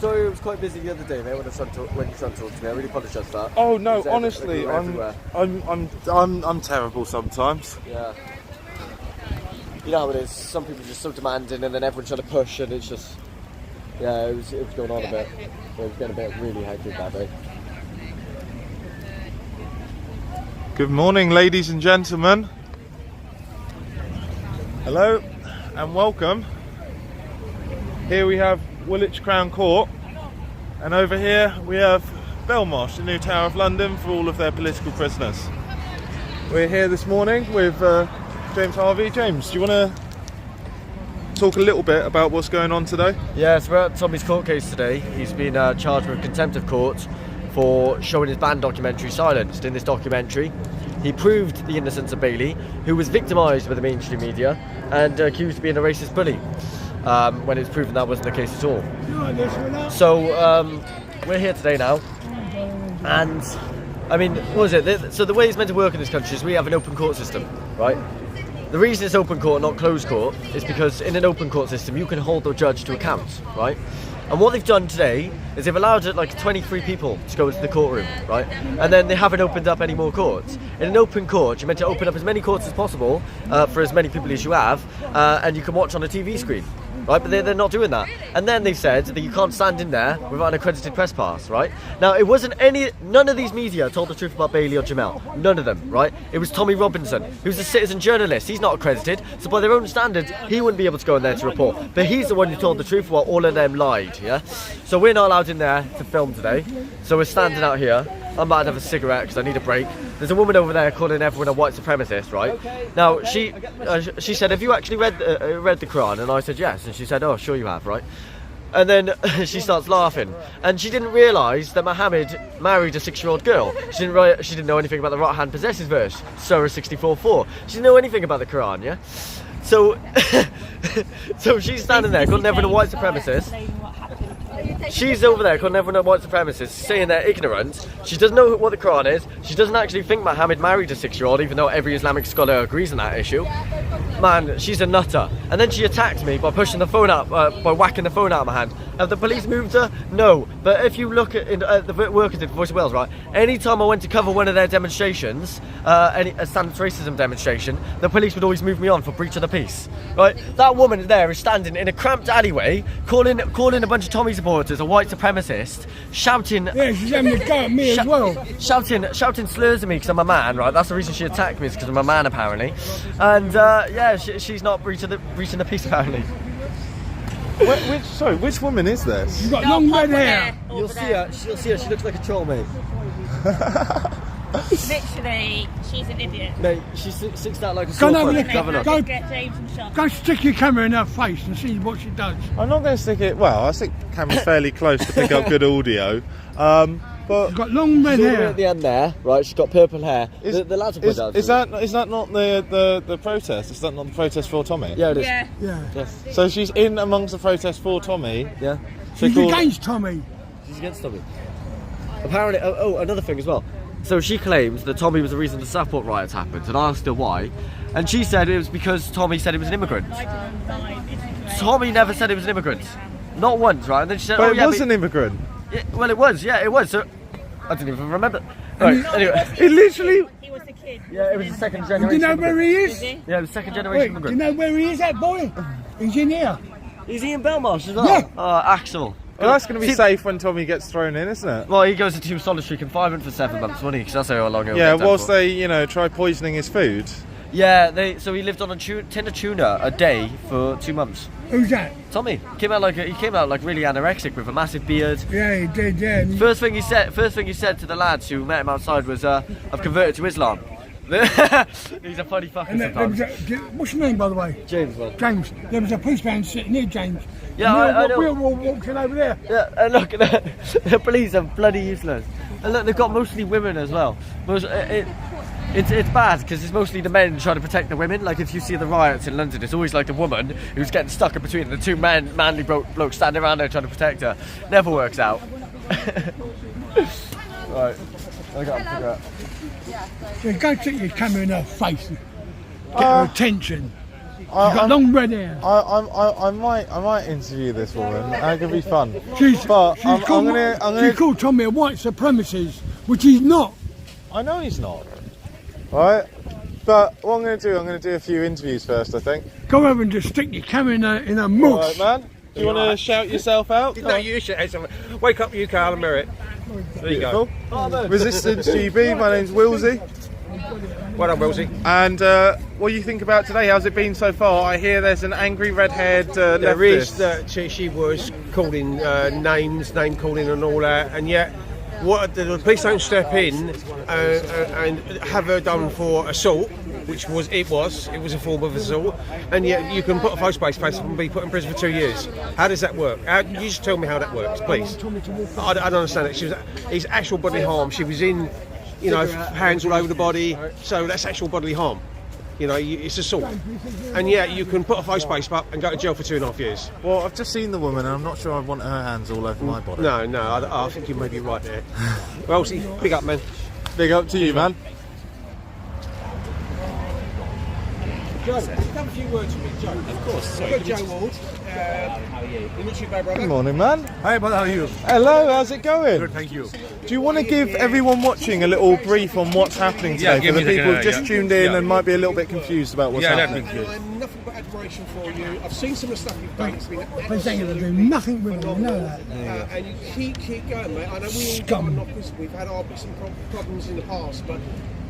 Sorry, it was quite busy the other day, mate. When you tried to talk to me, I really apologise for that. Oh no, honestly, I'm terrible sometimes. Yeah. You know how it is. Some people are just so demanding, and then everyone's trying to push, and it's just, yeah, it was going on a bit. It was getting a bit really hectic that day. Good morning, ladies and gentlemen. Hello, and welcome. Here we have Woolwich Crown Court, and over here we have Belmarsh, the new Tower of London for all of their political prisoners. We're here this morning with James Harvey. James, do you want to talk a little bit about what's going on today? Yes, we're at Tommy's court case today. He's been charged with contempt of court for showing his banned documentary Silenced. In this documentary, he proved the innocence of Bailey, who was victimised by the mainstream media and accused of being a racist bully, when it's proven that wasn't the case at all. So we're here today now, and I mean, what was it? So the way it's meant to work in this country is we have an open court system, right? The reason it's open court, not closed court, is because in an open court system you can hold the judge to account, right? And what they've done today is they've allowed like 23 people to go into the courtroom, right? And then they haven't opened up any more courts. In an open court, you're meant to open up as many courts as possible for as many people as you have, and you can watch on a TV screen, right? But they're not doing that. And then they've said that you can't stand in there without an accredited press pass, right? Now, it wasn't none of these media told the truth about Bailey or Jamel. None of them, right? It was Tommy Robinson, who's a citizen journalist. He's not accredited, so by their own standards, he wouldn't be able to go in there to report. But he's the one who told the truth while all of them lied, yeah? So we're not allowed in there to film today. So we're standing out here. I'm about to have a cigarette because I need a break. There's a woman over there calling everyone a white supremacist, right? Now, she said, have you actually read the Quran? And I said, yes. And she said, oh, sure you have, right? And then she starts laughing. And she didn't realise that Muhammad married a 6-year-old girl. She didn't know anything about the right hand possesses verse, Surah 64:4. She didn't know anything about the Quran, yeah? So, so she's standing there calling everyone a white supremacist. She's over there calling everyone a white supremacist, saying they're ignorant. She doesn't know what the Quran is. She doesn't actually think Muhammad married a 6-year-old, even though every Islamic scholar agrees on that issue. Man, she's a nutter. And then she attacked me by pushing the phone out, by whacking the phone out of my hand. Have the police moved her? No. But if you look at the workers in Voice of Wales, right, any time I went to cover one of their demonstrations, a stand racism demonstration, the police would always move me on for breach of the peace. Right? That woman there is standing in a cramped alleyway, calling a bunch of Tommy supporters a white supremacist, shouting. Yeah, she's having a go at me as well. Shouting slurs at me because I'm a man, right? That's the reason she attacked me, is because I'm a man, apparently. And yeah, she's not breaching the peace, apparently. Which woman is this? She's got long red hair. You'll see her. She looks like a troll, mate. Literally, she's an idiot. Mate, she sticks out like a Go sore and thumb. have a look. Go get James and shot. Go stick your camera in her face and see what she does. I'm not going to stick it. Well, I think the camera's fairly close to pick up good audio. But She's got long red She's all the way hair. at the end there, right? She's got purple hair. The lads will put down. is that not the protest? Is that not the protest for Tommy? Yeah, it is. Yeah. Yeah. Yes. So she's in amongst the protest for Tommy. Yeah. She's against Tommy. She's against Tommy. Apparently, another thing as well. So she claims that Tommy was the reason the Southport riots happened, and I asked her why, and she said it was because Tommy said he was an immigrant. Tommy never said he was an immigrant, not once, right? And then she said, But "Oh it yeah, was an immigrant. yeah, well, it was, yeah, it was." So I didn't even remember. Right, anyway, It literally. He was the kid. yeah, it was the second Do generation. you know where he Is is? he? Yeah, it was second Wait, generation do you immigrant. know where he is, that boy? He's in here. Is he in Belmarsh as well? Yeah. Axel. Well, that's going to be See- safe when Tommy gets thrown in, isn't it? Well, he goes into solitary confinement for 7 months, won't he? Because that's how long he'll Yeah, get done whilst for. they, try poisoning his food. Yeah, so he lived on a tin of tuna a day for 2 months. Who's that? Tommy he came out like really anorexic with a massive beard. Yeah, he did, yeah. First thing he said to the lads who met him outside was, "I've converted to Islam." He's a funny fucker And there was sometimes. what's your name, by the way? James, man. James. There was a policeman sitting near James. Yeah, I know. We were all walking over there. Yeah, and look, the police are bloody useless. And look, they've got mostly women as well. It's bad because it's mostly the men trying to protect the women. Like if you see the riots in London, it's always like the woman who's getting stuck in between the two manly blokes standing around there trying to protect her. Never works out. Right, I got to figure out. So go stick your camera in her face. Get her attention. got long red hair. I might interview this woman. That could be fun. She's I'm called Tommy a white supremacist, which he's not. I know he's not. Right? But what I'm going to do, I'm going to do a few interviews first, I think. Go over and just stick your camera in a mush. All right, man. Do you want to shout yourself out? No, you should. Wake up, UK, Alan Merritt. There you go. Resistance GB, my name's Wilsey. Well done, Wilsey. And what do you think about today? How's it been so far? I hear there's an angry red-haired There is leftist. that she was calling names, name calling and all that, and yet what the police don't step in and have her done for assault, which it was a form of assault, and yet you can put a post-based case and be put in prison for 2 years. How does that work? You just tell me how that works, please. I don't understand it. It's actual bodily harm. She was in, hands all over the body, so that's actual bodily harm. It's assault. And yeah, you can put a face base up and go to jail for 2.5 years. Well, I've just seen the woman and I'm not sure I want her hands all over my body. No, I think you may be right there. Well, see, big up, man. Big up to you, man. Joe, have a few words with me, Joe. Of course. Sorry. Joe Ward. How are you? You too bad, brother. Good morning, man. Hi, brother, how are you? Hello, how's it going? Good, thank you. Do you want to give everyone watching a little brief on what's happening today for the people who've just tuned in and might be a little bit confused about what's happening? I'm nothing but admiration for you. I've seen some of the stuff you've done. It's been Please ain't going to do nothing with them, you know that. and you keep going, mate. I know we all come and we've had our bits and problems in the past, but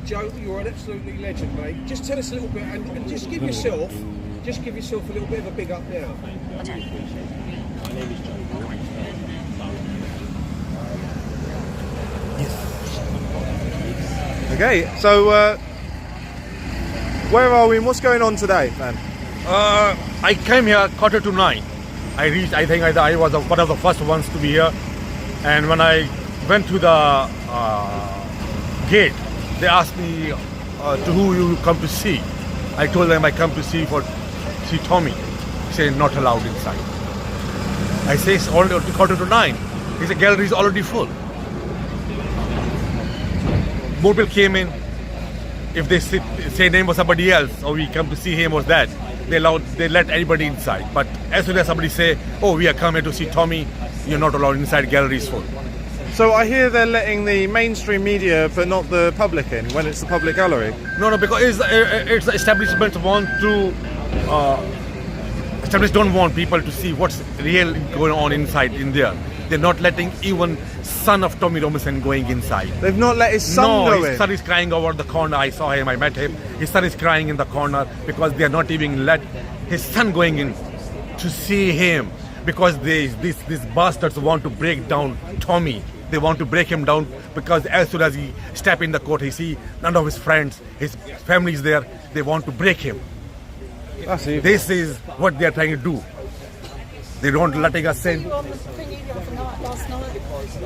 Joe, you're an absolutely legend, mate. Just tell us a little bit and just give yourself a little bit of a big up now. Okay, so where are we and what's going on today, man? I came here 9:15. I reached. I think I was one of the first ones to be here. And when I went to the gate, they asked me to who you come to see. I told them I come to see Tommy. He said not allowed inside. I say it's already 9:15. He said gallery is already full. More people came in. If they say name of somebody else or we come to see him or that, they let anybody inside. But as soon as somebody say, oh, we are coming to see Tommy, you're not allowed inside, gallery is full. So I hear they're letting the mainstream media but not the public in when it's the public gallery. No, because it's the establishment establishment don't want people to see what's real going on inside in there. They're not letting even son of Tommy Robinson going inside. They've not let his son go in? No, his son is crying over the corner. I saw him, I met him. His son is crying in the corner because they are not even let his son going in to see him because these bastards want to break down Tommy. They want to break him down because as soon as he step in the court, he see none of his friends, his family is there. They want to break him. That's evil. This is what they are trying to do. They don't letting us in. You on the thingy the other night, last night.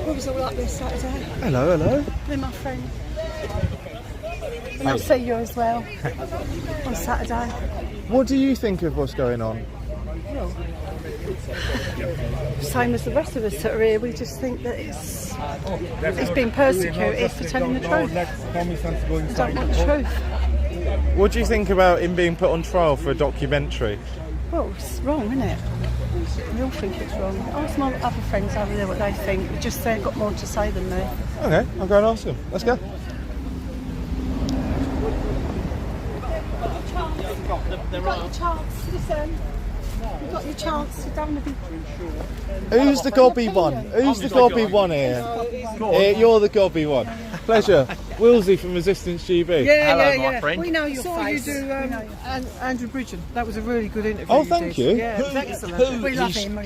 It was all like this Saturday. Hello. They're my friend. And I'll see you as well on Saturday. What do you think of what's going on? Same as the rest of us that are here, we just think that he's been persecuted for telling the truth. We don't want the truth. What do you think about him being put on trial for a documentary? Well, it's wrong, isn't it? We all think it's wrong. Ask my other friends over there what they think. Just they've got more to say than me. Okay, I'll go and ask him. Let's go. You've got your chance, listen. You've got your chance. You don't want to be... Who's the gobby one? Who's the gobby one here? You're the gobby one. Pleasure. Wilsey from Resistance GB. Hello, my friend. We know your face. You do Andrew Bridgen. That was a really good interview. Oh, thank you. Yeah, it was excellent. We love him.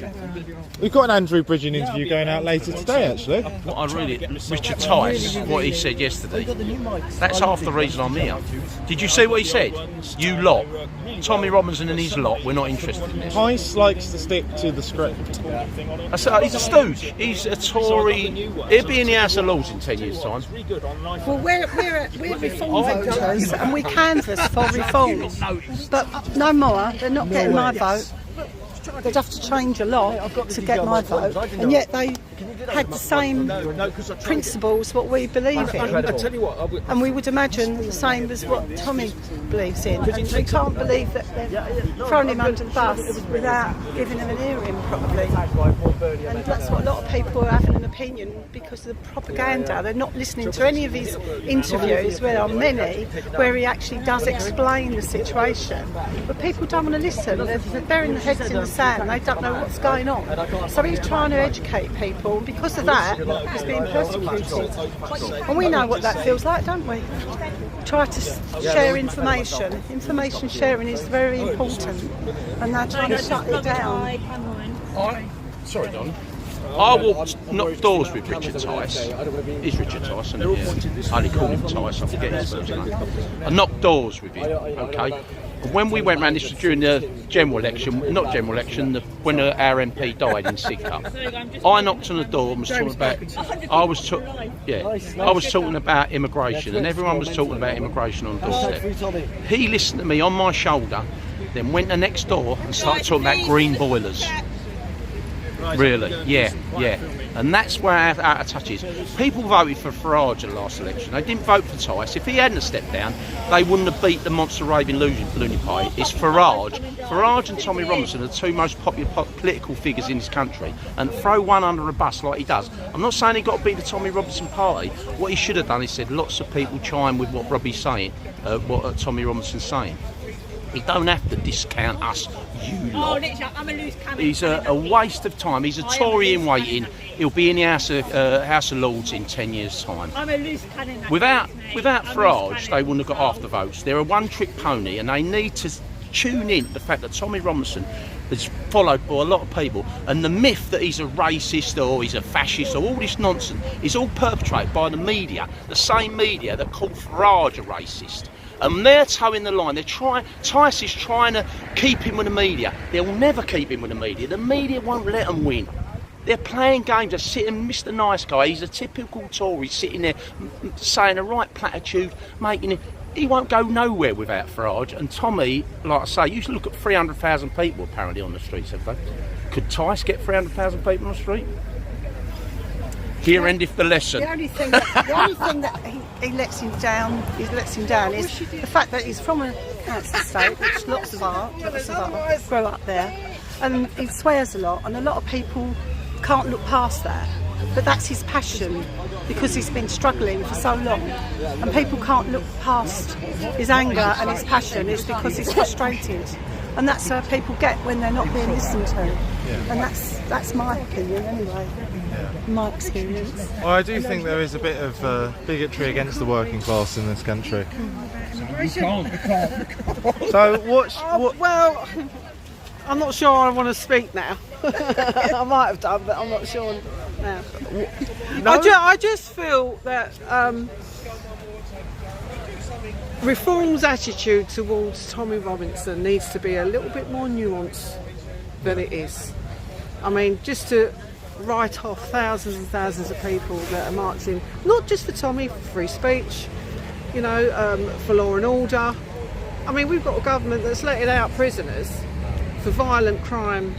We've got an Andrew Bridgen interview going out later today, actually. What I really, Richard Tice, what he said yesterday, that's half the reason I'm here. Did you see what he said? You lot, Tommy Robinson and his lot, we're not interested in this. Tice likes to stick to the script. He's a stooge. He's a Tory. He'll be in the House of Lords in 10 years' time. Well, we're reform voters and we canvass for reform. But no more. They're not getting my vote. they'd have to change a lot to get my vote, and yet they had the same principles what we believe in, and we would imagine the same as what Tommy believes in, and we can't believe that they've thrown him under the bus without giving him an hearing properly. And that's what a lot of people are having an opinion because of the propaganda. They're not listening to any of his interviews, where there are many, where he actually does explain the situation. But people don't want to listen. They're burying their heads in the sand. They don't know what's going on. So he's trying to educate people, and because of that, he's being persecuted. And we know what that feels like, don't we? Try to share information. Information sharing is very important, and they're trying to shut it down. Sorry, Don. I walked, knocked doors with Richard Tice. Is Richard Tice? And I only call him Tice, I forget his first name. I knocked doors with him, okay? And when we went round, this was during the general election, not general election, when our MP died in Sidcup. I knocked on the door and was talking about, I was talking about immigration, and everyone was talking about immigration on the doorstep. He listened to me on my shoulder, then went to next door and started talking about green boilers. Really, yeah. And that's where our out of touch is. People voted for Farage in the last election. They didn't vote for Tice. If he hadn't stepped down, they wouldn't have beat the monster raving loony pie. It's Farage. Farage and Tommy Robinson are the two most popular political figures in this country. And throw one under a bus like he does. I'm not saying he got to beat the Tommy Robinson party. What he should have done is said lots of people chime with what Robbie's saying, what Tommy Robinson's saying. He don't have to discount us, you lot. I'm a loose cannon. He's a waste of time. He's a Tory in waiting. He'll be in the House of Lords in 10 years' time. I'm a loose cannon. Without Farage, they wouldn't have got half the votes. They're a one-trick pony, and they need to tune in the fact that Tommy Robinson is followed by a lot of people, and the myth that he's a racist or he's a fascist or all this nonsense is all perpetrated by the media, the same media that called Farage a racist. And they're towing the line. Tice is trying to keep him with the media. They'll never keep him with the media. The media won't let them win. They're playing games. They're sitting, Mr. Nice Guy, he's a typical Tory, sitting there saying the right platitude, making it. He won't go nowhere without Farage. And Tommy, like I say, you should look at 300,000 people apparently on the streets, have they? Could Tice get 300,000 people on the street? Here endeth the lesson. The only thing that he lets him down is the fact that he's from a council estate, which lots of art grow up there, and he swears a lot, and a lot of people can't look past that. But that's his passion, because he's been struggling for so long, and people can't look past his anger and his passion. It's because he's frustrated, and that's how people get when they're not being listened to. And that's my opinion anyway. My experience. Well, I do think there is a bit of bigotry against the working class in this country. So what? Well, I'm not sure I want to speak now. I might have done, but I'm not sure now. No? I just feel that Reform's attitude towards Tommy Robinson needs to be a little bit more nuanced than it is. I mean, just to write off thousands and thousands of people that are marching, not just for Tommy, for free speech, for law and order. I mean, we've got a government that's letting out prisoners for violent crime,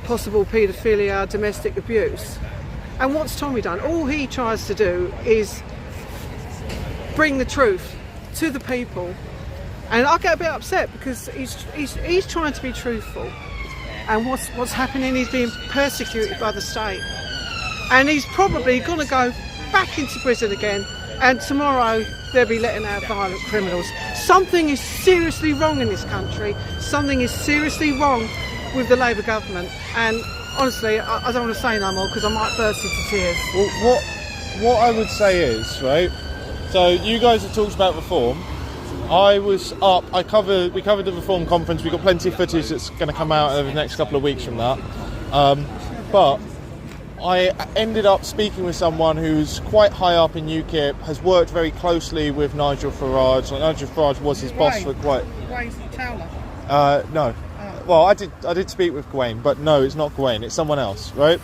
possible paedophilia, domestic abuse. And what's Tommy done? All he tries to do is bring the truth to the people. And I get a bit upset because he's trying to be truthful. And what's happening? He's being persecuted by the state, and he's probably going to go back into prison again. And tomorrow they'll be letting out violent criminals. Something is seriously wrong in this country. Something is seriously wrong with the Labour government. And honestly, I don't want to say no more because I might burst into tears. Well, what I would say is, right. So you guys have talked about reform. I was up. We covered the Reform conference. We've got plenty of footage that's going to come out over the next couple of weeks from that. But I ended up speaking with someone who's quite high up in UKIP, has worked very closely with Nigel Farage. Nigel Farage was his boss for quite. Wayne Towler. No. Well, I did speak with Gawain, but no, it's not Gawain. It's someone else, right?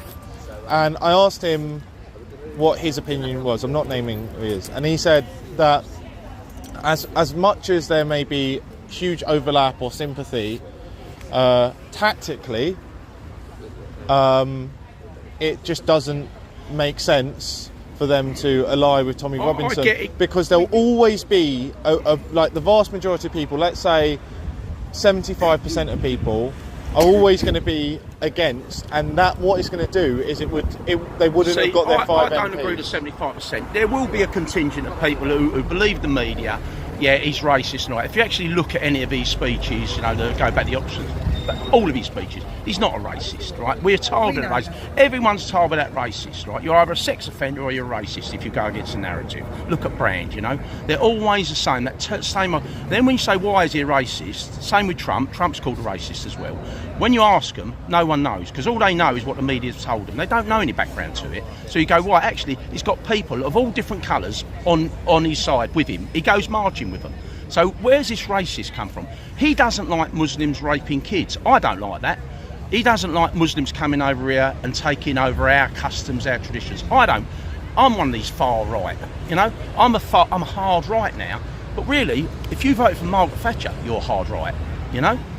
And I asked him what his opinion was. I'm not naming who he is, and he said that. As much as there may be huge overlap or sympathy tactically, it just doesn't make sense for them to ally with Tommy Robinson, I get it. because there'll always be like the vast majority of people, let's say 75% of people, are always going to be against, and that what it's going to do is they wouldn't have got their 5 I MPs. don't agree with 75%. There will be a contingent of people who believe the media. Yeah, he's racist, right? If you actually look at any of his speeches, that go back the options, but all of his speeches, he's not a racist, right? We're told that racist. Everyone's told about that racist, right? You're either a sex offender or you're a racist if you go against the narrative. Look at Brand, they're always the same. Then when you say why is he a racist, same with Trump. Trump's called a racist as well. When you ask them, no one knows, because all they know is what the media's told them. They don't know any background to it. So you go, well, actually, he's got people of all different colours on his side with him. He goes marching with them. So where's this racist come from? He doesn't like Muslims raping kids. I don't like that. He doesn't like Muslims coming over here and taking over our customs, our traditions. I don't. I'm one of these far right. I'm a hard right now. But really, if you vote for Margaret Thatcher, you're hard right.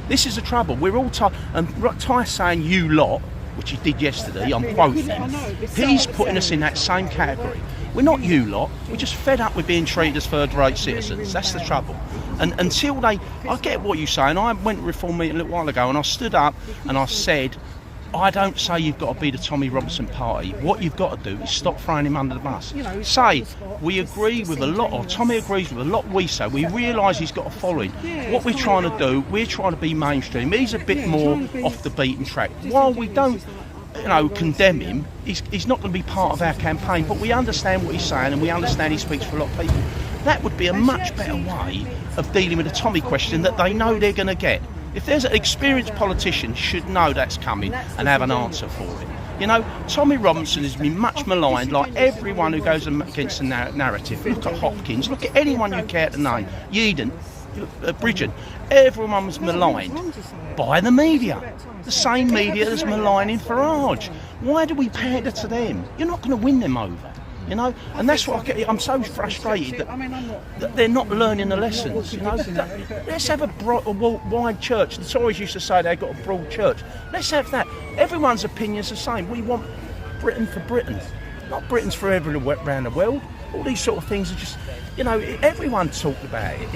This is the trouble. We're all tired. And Ty saying you lot, which he did yesterday, I'm quoting him, he's putting us in that same category. We're not you lot. We're just fed up with being treated as third-rate citizens. That's the trouble. And until I get what you're saying. I went to a reform meeting a little while ago and I stood up and I said, I don't say you've got to be the Tommy Robinson party. What you've got to do is stop throwing him under the bus. Say, we agree with a lot, or Tommy agrees with a lot we say. We realise he's got a following. What we're trying to do, we're trying to be mainstream. He's a bit more off the beaten track. While we don't condemn him, he's not going to be part of our campaign, but we understand what he's saying and we understand he speaks for a lot of people. That would be a much better way of dealing with the Tommy question that they know they're going to get. If there's an experienced politician, should know that's coming and have an answer for it. Tommy Robinson has been much maligned, like everyone who goes against the narrative. Look at Hopkins, look at anyone you care to name, Yeadon, Bridgen. Everyone was maligned by the media. The same media that's maligning Farage. Why do we pander to them? You're not going to win them over. And that's what I get. I'm so frustrated that they're not learning the lessons. Let's have a wide church. The Tories used to say they've got a broad church. Let's have that. Everyone's opinion's the same. We want Britain for Britain, not Britain's for everywhere around the world. All these sort of things are just, everyone talked about it.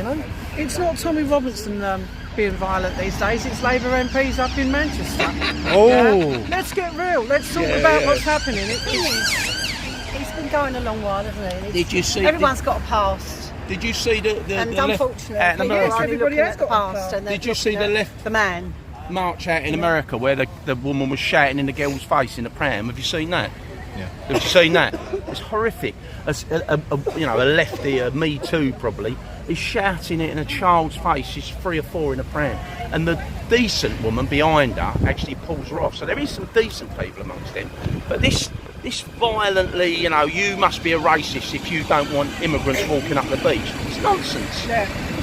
It's not Tommy Robinson being violent these days. It's Labour MPs up in Manchester. Let's get real. Let's talk about what's happening. He's been going a long while, hasn't he? Did you see? Everyone's got a past. Did you see the and left unfortunately, out in America? everybody has got a past. And did you see the left man march out in America where the woman was shouting in the girl's face in the pram? Have you seen that? Yeah. Have you seen that? It's horrific. A lefty, a Me Too probably, is shouting it in a child's face. She's 3 or 4 in a pram, and the decent woman behind her actually pulls her off. So there is some decent people amongst them, but this violently, you must be a racist if you don't want immigrants walking up the beach. It's nonsense.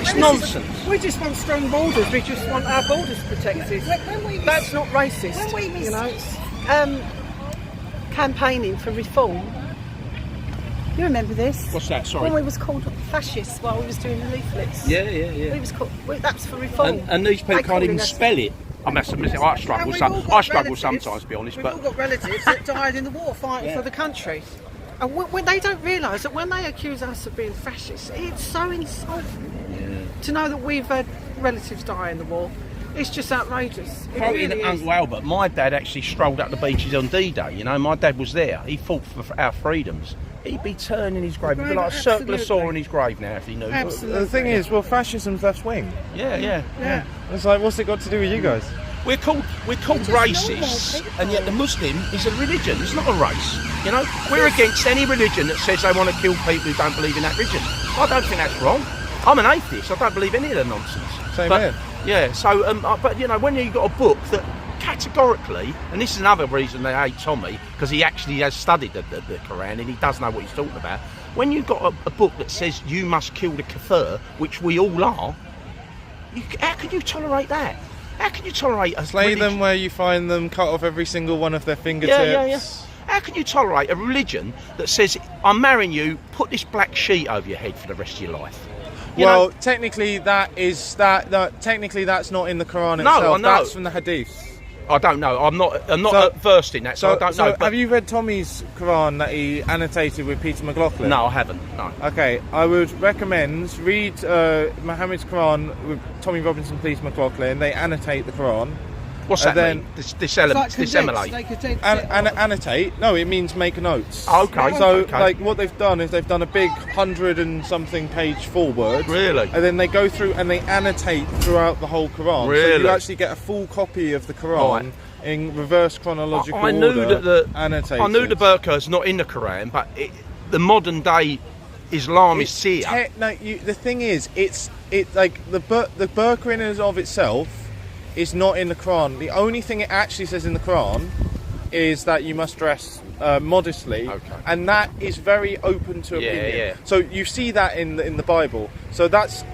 It's nonsense. We just want strong borders. We just want our borders protected. That's not racist. When we missed, campaigning for reform. You remember this? What's that? Sorry. When we was called fascists while we was doing the leaflets. Yeah. We was called. That's for reform. And these people can't even spell it. I struggle sometimes, to be honest. We've all got relatives that died in the war fighting for the country. And when they don't realise that when they accuse us of being fascists, it's so insulting to know that we've had relatives die in the war. It's just outrageous. Quoting Uncle Albert, my dad actually strolled up the beaches on D-Day. My dad was there. He fought for our freedoms. He'd be turning his grave. He'd be like a circular saw in his grave now if he knew. Absolutely. The thing is, fascism's left wing. Yeah. It's like, what's it got to do with you guys? We're called racists, and yet the Muslim is a religion. It's not a race. We're against any religion that says they want to kill people who don't believe in that religion. I don't think that's wrong. I'm an atheist. I don't believe any of the nonsense. Same here. Yeah. So, but when you've got a book that categorically, and this is another reason they hate Tommy, because he actually has studied the Quran and he does know what he's talking about. When you've got a book that says you must kill the kafir, which we all are, how can you tolerate that? How can you tolerate a slay them where you find them, cut off every single one of their fingertips? Yeah. How can you tolerate a religion that says, I'm marrying you, put this black sheet over your head for the rest of your life? Well, technically technically that's not in the Quran No, itself. I know. That's from the Hadith. I don't know. I'm not versed in that, so I don't know. But have you read Tommy's Quran that he annotated with Peter McLaughlin? no, I haven't. No. Okay, I would recommend read Muhammad's Quran with Tommy Robinson, Peter McLaughlin. They annotate the Quran. What's that then mean? Disseminate. Annotate? No, it means make notes. Oh, okay. So, okay. like, what they've done is they've done a big 100 and something page forward. Really? And then they go through and they annotate throughout the whole Quran. Really? So you actually get a full copy of the Quran in reverse chronological I knew order. that annotated. I knew the burqa's not in the Quran, but the modern day Islamists see it. The thing is, it's like the burqa in and of itself is not in the Quran. The only thing it actually says in the Quran is that you must dress modestly, and that is very open to opinion. Yeah. So you see that in the Bible. So that's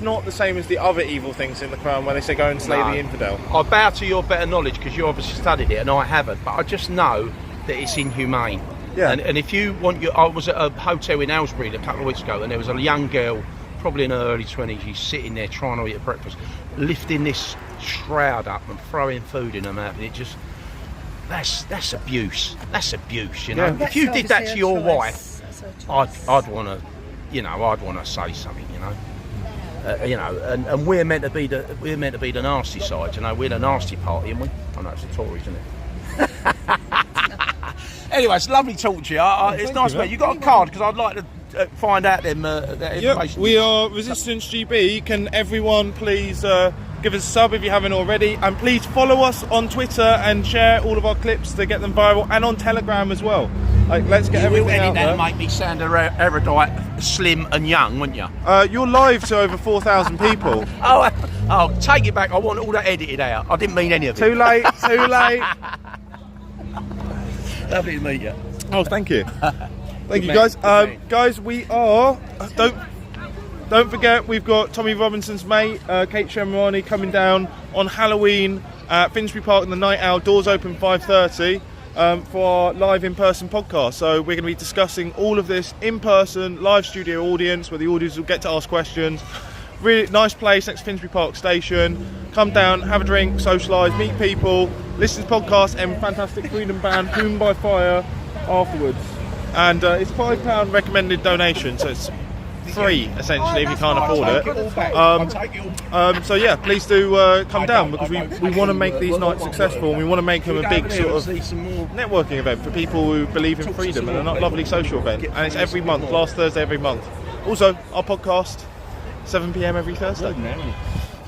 not the same as the other evil things in the Quran where they say go and slay the infidel. I bow to your better knowledge because you obviously studied it and I haven't, but I just know that it's inhumane. Yeah. And if you want I was at a hotel in Aylesbury a couple of weeks ago and there was a young girl, probably in her early 20s, she's sitting there trying to eat a breakfast, lifting this shroud up and throwing food in her mouth, and it just that's abuse. That's abuse, you know. Yeah. If you did that to your wife, I'd want to say something, you know. And we're meant to be the nasty side, you know. We're the nasty party, aren't we? I know it's the Tories, isn't it? Anyway, it's lovely talking to you. It's nice, mate. You got a card because I'd like to find out that information. We are Resistance GB. Can everyone please give us a sub if you haven't already, and please follow us on Twitter and share all of our clips to get them viral, and on Telegram as well. Like, let's get everything out there. That make me sound erudite, slim, and young, wouldn't you? You're live to over 4,000 people. Oh, take it back. I want all that edited out. I didn't mean any of it. Too late. Too late. Lovely to meet you. Oh, thank you. Thank you, guys. Guys, we are. Don't forget, we've got Tommy Robinson's mate, Kate Shemirani, coming down on Halloween at Finsbury Park in the Night Owl. Doors open 5:30 for our live in-person podcast. So we're going to be discussing all of this in person, live studio audience, where the audience will get to ask questions. Really nice place next to Finsbury Park Station. Come down, have a drink, socialise, meet people, listen to podcasts, and fantastic freedom band Whom by Fire afterwards. And it's £5 recommended donation, so it's free essentially if you can't afford it. So yeah, please do come down, because we want to make these nights successful, and we want to make them a big sort of networking event for people who believe in freedom, and a lovely social event. And it's every month, last Thursday every month. Also, our podcast, 7 PM every Thursday.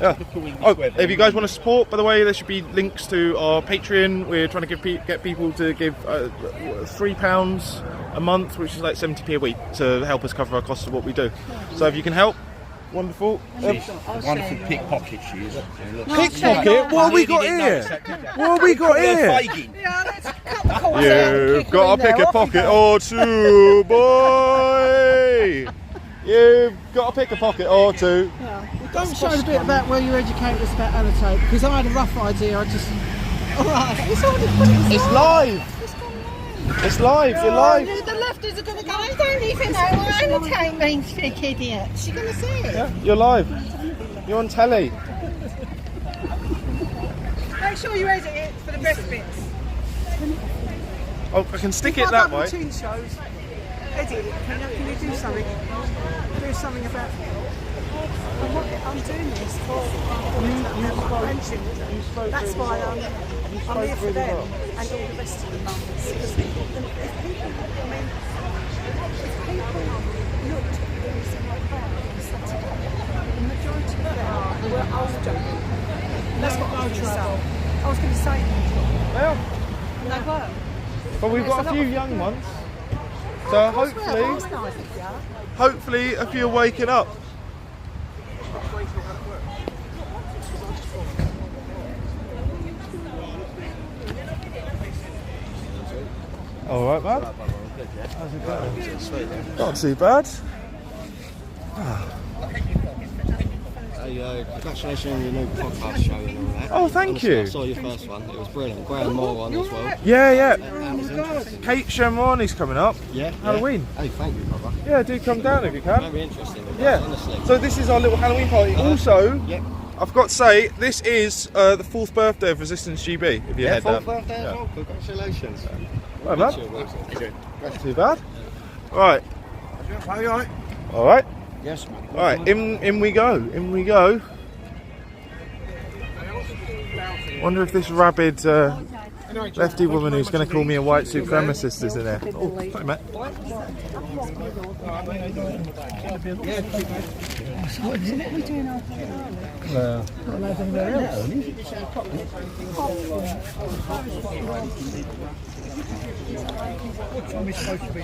Yeah. Oh, if you guys want to support, by the way, there should be links to our Patreon. We're trying to get people to give £3 a month, which is like 70p a week, to help us cover our costs of what we do. So if you can help, wonderful. Wonderful pickpocket she is. Pickpocket? What have we got here? What have we got here? You've got to pick a pocket or two, boy. You've got to pick a pocket or two. Yeah. Don't show a bit about where you educate us about annotate, because I had a rough idea. Alright, it's live. It's live. You're live. The lefties are going to go. I don't even know what annotate means, thick idiot. She's going to see it. Yeah, you're live. You're on telly. Make sure you edit it for the best bits. Oh, I can stick it that way. Shows, edit it. Can you do something? Do something about it. I'm doing this for prevention. That's why I'm here for them and all the rest of the mums. If people looked at these in my crowds, the majority of them were older. That's what I was going to say. I was going to say Well, and they were. but we've got a few young ones. So hopefully a few are waking up. All right, man. How's it going? Not too bad. say congratulations on your new podcast show and all that. Oh, thank Honestly, you. I saw your first one. It was brilliant. Graham Moore one as well. Yeah. That was interesting. Kate Shamrani's coming up. Yeah. Halloween. Hey, thank you, brother. Yeah, do come down if you can. Very interesting. Yeah. Honestly. So this is our little Halloween party. Also, Yep. I've got to say, this is the 4th birthday of Resistance GB. If you Yeah, heard fourth that. birthday as well. Congratulations. Well, man. Not too bad. Right. All right. Yes, man. All right. In we go. In we go. Wonder if this rabid lefty woman who's going to call me a white supremacist is in there. Oh, hi, Matt. What time is supposed to be?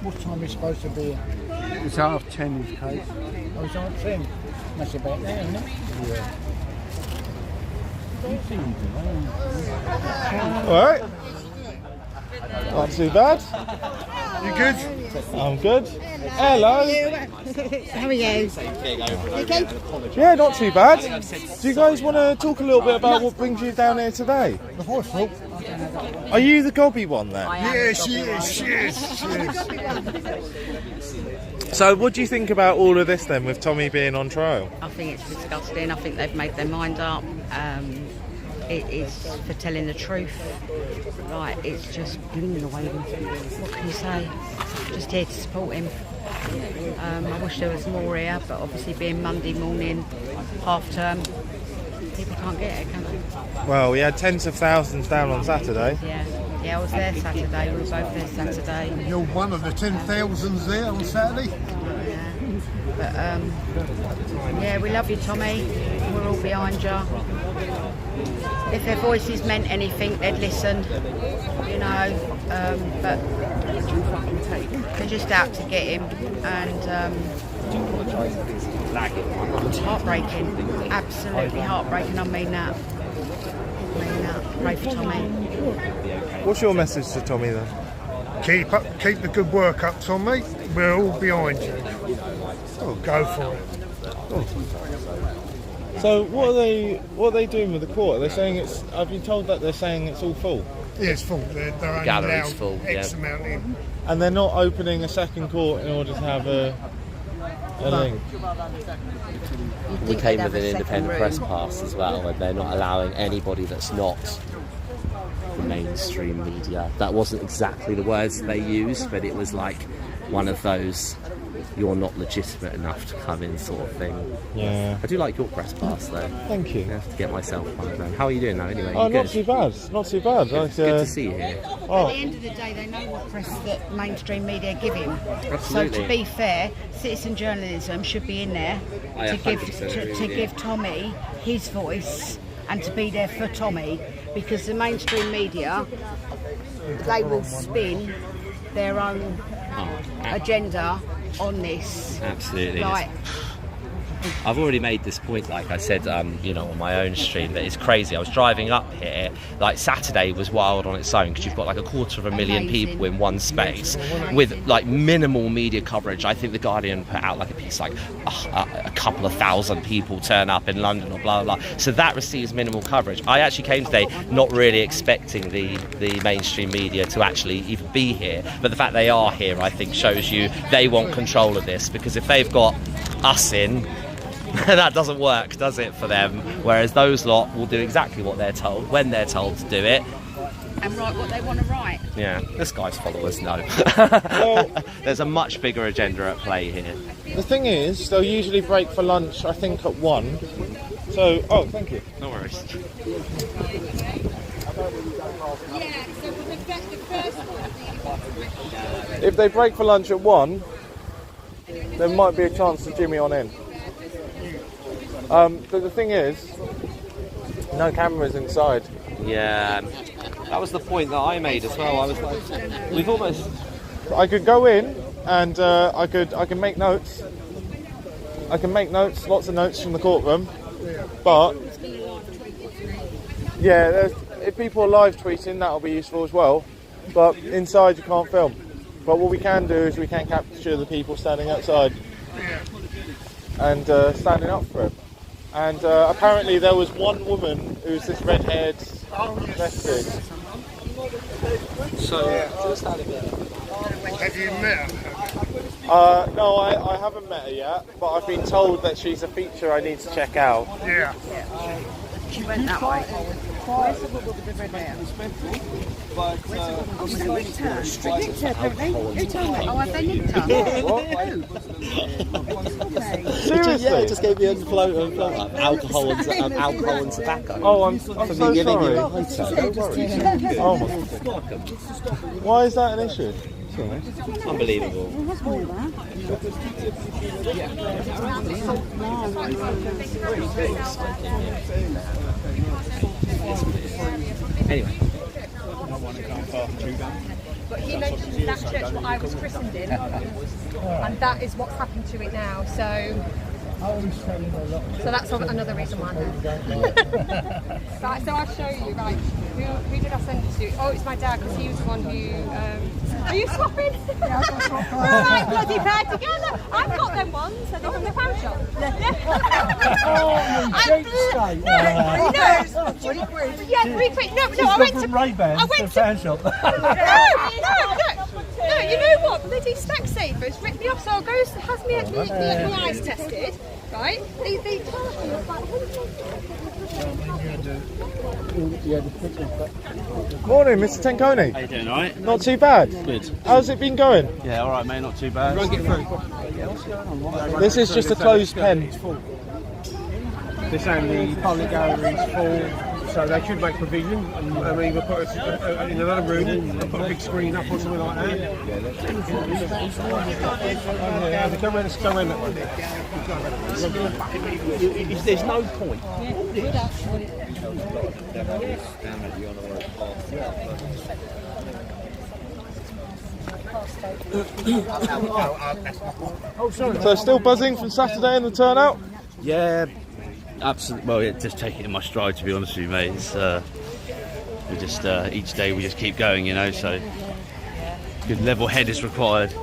What time is supposed to be? It's 10:30 his case. Oh, it's on 10. That's about there, isn't it? Yeah. All right. Not too bad. You good? I'm good. Hello. How are you? Okay. Yeah, not too bad. Do you guys want to talk a little bit about what brings you down here today? The horse fault. Are you the gobby one then? Yes, yes. So what do you think about all of this then with Tommy being on trial? I think it's disgusting. I think they've made their mind up. It is for telling the truth. Like, it's just giving the way. What can you say? Just here to support him. I wish there was more here, but obviously being Monday morning, half term, people can't get it, can they? Well, we had tens of thousands down on Saturday. Yeah, I was there Saturday. We were both there Saturday. You're one of the 10,000s there on Saturday? But yeah, we love you, Tommy. We're all behind you. If their voices meant anything, they'd listen, you know. But they're just out to get him, and it's heartbreaking, absolutely heartbreaking. I mean that. Pray for Tommy. What's your message to Tommy then? Keep the good work up, Tommy. We're all behind you. Oh, go for it. So what are they doing with the court? Are they saying it's? I've been told that they're saying it's all full. Yeah, it's full. They're only Gallery's allowed full, X amount in. And they're not opening a second court in order to have a link. We came with an independent press pass as well, and they're not allowing anybody that's not the mainstream media. That wasn't exactly the words they used, but it was like one of those "you're not legitimate enough to come in" sort of thing. Yeah. I do like your press pass though. Thank you. I have to get myself one of them. How are you doing now anyway? Oh, You not good? too bad. Not too bad. Good, Like, good to see you here. At the end of the day, they know what press that mainstream media give him. Absolutely. So to be fair, citizen journalism should be in there I to give 100% agree with to you. give Tommy his voice and to be there for Tommy, because the mainstream media, they will spin their own agenda on this. Absolutely. Like, I've already made this point, like I said, you know, on my own stream, that it's crazy. I was driving up here, like Saturday was wild on its own because you've got like 250,000 people in one space with like minimal media coverage. I think the Guardian put out like a piece like a couple of thousand people turn up in London or blah blah blah. So that receives minimal coverage. I actually came today not really expecting the mainstream media to actually even be here, but the fact they are here, I think, shows you they want control of this, because if they've got us in, that doesn't work, does it, for them? Whereas those lot will do exactly what they're told when they're told to do it. and write what they want to write. Yeah, this guy's followers know. Well, there's a much bigger agenda at play here. the thing is, they'll usually break for lunch, I think, at 1. So, oh, thank you. No worries. If they break for lunch at 1, there might be a chance to Jimmy on in. But the thing is, no cameras inside. Yeah, that was the point that I made as well. I was like, we've almost... I could go in and I can make notes. I can make notes, lots of notes from the courtroom. But yeah, if people are live tweeting, that'll be useful as well. But inside you can't film. But what we can do is we can capture the people standing outside. and standing up for him. And apparently there was one woman who's this red-haired vested. So, Have you met her? No, I haven't met her yet, but I've been told that she's a feature I need to check out. Yeah. She went that way. Where's the woman with the red hair? Oh, so nicked her. Nicked her, apparently. Who told me? Oh, have they nicked her? Seriously? Yeah, it just gave me a float of alcohol and tobacco. Oh, I'm so sorry. Don't worry. Oh my. Why is that an issue? Unbelievable. Anyway. But he mentioned that church what I was christened in, and that is what's happened to it now. So that's another reason why I'm there. Right, so I'll show you. Right, who did I send it to? Oh, it's my dad, because he was the one who. Are you swapping? Yeah, I'm swapping. Right, bloody pair together. I've got them ones. Are they from the pound shop? Yeah, 3 quid. No, I went to Ray-Ban. I went to pound shop. No, you know what? Bloody Specsavers ripped me off, so I goes has me my eyes tested, right? They charged me about Morning, Mr. Tenconi. How you doing, alright? Not too bad. Good. How's it been going? Yeah, alright, mate, not too bad. This is just a closed pen. They're saying the public gallery is full, so they should make provision. And I mean, we'll put us in another room and put a big screen up or something like that. Yeah, they come around that way. There's no point. So still buzzing from Saturday and the turnout? Yeah, absolutely. Well, just take it in my stride, to be honest with you, mate. It's, we just each day we just keep going, you know. So good level head is required.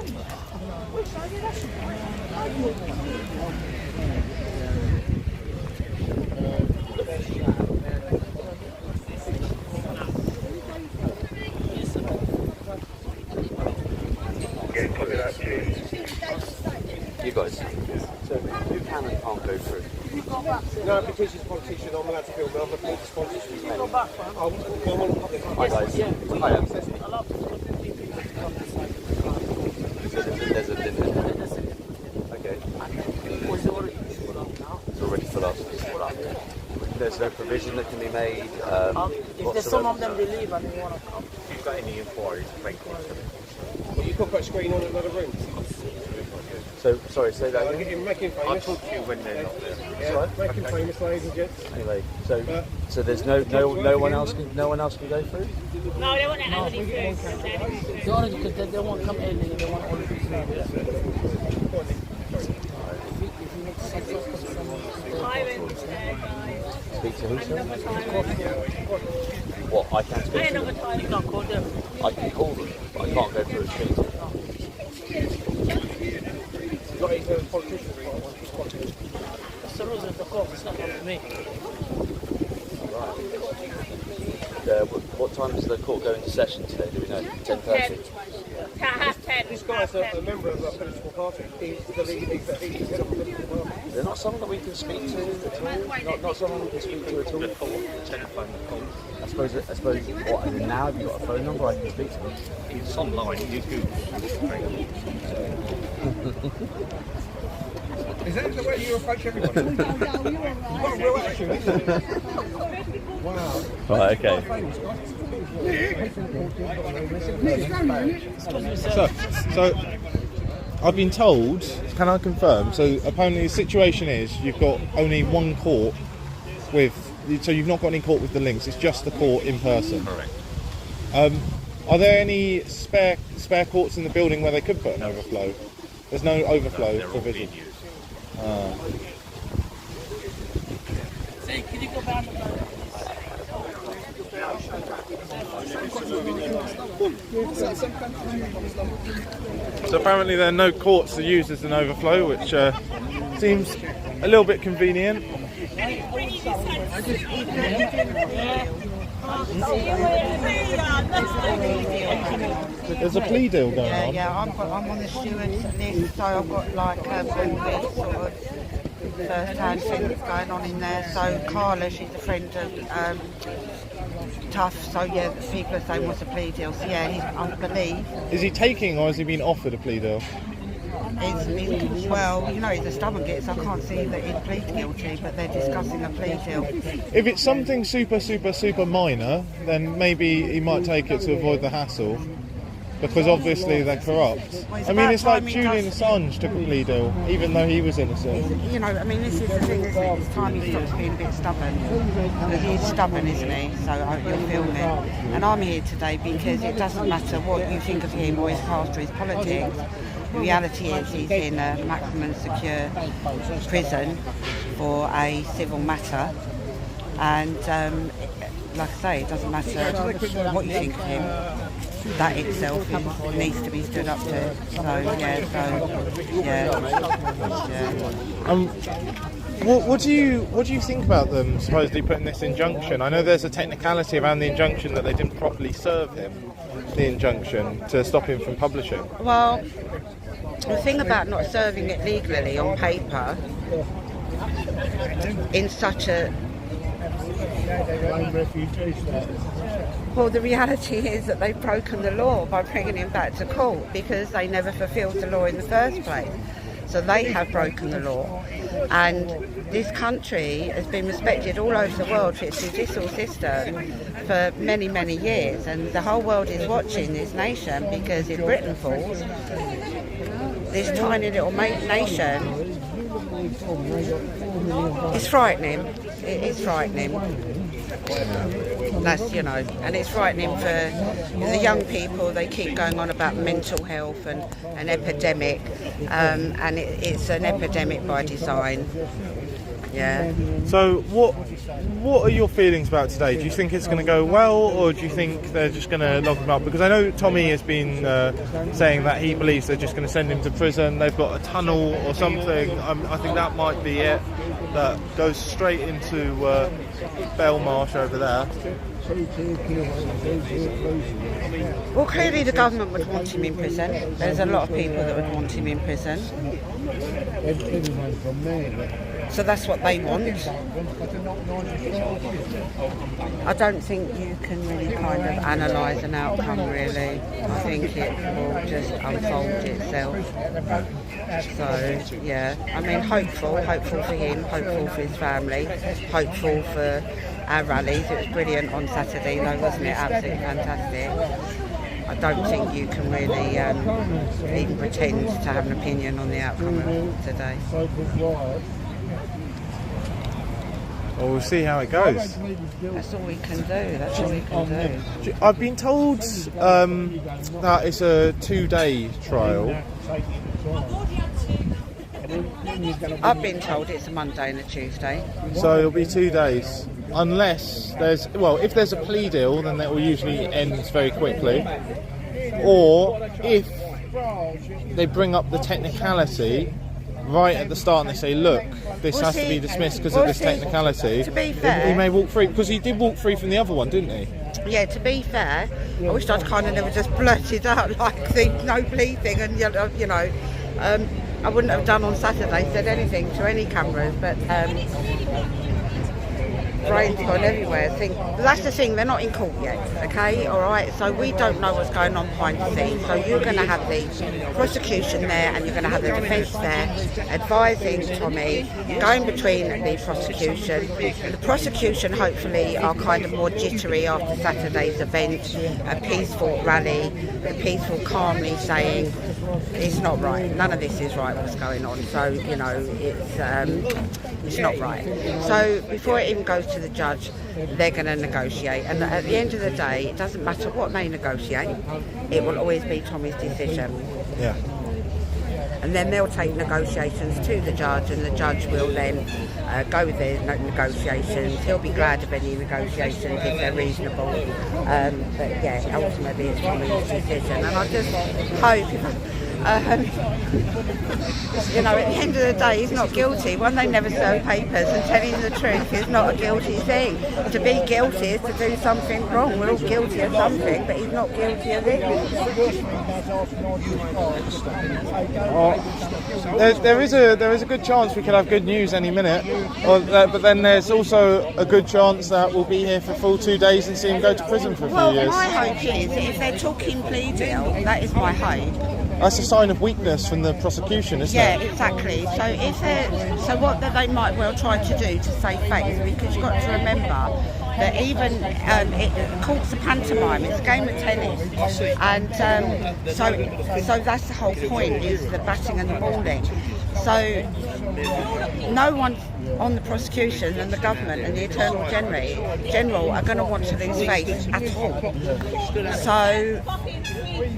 You guys. So who can and can't go through? No, because he's a politician, I'm allowed to film. I'm a political sponsorship. Hi guys. Hi. There's a limit. Okay. It's already full up. There's no provision that can be made. If there's some of them they leave and they want to come. If you've got any inquiries, make calls. Well, you could put a screen on another room. So, sorry, say that again. You're making famous. I'll talk to you when they're not there. Yeah, making famous, ladies and gents. Anyway, so there's no one else can go through? No, they want anybody through. They only because they want to come in, they want all the people. Tyrants there, guys. Speak to who, sir? Another tyrant. What, I can't speak to Another them? tyrant. You can't call them. I can call them, but I can't go through a street. Not even a politician. That's the rules of the court, it's not up to me. What time does the court go into session today? Do we know? 10:30. 10:30. This guy's a member of a political party. He's the leader, he's head of a political party. They're not someone that we can speak to at all. Not someone we can speak to at all. I suppose. What? And now have you got a phone number I can speak to them? It's online. You Google. Is that the way you approach everybody? What a real attitude, isn't it? Wow. Right, okay. So I've been told, can I confirm, so apparently the situation is you've got only one court with, so you've not got any court with the links, it's just the court in person. Correct. Are there any spare courts in the building where they could put an overflow? There's no overflow provision. Say, can you go back? So apparently there are no courts to use as an overflow, which Seems a little bit convenient. There's a plea deal going on. Yeah, I'm on the steward's list, so I've got like all this sort of first-hand things going on in there. So Carla, she's a friend of Tough, so yeah, people are saying what's a plea deal. So yeah, I believe. Is he taking or has he been offered a plea deal? Well, you know, he's a stubborn git, so I can't see that he'd plead guilty, but they're discussing a plea deal. If it's something super minor, then maybe he might take it to avoid the hassle, because obviously they're corrupt. Well, I mean, it's like Julian Assange took a plea deal, even though he was innocent. You know, I mean, this is the thing, isn't it? It's time he stops being a bit stubborn. He's stubborn, isn't he? So you'll feel me. And I'm here today because it doesn't matter what you think of him or his past or his politics. The reality is he's in a maximum secure prison for a civil matter, and like I say, it doesn't matter what you think of him. That itself needs to be stood up to. So yeah. What do you think about them supposedly putting this injunction? I know there's a technicality around the injunction that they didn't properly serve him the injunction to stop him from publishing. Well, the thing about not serving it legally on paper in such a... Well, the reality is that they've broken the law by bringing him back to court because they never fulfilled the law in the first place. So they have broken the law. And this country has been respected all over the world for its judicial system for many, many years. And the whole world is watching this nation because if Britain falls, this tiny little nation, it's frightening. It is frightening. That's, you know, and it's frightening for the young people. They keep going on about mental health and an epidemic, and it's an epidemic by design. Yeah. So what are your feelings about today? Do you think it's going to go well, or do you think they're just going to lock him up? Because I know Tommy has been saying that he believes they're just going to send him to prison. They've got a tunnel or something. I think that might be it. That goes straight into Belmarsh over there. Well, clearly the government would want him in prison. There's a lot of people that would want him in prison. So that's what they want. I don't think you can really kind of analyse an outcome, really. I think it will just unfold itself. So, yeah, I mean, hopeful for him, hopeful for his family, hopeful for our rallies. It was brilliant on Saturday, though, wasn't it? Absolutely fantastic. I don't think you can really even pretend to have an opinion on the outcome of today. Well, we'll see how it goes. That's all we can do. That's all we can do. I've been told that it's a 2-day trial. I've been told it's a Monday and a Tuesday. So it'll be 2 days. Unless there's... Well, if there's a plea deal, then that will usually end very quickly. Or if they bring up the technicality right at the start and they say, look, this has to be dismissed because of this technicality, to be fair, he may walk free, because he did walk free from the other one, didn't he? Yeah, to be fair, I wish I'd kind of never just blurted out like the no plea thing, and you know, I wouldn't have done on Saturday, said anything to any cameras, but brains gone everywhere. That's the thing, they're not in court yet, okay, alright, so we don't know what's going on behind the scenes. So you're going to have the prosecution there and you're going to have the defence there advising Tommy, going between the prosecution. The prosecution hopefully are kind of more jittery after Saturday's event, a peaceful rally, peaceful, calmly saying it's not right, none of this is right what's going on, so you know, it's not right. So before it even goes to the judge, they're going to negotiate, and at the end of the day, it doesn't matter what they negotiate, it will always be Tommy's decision. Yeah. And then they'll take negotiations to the judge, and the judge will then go with their negotiations. He'll be glad of any negotiations if they're reasonable. But yeah, ultimately it's Tommy's decision. And I just hope, You know, at the end of the day, he's not guilty. One, they never serve papers, and telling the truth is not a guilty thing. To be guilty is to do something wrong. We're all guilty of something, but he's not guilty of it. There is a good chance we could have good news any minute, but then there's also a good chance that we'll be here for full 2 days and see him go to prison for a few years. My hope is if they're talking plea deal, that is my hope. That's a sign of weakness from the prosecution, isn't it? Yeah, exactly. So what they might well try to do to save face, because you've got to remember that even court's a pantomime, it's a game of tennis, and so that's the whole point, is the batting and the balling. So no one on the prosecution and the government and the Attorney General are going to want to lose face at all. So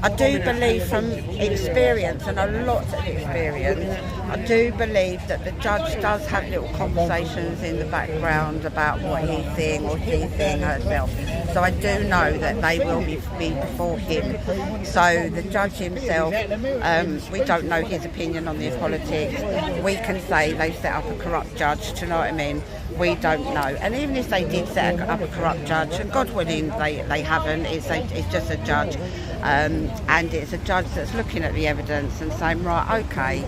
I do believe from experience, and a lot of experience, I do believe that the judge does have little conversations in the background about what he's seeing or she's seeing herself. So I do know that they will be before him. So the judge himself, we don't know his opinion on their politics. We can say they set up a corrupt judge, do you know what I mean? We don't know. And even if they did set up a corrupt judge, and God willing they haven't, it's just a judge. And it's a judge that's looking at the evidence and saying, right, okay,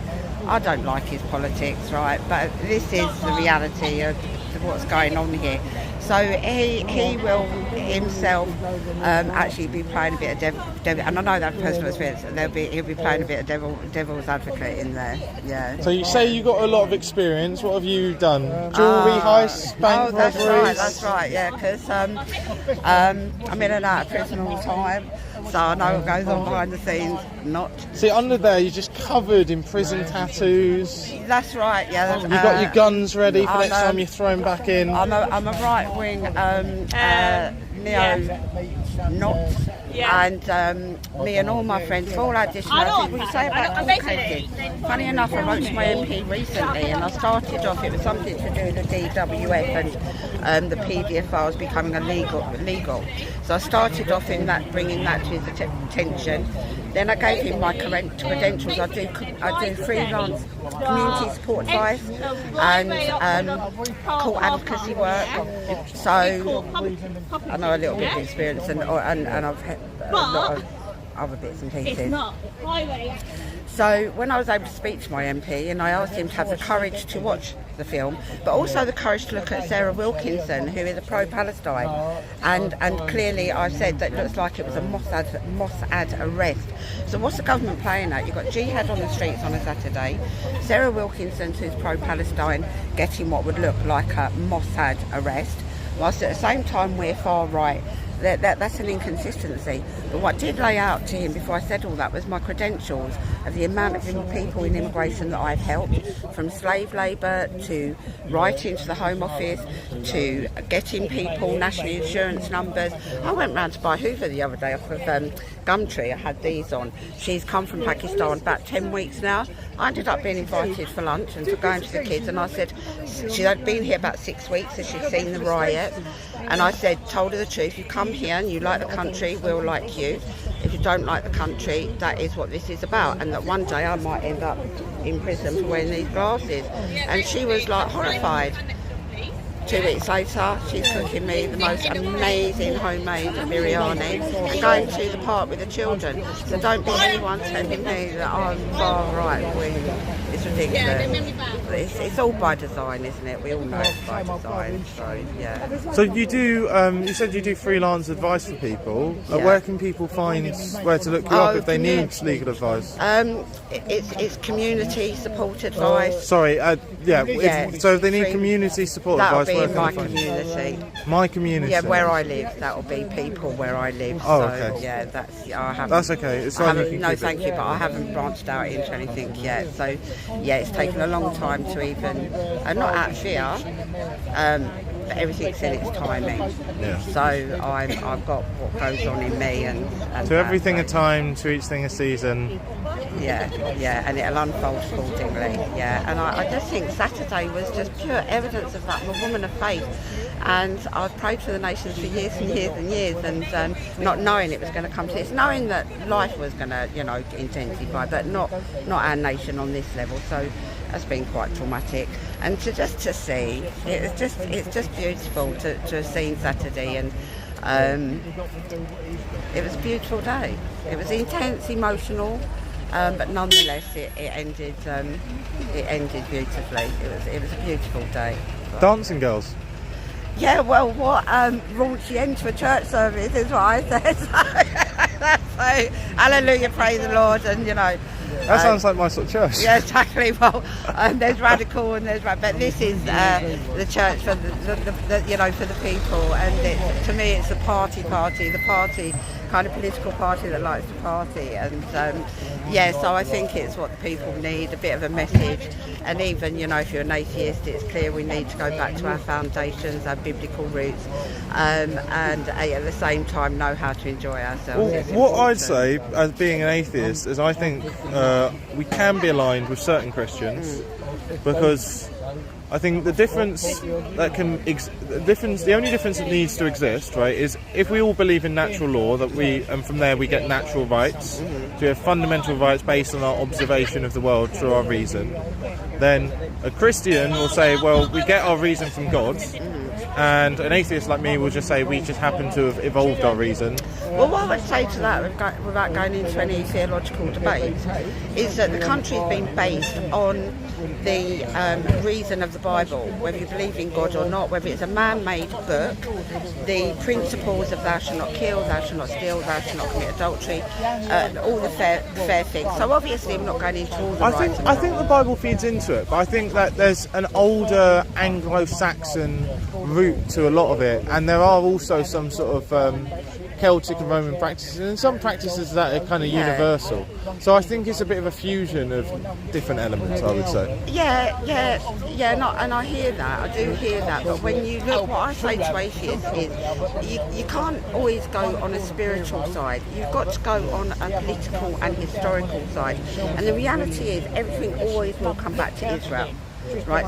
I don't like his politics, right, but this is the reality of what's going on here. So he will himself actually be playing a bit of devil, and I know that personal experience. He'll be playing a bit of devil's advocate in there. Yeah. So you say you got a lot of experience. What have you done? Jewellery heists, bank robberies? That's right. Yeah, because I'm in and out of prison all the time. So I know what goes on behind the scenes. Not. See, under there, you're just covered in prison tattoos. That's right. Yeah. You've got your guns ready for next time you're thrown back in. I'm a right wing neo-Nazi. Yeah. And me and all my friends have all had this we say about court cases. Funny enough, I wrote to my MP recently, and I started off, it was something to do with the DWF and the PDF files becoming illegal. So I started off in that, bringing that to his attention. Then I gave him my credentials. I do freelance community support advice and court advocacy work. So I know a little bit of experience, and I've had a lot of other bits and pieces. So when I was able to speak to my MP, and I asked him to have the courage to watch the film, but also the courage to look at Sarah Wilkinson, who is a pro-Palestine, and clearly I said that looks like it was a Mossad arrest. So what's the government playing at? You've got jihad on the streets on a Saturday, Sarah Wilkinson, who's pro-Palestine, getting what would look like a Mossad arrest, whilst at the same time we're far right. That's an inconsistency. But what I did lay out to him before I said all that was my credentials of the amount of people in immigration that I've helped, from slave labour to writing to the Home Office to getting people national insurance numbers. I went round to buy Hoover the other day off of Gumtree. I had these on. She's come from Pakistan about 10 weeks now. I ended up being invited for lunch and for going to the kids, and I said she had been here about 6 weeks, so she'd seen the riot. And I told her the truth, you come here and you like the country, we'll like you. If you don't like the country, that is what this is about, and that one day I might end up in prison for wearing these glasses. And she was like horrified. 2 weeks later, she's cooking me the most amazing homemade biryani and going to the park with the children. So don't be anyone telling me that I'm far right wing. It's ridiculous. It's all by design, isn't it? We all know it's by design. So yeah. So you do. You said you do freelance advice for people. Yeah. Where can people find where to look you up if they need legal advice? It's community support advice. Sorry. So if they need community support advice, where can they find community. My community. Yeah, where I live. That will be people where I live. Oh, so, okay. Yeah, that's okay. It's no, thank you, but I haven't branched out into anything yet. So, yeah, it's taken a long time to even, not out of fear, but everything's in its timing. Yeah. So I've got what goes on in me, and To everything a time, to each thing a season. Yeah, and it'll unfold accordingly. Yeah, and I just think Saturday was just pure evidence of that. I'm a woman of faith, and I've prayed for the nations for years and years and years, and not knowing it was going to come to this, knowing that life was going to, intensify, but not our nation on this level. So that's been quite traumatic, and to see it's just beautiful to have seen Saturday, and it was a beautiful day. It was intense, emotional. But nonetheless, it ended beautifully. It was a beautiful day. Dancing girls. Yeah, well, what raunchy end to a church service is what I said. So, hallelujah, praise the Lord, and That sounds like my sort of church. Yeah, exactly. Well, there's radical and but this is the church for the for the people, and to me it's the party, the kind of political party that likes to party, and so I think it's what the people need, a bit of a message, and even if you're an atheist, it's clear we need to go back to our foundations, our biblical roots, and at the same time know how to enjoy ourselves. Well, what I'd say, as being an atheist, is I think we can be aligned with certain Christians, because I think the only difference that needs to exist, right, is if we all believe in natural law, and from there we get natural rights, so we have fundamental rights based on our observation of the world through our reason, then a Christian will say, well, we get our reason from God, and an atheist like me will just say we just happen to have evolved our reason. Well, what I would say to that, without going into any theological debate, is that the country's been based on the reason of the Bible, whether you believe in God or not, whether it's a man-made book, the principles of thou shalt not kill, thou shalt not steal, thou shalt not commit adultery, all the fair things. So obviously I'm not going into all the rights. I think the Bible feeds into it, but I think that there's an older Anglo-Saxon root to a lot of it, and there are also some sort of Celtic and Roman practices, and some practices that are kind of universal. So I think it's a bit of a fusion of different elements, I would say. And I hear that, I do hear that, but when you look, what I say to atheists is you can't always go on a spiritual side, you've got to go on a political and historical side, and the reality is everything always will come back to Israel, right?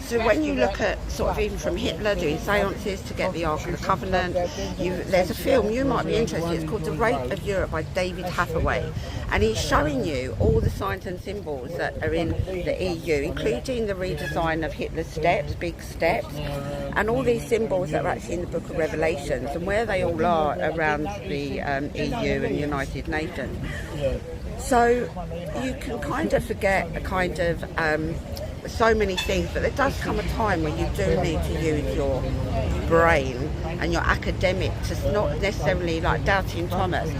So when you look at sort of even from Hitler doing seances to get the Ark of the Covenant, there's a film you might be interested in, it's called The Rape of Europe by David Hathaway, and he's showing you all the signs and symbols that are in the EU, including the redesign of Hitler's steps, big steps, and all these symbols that are actually in the Book of Revelations and where they all are around the EU and United Nations. So you can kind of forget a kind of so many things, but there does come a time when you do need to use your brain and your academic to not necessarily like Doubting Thomas,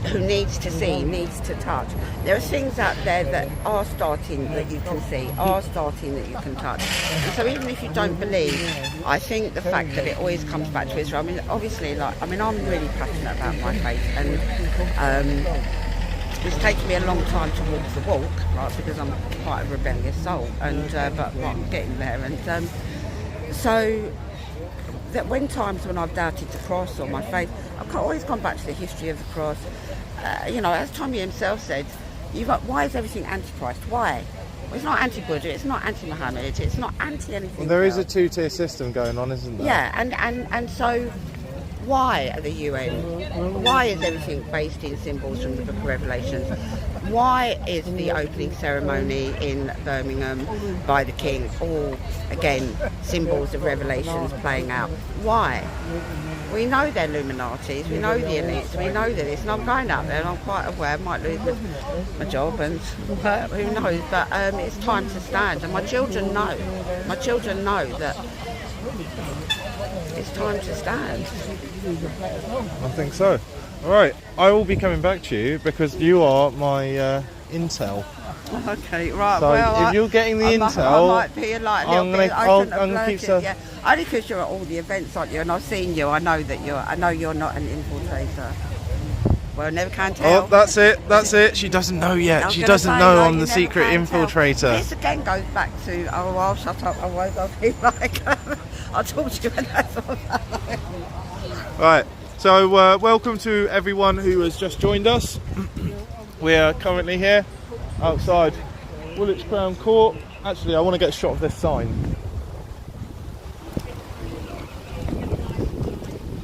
who needs to see, needs to touch. There are things out there that are starting that you can see, are starting that you can touch. And so even if you don't believe, I think the fact that it always comes back to Israel, obviously, I'm really passionate about my faith, and it's taken me a long time to walk the walk, right? Because I'm quite a rebellious soul, but I'm getting there. And so that when I've doubted the cross or my faith, I've always gone back to the history of the cross. As Tommy himself said, why is everything anti-Christ? Why? Well, it's not anti-Buddha, it's not anti-Muhammad, it's not anti-anything. Well, there is a two-tier system going on, isn't there? Yeah, and so why at the UN? Why is everything based in symbols from the Book of Revelations? Why is the opening ceremony in Birmingham by the King all, again, symbols of Revelations playing out? Why? We know they're Illuminatis, we know the elites, we know this, and I'm going out there and I'm quite aware I might lose my job and who knows, but it's time to stand, and my children know that it's time to stand. I think so. Alright, I will be coming back to you because you are my intel. Okay, right. So well, if you're getting the intel, I might be I'm gonna keep only because you're at all the events, aren't you? And I've seen you. I know you're not an infiltrator. Well, never can tell. Oh, that's it. She doesn't know yet. She doesn't know I'm the secret infiltrator. This again goes back to, I'll shut up, otherwise I'll be like, I'll talk to you when that's on. Right, so welcome to everyone who has just joined us. We are currently here outside Woolwich Crown Court. Actually, I want to get a shot of this sign.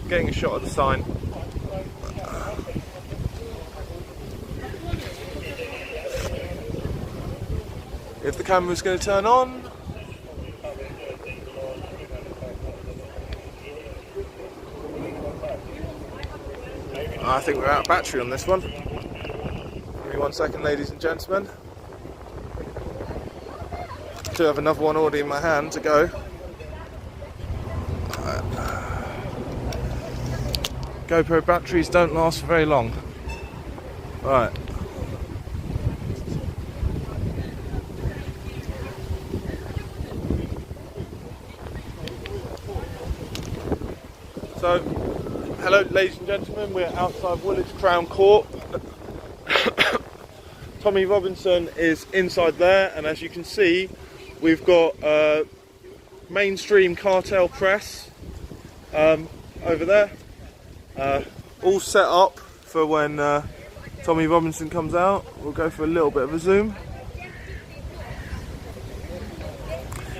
Getting a shot of the sign. If the camera's going to turn on. I think we're out of battery on this one. Give me 1 second, ladies and gentlemen. I do have another one already in my hand to go. GoPro batteries don't last for very long. Right. So, hello ladies and gentlemen, we're outside Woolwich Crown Court. Tommy Robinson is inside there, and as you can see, we've got mainstream cartel press over there, all set up for when Tommy Robinson comes out. We'll go for a little bit of a zoom.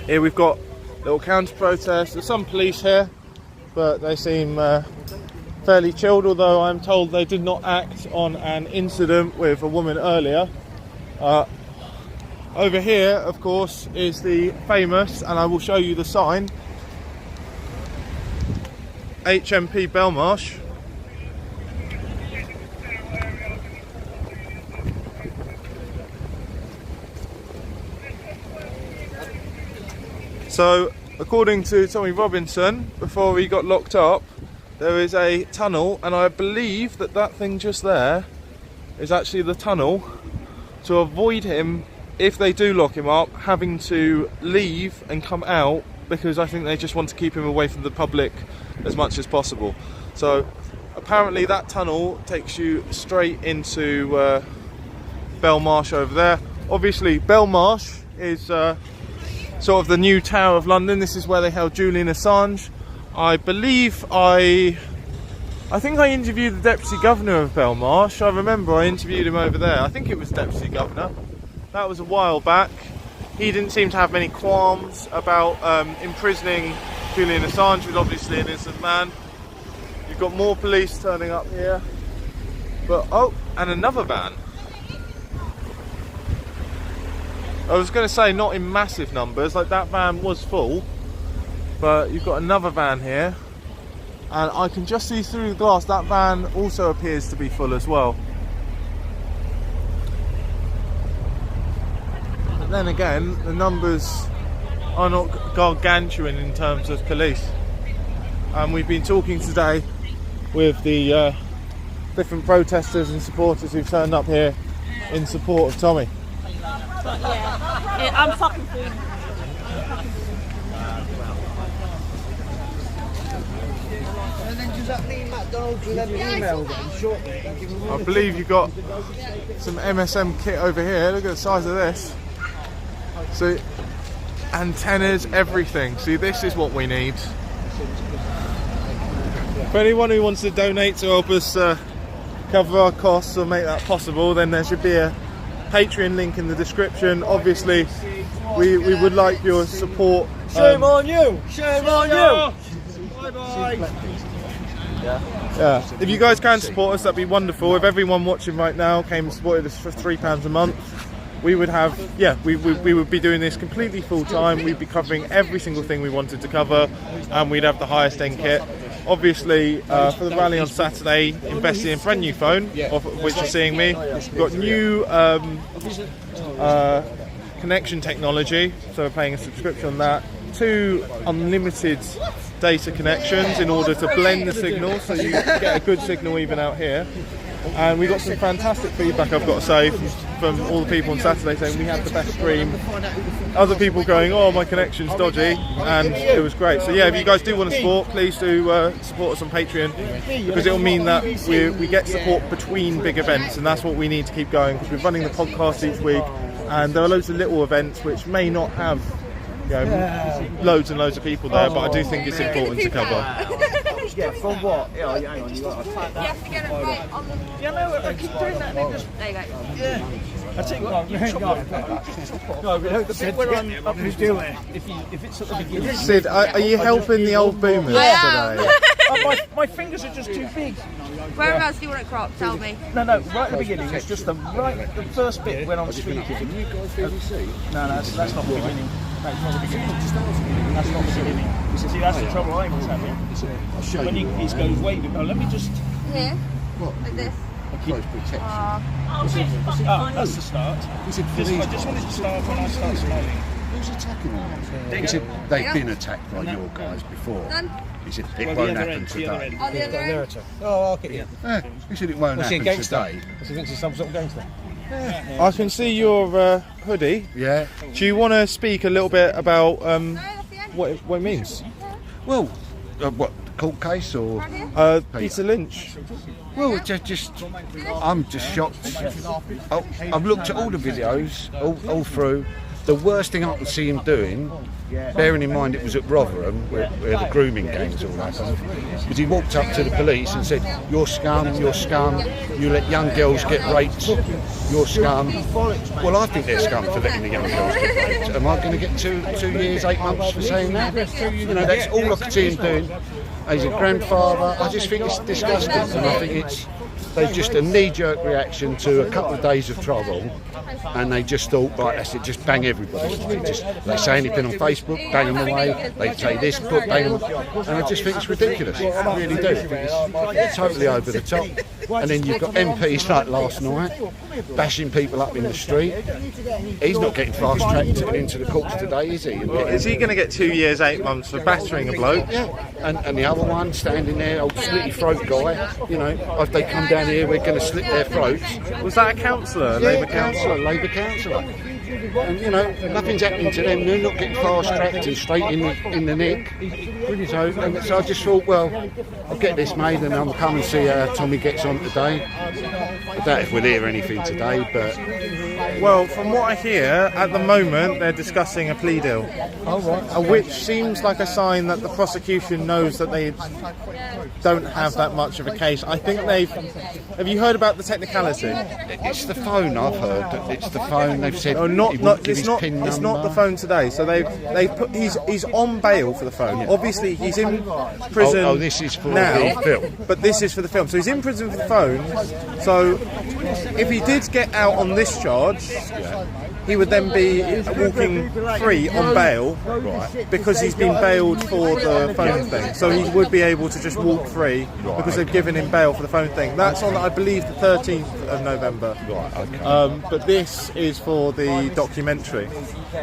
Here we've got little counter-protest. There's some police here, but they seem fairly chilled, although I'm told they did not act on an incident with a woman earlier. Over here, of course, is the famous, and I will show you the sign, HMP Belmarsh. So, according to Tommy Robinson, before he got locked up, there is a tunnel, and I believe that that thing just there is actually the tunnel to avoid him, if they do lock him up, having to leave and come out, because I think they just want to keep him away from the public as much as possible. So apparently that tunnel takes you straight into Belmarsh over there. Obviously Belmarsh is sort of the new Tower of London. This is where they held Julian Assange. I believe I think I interviewed the Deputy Governor of Belmarsh. I remember I interviewed him over there. I think it was Deputy Governor. That was a while back. He didn't seem to have many qualms about imprisoning Julian Assange, who's obviously an innocent man. You've got more police turning up here. But, oh, and another van. I was going to say not in massive numbers, like that van was full. But you've got another van here. And I can just see through the glass that van also appears to be full as well. But then again, the numbers are not gargantuan in terms of police. And we've been talking today with the different protesters and supporters who've turned up here in support of Tommy. But yeah, I'm fucking food. I believe you've got some MSM kit over here. Look at the size of this. So, antennas, everything. See, this is what we need. For anyone who wants to donate to help us cover our costs or make that possible, then there should be a Patreon link in the description. Obviously, we would like your support. Shame on you! Shame on you! Bye bye! Yeah, if you guys can support us, that'd be wonderful. If everyone watching right now came and supported us for £3 a month, we would have, we would be doing this completely full time. We'd be covering every single thing we wanted to cover, and we'd have the highest end kit. Obviously, for the rally on Saturday, investing in a brand new phone, of which you're seeing me. We've got new connection technology, so we're paying a subscription on that. 2 unlimited data connections in order to blend the signal so you get a good signal even out here. And we got some fantastic feedback, I've got to say, from all the people on Saturday saying we had the best stream. Other people going, oh, my connection's dodgy, and it was great. So yeah, if you guys do want to support, please do support us on Patreon, because it'll mean that we get support between big events, and that's what we need to keep going, because we're running the podcast each week, and there are loads of little events which may not have loads and loads of people there, but I do think it's important to cover. Yeah, from what? Yeah, hang on, you got to... You have to get it right on the... Yeah, no, I keep doing that and it just... There you go. Yeah. I tell you what, you chop off. No, but the bit where I'm up to do it, if it's at the beginning... Sid, are you helping the old boomers today? My fingers are just too big. Whereabouts do you want it cropped? Tell me. No, right at the beginning. It's just the first bit when I'm speaking. You guys BBC? No, that's not the beginning. That's not the beginning. That's not the beginning. See, that's the trouble I'm having. When it goes way big. Oh, let me just... Here? What? Like this? Close protection. That's the start. I just wanted to start when I start smiling. Who's attacking them? He said they've been attacked by your guys before. Done. He said it won't happen today. On the other end. Oh, I'll get you. He said it won't happen today. It's against some sort of gangster. I can see your hoodie. Yeah. Do you want to speak a little bit about what it means? Well, what, the court case or Peter Lynch? Well, I'm just shocked. I've looked at all the videos, all through. The worst thing I can see him doing, bearing in mind it was at Rotherham, where the grooming gangs all that stuff, was he walked up to the police and said, "You're scum, you let young girls get raped, you're scum." Well, I think they're scum for letting the young girls get raped. Am I going to get 2 years, 8 months for saying that? You know, that's all I could see him doing. As a grandfather, I just think it's disgusting, and I think they've just a knee-jerk reaction to a couple of days of trouble, and they just thought, right, that's it, just bang everybody. They say anything on Facebook, bang them away. They say this, bang them, and I just think it's ridiculous. I really do. I think it's totally over the top. And then you've got MPs like last night bashing people up in the street. He's not getting fast-tracked into the courts today, is he? Is he going to get 2 years, 8 months for battering a bloke? Yeah. And the other one standing there, old slitty throat guy, you know, if they come down here, we're going to slit their throats. Was that a councillor? Yeah, Labour councillor. And you know, nothing's happening to them. They're not getting fast-tracked and straight in the neck. So I just thought, well, I'll get this made and I'll come and see how Tommy gets on today. I doubt if we'll hear anything today, but... Well, from what I hear, at the moment they're discussing a plea deal. Oh, right. Which seems like a sign that the prosecution knows that they don't have that much of a case. I think they've... Have you heard about the technicality? It's the phone, I've heard. It's the phone. They've said it's not the phone today. So they've put he's on bail for the phone. Yeah. Obviously he's in prison. Oh, this is for now, the film. But this is for the film. So he's in prison for the phone. So if he did get out on this charge, he would then be walking free on bail, right, because he's been bailed for the phone thing. So he would be able to just walk free because they've given him bail for the phone thing. That's on, I believe, the 13th of November. Right, okay. But this is for the documentary.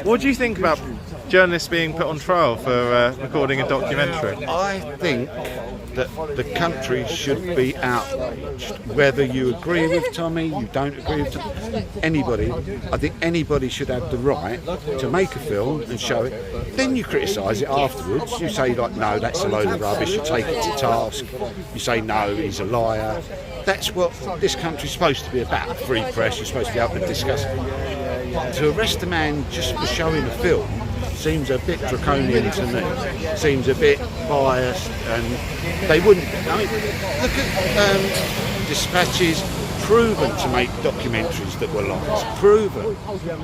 What do you think about journalists being put on trial for recording a documentary? I think that the country should be outraged. Whether you agree with Tommy, you don't agree with Tommy, anybody, I think anybody should have the right to make a film and show it. Then you criticise it afterwards. You say, like, no, that's a load of rubbish. You take it to task. You say, no, he's a liar. That's what this country's supposed to be about, free press. You're supposed to be able to discuss it. To arrest a man just for showing a film seems a bit draconian to me. Seems a bit biased, and they wouldn't. I mean, look at Dispatches, proven to make documentaries that were lies. Proven.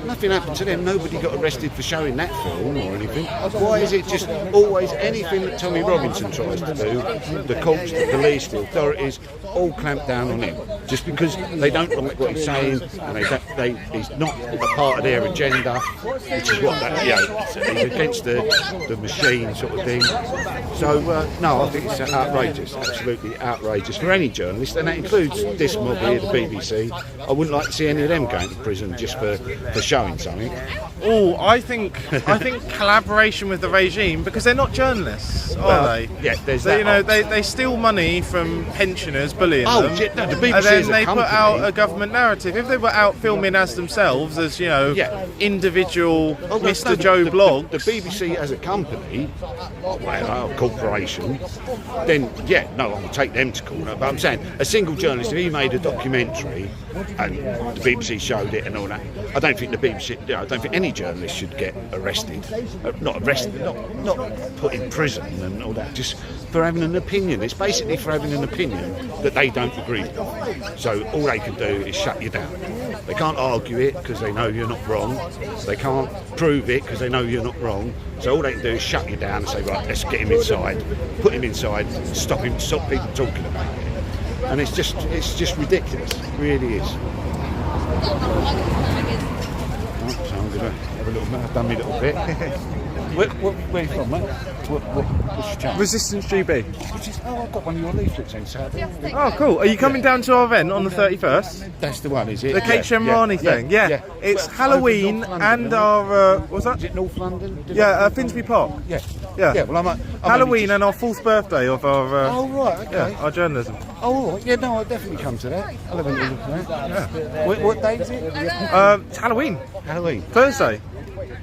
Nothing happened to them. Nobody got arrested for showing that film or anything. Why is it just always anything that Tommy Robinson tries to do? The courts, the police, the authorities, all clamp down on him just because they don't like what he's saying and he's not a part of their agenda, which is what that, he's against the machine sort of thing. So no, I think it's outrageous, absolutely outrageous for any journalist, and that includes this mob here, the BBC. I wouldn't like to see any of them going to prison just for showing something. Oh, I think collaboration with the regime, because they're not journalists, are they? Yeah, there's that. You know, they steal money from pensioners, bullying them. No, the BBC then as a they put company- out a government narrative. If they were out filming as themselves, as individual Mr. Joe Bloggs, the BBC as a company, or whatever, a corporation, then I'll take them to court. But I'm saying a single journalist, if he made a documentary and the BBC showed it and all that, I don't think I don't think any journalist should get arrested. Not arrested, not put in prison and all that, just for having an opinion. It's basically for having an opinion that they don't agree with. So all they can do is shut you down. They can't argue it because they know you're not wrong. They can't prove it because they know you're not wrong. So all they can do is shut you down and say, right, let's get him inside, put him inside, stop people talking about it. And it's just ridiculous. It really is. Right, so I'm going to have a little, I've done my little bit. Where are you from, mate? What's your channel? Resistance GB. I've got one of your leaflets in Saturday. Oh, cool. Are you coming down to our event on the 31st? That's the one, is it? The Kate Shamrani thing, yeah. It's Halloween and our, what's that? Is it North London? Finsbury Park. Yeah. Yeah. Well, I'm Halloween and our 4th birthday of our... oh, right, okay. Our journalism. Oh, right. Yeah, no, I'll definitely come to that. I'll have a little look at that. Yeah. What day is it? It's Halloween. Halloween. Thursday.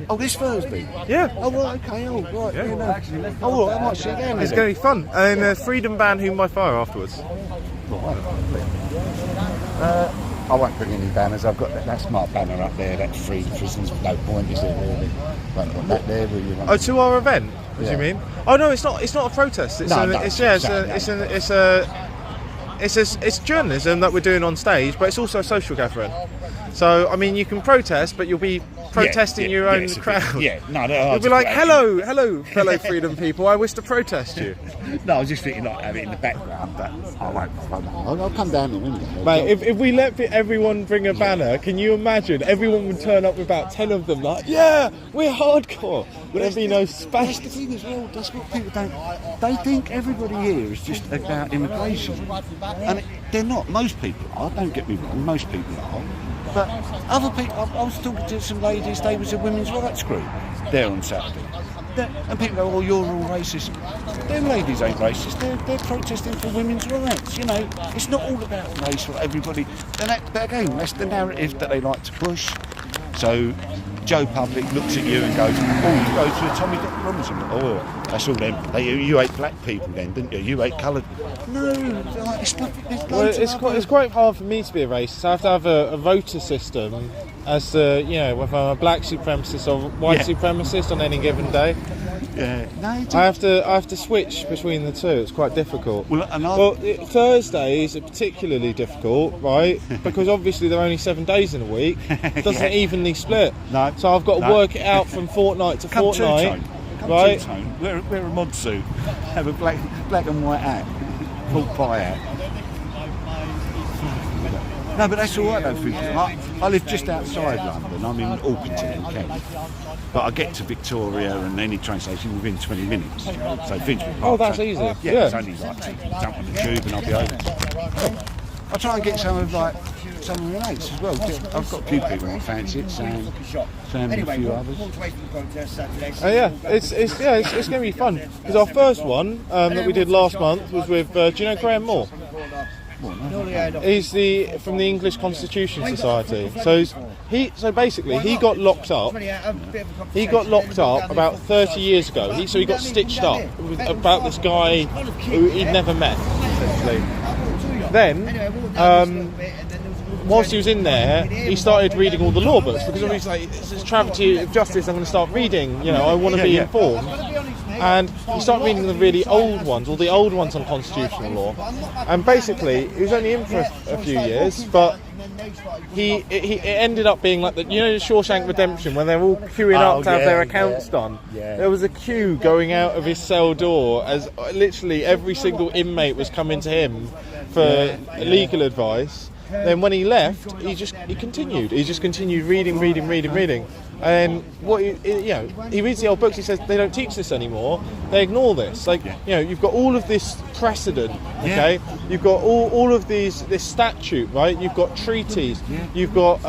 Oh, this Thursday? Yeah. Oh, right, okay. Oh, right. Yeah. No. Oh, right, I might sit down. It's going to be fun. And there's Freedom Band Whom by Fire afterwards. I won't bring any banners. I've got that's my banner up there. That's free prisons. No point, is there really? Won't put that there. Will you? Oh, to our event? What do you mean? Oh no, it's not. It's not a protest. It's it's journalism that we're doing on stage, but it's also a social gathering. So I mean, you can protest, but you'll be protesting your own crowd. You'll be like, hello, fellow freedom people. I wish to protest you. No, I was just thinking like have it in the background, but I won't. I'll come down the window. Mate, if we let everyone bring a banner, can you imagine? Everyone would turn up with about 10 of them, like, yeah, we're hardcore. There'd be no space. That's the thing as well. That's what people don't. They think everybody here is just about immigration, and they're not. Most people are. Don't get me wrong. Most people are. But other people, I was talking to some ladies, they was a women's rights group there on Saturday. And people go, oh, you're all racist. Them ladies ain't racist, they're protesting for women's rights, you know. It's not all about race for everybody. And but again, that's the narrative that they like to push. So Joe Public looks at you and goes, oh, you go to a Tommy Dick Robinson. Oh, that's all them. You hate black people then, didn't you? You hate coloured. No, it's not. It's quite hard for me to be a racist. I have to have a voter system as to, whether I'm a black supremacist or white supremacist on any given day. Yeah, no, I have to switch between the two. It's quite difficult. Thursdays are particularly difficult, right? Because obviously there are only 7 days in a week. It doesn't evenly split. No. So I've got to work it out from fortnight to fortnight. Right? Wear a mod suit. Have a black and white hat. Pork pie hat. No, but that's all right though. I live just outside London. I'm in Orpington in Kent. But I get to Victoria and any train station within 20 minutes. So Finsbury Park. Oh, that's easy. Yeah, it's only like to jump on the tube and I'll be over. I try and get some of my mates as well. I've got a few people that fancy it, Sam and a few others. It's going to be fun. Because our first one that we did last month was with, do you know Graham Moore? He's from the English Constitution Society. So basically he got locked up. He got locked up about 30 years ago. He got stitched up about this guy who he'd never met, essentially. Then, whilst he was in there, he started reading all the law books because obviously like, it's a travesty of justice. I'm going to start reading. I want to be informed. And he started reading the really old ones, all the old ones on constitutional law. And basically, he was only in for a few years, but it ended up being like the Shawshank Redemption, when they're all queuing up to have their accounts done. There was a queue going out of his cell door as literally every single inmate was coming to him for legal advice. Then when he left, he continued. He just continued reading. And what he reads the old books. He says they don't teach this anymore. They ignore this. You've got all of this precedent. Okay, you've got all of this statute, right? You've got treaties. You've got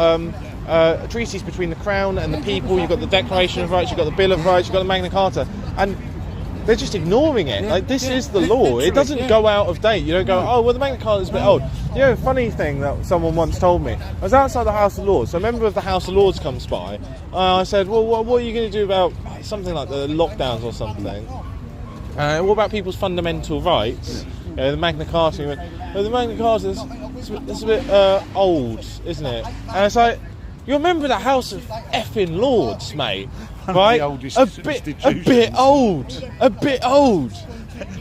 treaties between the Crown and the people. You've got the Declaration of Rights. You've got the Bill of Rights. You've got the Magna Carta. And they're just ignoring it. Like, this is the law. It doesn't go out of date. You don't go, oh, well, the Magna Carta is a bit old. You know, funny thing that someone once told me. I was outside the House of Lords. So a member of the House of Lords comes by. I said, well, what are you going to do about something like the lockdowns or something? What about people's fundamental rights? You know, the Magna Carta. He went, well, the Magna Carta is a bit old, isn't it? And it's like, you're a member of the House of effing Lords, mate. Right? A bit old.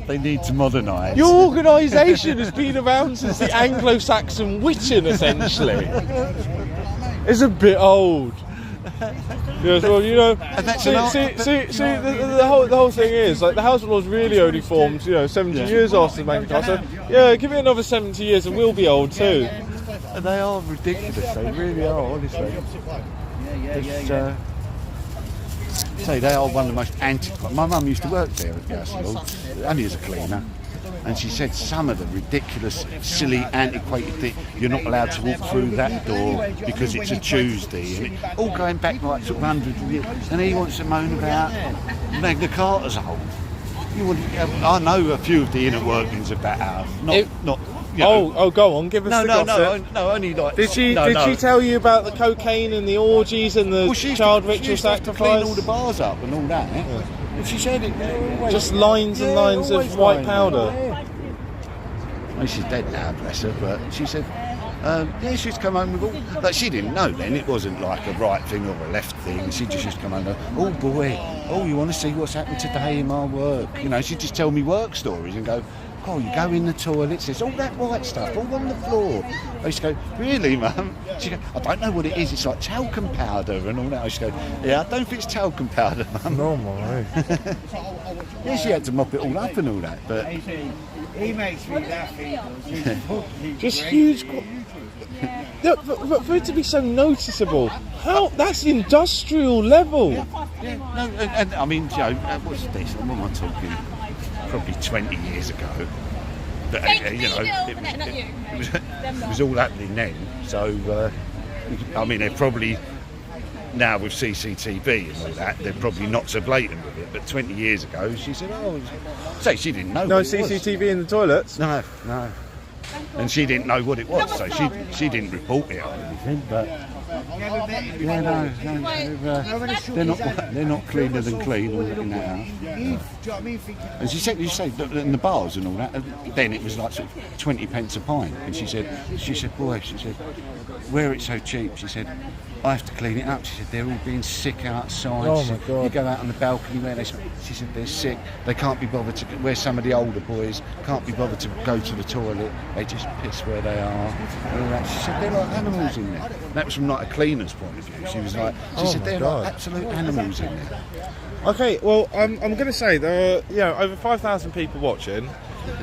They need to modernise. Your organisation has been around since the Anglo-Saxon Witan, essentially. It's a bit old. Yes, well, you know, the whole thing is, like, the House of Lords really only formed, 70 years after the Magna Carta. So, yeah, give it another 70 years and we'll be old too. They are ridiculous. They really are, honestly. Say they are one of the most antiquated. My mum used to work there at the House of Lords, only as a cleaner, and she said some of the ridiculous, silly, antiquated things. You're not allowed to walk through that door because it's a Tuesday, and it, all going back like sort of hundreds of years. And he wants to moan about Magna Carta's old. I know a few of the inner workings of that house. Not. You know. Go on, give us the gossip. No, only like... Did she tell you about the cocaine and the orgies and the child ritual sacrifice? To clean all the bars up and all that. Yeah. She said it. Just lines and lines of white powder. Well, she's dead now, bless her, but she said, she'd come home with all... Like, she didn't know then, it wasn't like a right thing or a left thing. She just used to come home and go, oh boy, you want to see what's happened today in my work? You know, she'd just tell me work stories and go, oh, you go in the toilet, there's all that white stuff all on the floor. I used to go, really, Mum? She'd go, I don't know what it is, it's like talcum powder and all that. I used to go, yeah, I don't think it's talcum powder, Mum. No, my. Yeah, she had to mop it all up and all that, but... He makes me laugh, Just huge... Look, but for it to be so noticeable, that's industrial level. Yeah, no, and I mean, what's this? What am I talking? Probably 20 years ago. But, it was all happening then. So, I mean, they're probably, now with CCTV and all that, they're probably not so blatant with it. But 20 years ago, she said, say she didn't know No what it CCTV was. in the toilets? No. And she didn't know what it was, so she didn't report it or anything, but... Yeah, they're not cleaner than clean in that house. And she said, in the bars and all that, then it was like sort of 20 pence a pint. And she said, where it's so cheap, she said, I have to clean it up. She said, they're all being sick outside. Oh my God. You go out on the balcony where she said, they're sick. They can't be bothered to, where some of the older boys can't be bothered to go to the toilet. They just piss where they are. And all that. She said, they're like animals in there. That was from like a cleaner's point of view. She was like, she said, they're like absolute animals in there. Okay, well, I'm going to say there are over 5,000 people watching.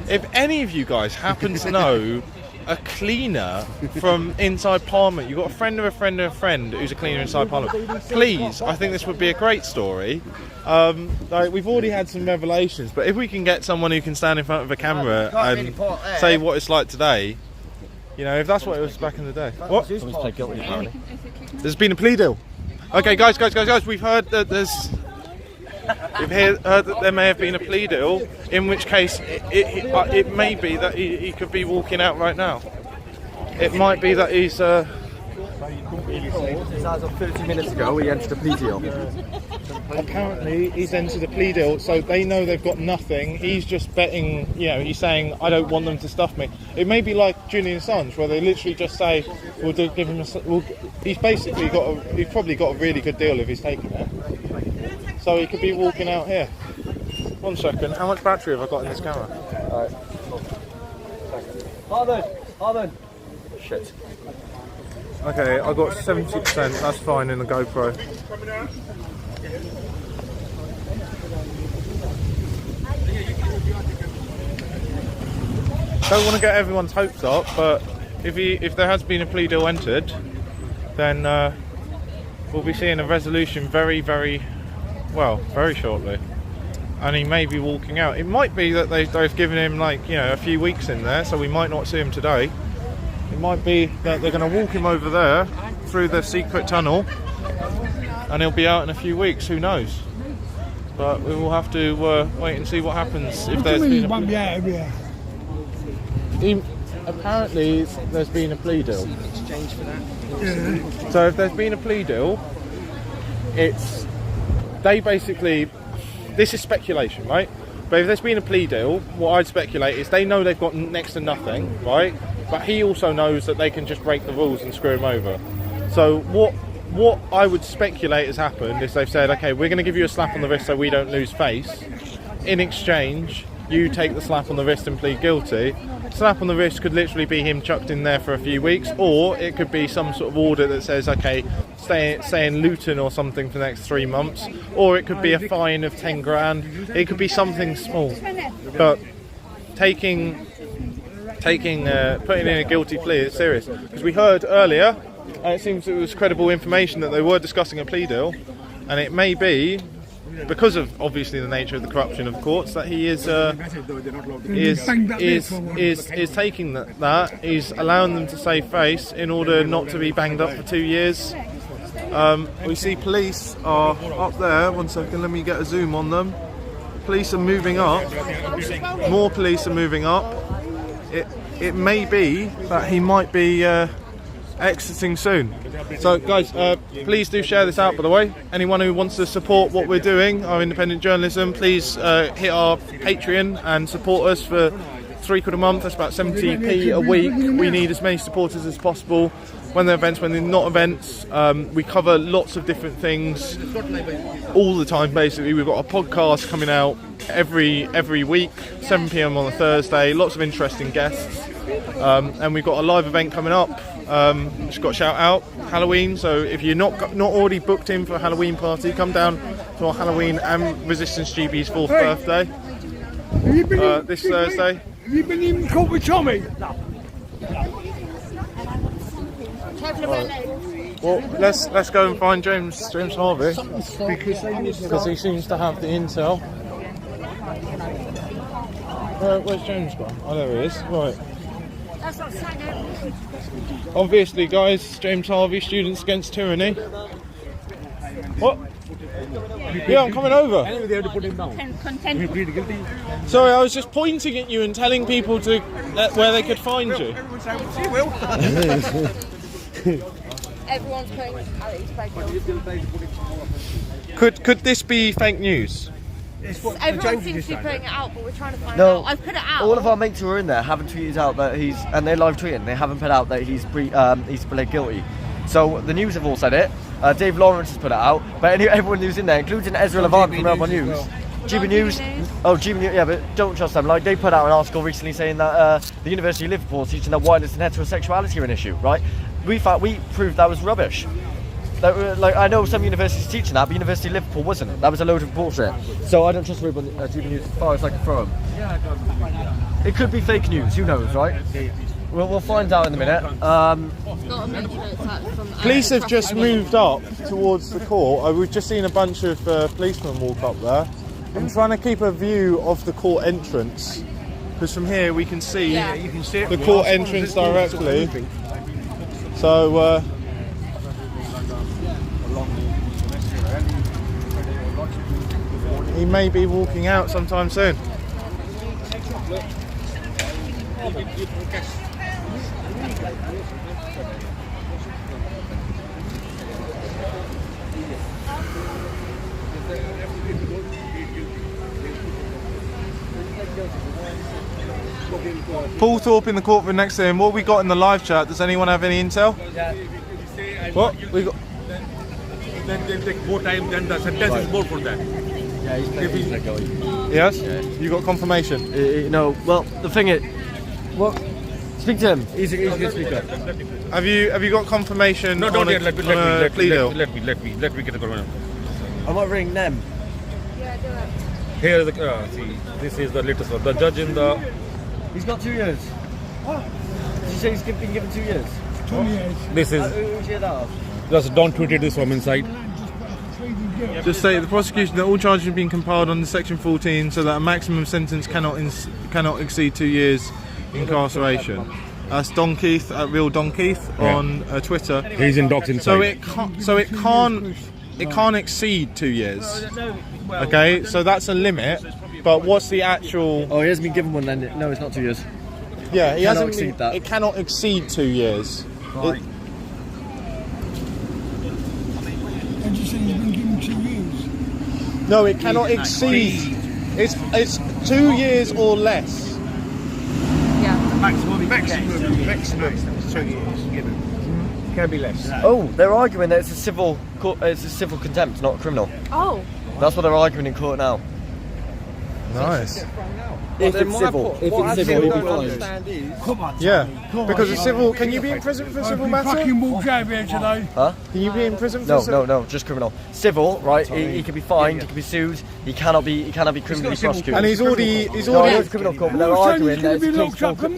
If any of you guys happen to know a cleaner from inside Parliament, you've got a friend of a friend of a friend who's a cleaner inside Parliament, please, I think this would be a great story. We've already had some revelations, but if we can get someone who can stand in front of a camera and say what it's like today, if that's what it was back in the day. What? There's been a plea deal. Okay, guys, we've heard that we've heard that there may have been a plea deal, in which case it may be that he could be walking out right now. It might be that he's... As of 30 minutes ago, he entered a plea deal. Apparently, he's entered a plea deal, so they know they've got nothing. He's just betting, he's saying, I don't want them to stuff me. It may be like Julian Assange, where they literally just say, give him he's probably got a really good deal if he's taking it. So he could be walking out here. 1 second, how much battery have I got in this camera? Harvard! Shit. Okay, I got 70%, that's fine in the GoPro. Don't want to get everyone's hopes up, but if there has been a plea deal entered, then we'll be seeing a resolution very, very, very shortly. And he may be walking out. It might be that they've given him a few weeks in there, so we might not see him today. It might be that they're going to walk him over there through the secret tunnel and he'll be out in a few weeks, who knows. but we will have to wait and see what happens. If What do there's you mean been he won't be out of here? apparently there's been a plea deal. Exchange for that. So if there's been a plea deal, they basically, this is speculation, right? But if there's been a plea deal, what I'd speculate is they know they've got next to nothing, right? But he also knows that they can just break the rules and screw him over. So what I would speculate has happened is they've said, okay, we're going to give you a slap on the wrist so we don't lose face. In exchange, you take the slap on the wrist and plead guilty. Slap on the wrist could literally be him chucked in there for a few weeks, or it could be some sort of order that says, okay, stay in Luton or something for the next 3 months, or it could be a fine of 10 grand. It could be something small, but putting in a guilty plea is serious. Because we heard earlier, it seems it was credible information that they were discussing a plea deal, and it may be, because of obviously the nature of the corruption of courts, that he is taking that, he's allowing them to save face in order not to be banged up for 2 years. We see police are up there. 1 second, let me get a zoom on them. Police are moving up. More police are moving up. It may be that he might be exiting soon. So guys, please do share this out, by the way. Anyone who wants to support what we're doing, our independent journalism, please hit our Patreon and support us for £3 a month. That's about 70p a week. We need as many supporters as possible. When they're events, when they're not events, we cover lots of different things all the time. Basically, we've got a podcast coming out every week, 7 p.m. on a Thursday. Lots of interesting guests, and we've got a live event coming up. Just got a shout out, Halloween. So if you're not already booked in for a Halloween party, come down to our Halloween and Resistance GB's 4th birthday this Thursday. Have you been in court with Tommy? No. Right. Well, let's go and find James Harvey, because he seems to have the intel. Where's James gone? Oh, there he is. Right. Obviously, guys, James Harvey, Students Against Tyranny. What? Yeah, I'm coming over. Sorry, I was just pointing at you and telling people to where they could find you. Everyone's putting Alex back on. Could this be fake news? Everyone seems to be putting it out, but we're trying to find out. I've put it out. All of our mates who are in there haven't tweeted out that and they're live tweeting, they haven't put out that he's pled guilty. So the news have all said it. Dave Lawrence has put it out, but everyone who's in there, including Ezra Levant from Melbourne News, GB News. Oh, GB News, yeah, but don't trust them. Like, they put out an article recently saying that the University of Liverpool is teaching that whiteness and heterosexuality are an issue, right? We proved that was rubbish. Like, I know some universities teaching that, but University of Liverpool wasn't. That was a load of bullshit. So I don't trust GB News as far as I can throw them. It could be fake news, who knows, right? We'll find out in a minute. Police have just moved up towards the court. We've just seen a bunch of policemen walk up there. I'm trying to keep a view of the court entrance, because from here we can see the court entrance directly. So he may be walking out sometime soon. Paul Thorpe in the courtroom next to him. What we got in the live chat? Does anyone have any intel? What we got? Then take more time. Then the sentence is more for that. Yeah, he's Yes. Yeah. You got confirmation? No. Well, the thing is, what? Speak to him. He's a good speaker. Have you got confirmation? No, don't on yet. Let me get a confirmation. I might ring them. Yeah, do it. Here, see, this is the latest one. The judge in the. He's got 2 years. What? Did you say he's been given 2 years? 2 years. This is. Who's here that? Just don't tweet it this from inside. Just say the prosecution that all charges have been compiled under Section 14, so that a maximum sentence cannot exceed 2 years incarceration. That's Don Keith at Real Don Keith on Twitter. He's in docs inside. So it can't. can't exceed 2 years. Okay, so that's a limit. But what's the actual? Oh, he hasn't been given one then. No, it's not 2 years. Yeah, he Cannot hasn't. exceed that. It cannot exceed 2 years. Right. And you say he's been given 2 years? No, it cannot exceed. It's 2 years or less. Yeah. Maximum 2 years given. Can be less. Oh, they're arguing that it's a civil contempt, not a criminal. Oh. That's what they're arguing in court now. Nice. If it's civil, he'll be fine. Yeah, because a civil. Can you be in prison for a civil matter? Fucking walked out here today. Huh? Can you be in prison for? No, just criminal. Civil, right? He can be fined, he can be sued. He cannot be criminally prosecuted. And he's already. No, it's criminal court, but they're arguing that it's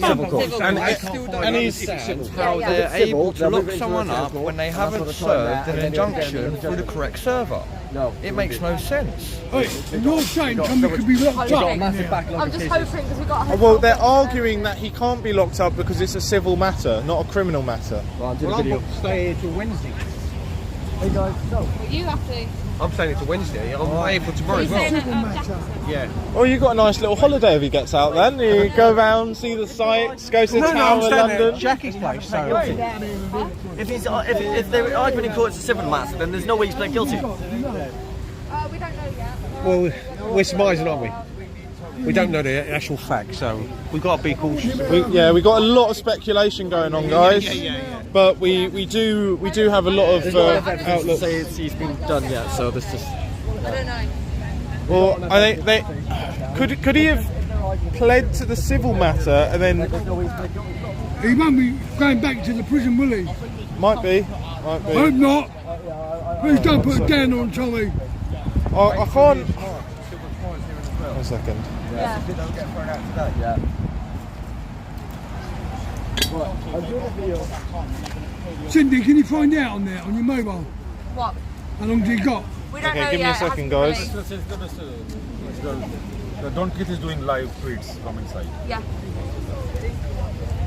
civil court. And he's how they're able to lock someone up when they haven't served an injunction through the correct server. No, it makes no sense. Hey, you're saying somebody could be locked up. I'm just hoping because we've got. Well, they're arguing that he can't be locked up because it's a civil matter, not a criminal matter. Well, I'm stay here till Wednesday. Hey guys, so You have to. I'm staying here till Wednesday. I'm away for tomorrow as well. Yeah. Well, you've got a nice little holiday if he gets out then. You go around, see the sights, go to the Tower of London. Jackie's place, so. if they're arguing in court it's a civil matter, then there's no way he's pled guilty. We don't know yet. Well, we're surmising, aren't we? We don't know the actual fact, so we've got to be cautious. We've got a lot of speculation going on, guys. But we do have a lot of outlets. Say he's been done yet, so this just. I don't know. Well, I think they could he have pled to the civil matter and then He won't be going back to the prison, will he? might be. I hope not. Please don't put it down on Tommy. I can't. 1 second. Yeah. Cindy, can you find out on there, on your mobile? What? How long do you got? We don't Okay, know give me a yet. second, guys. The Don Kid is doing live tweets from inside. Yeah.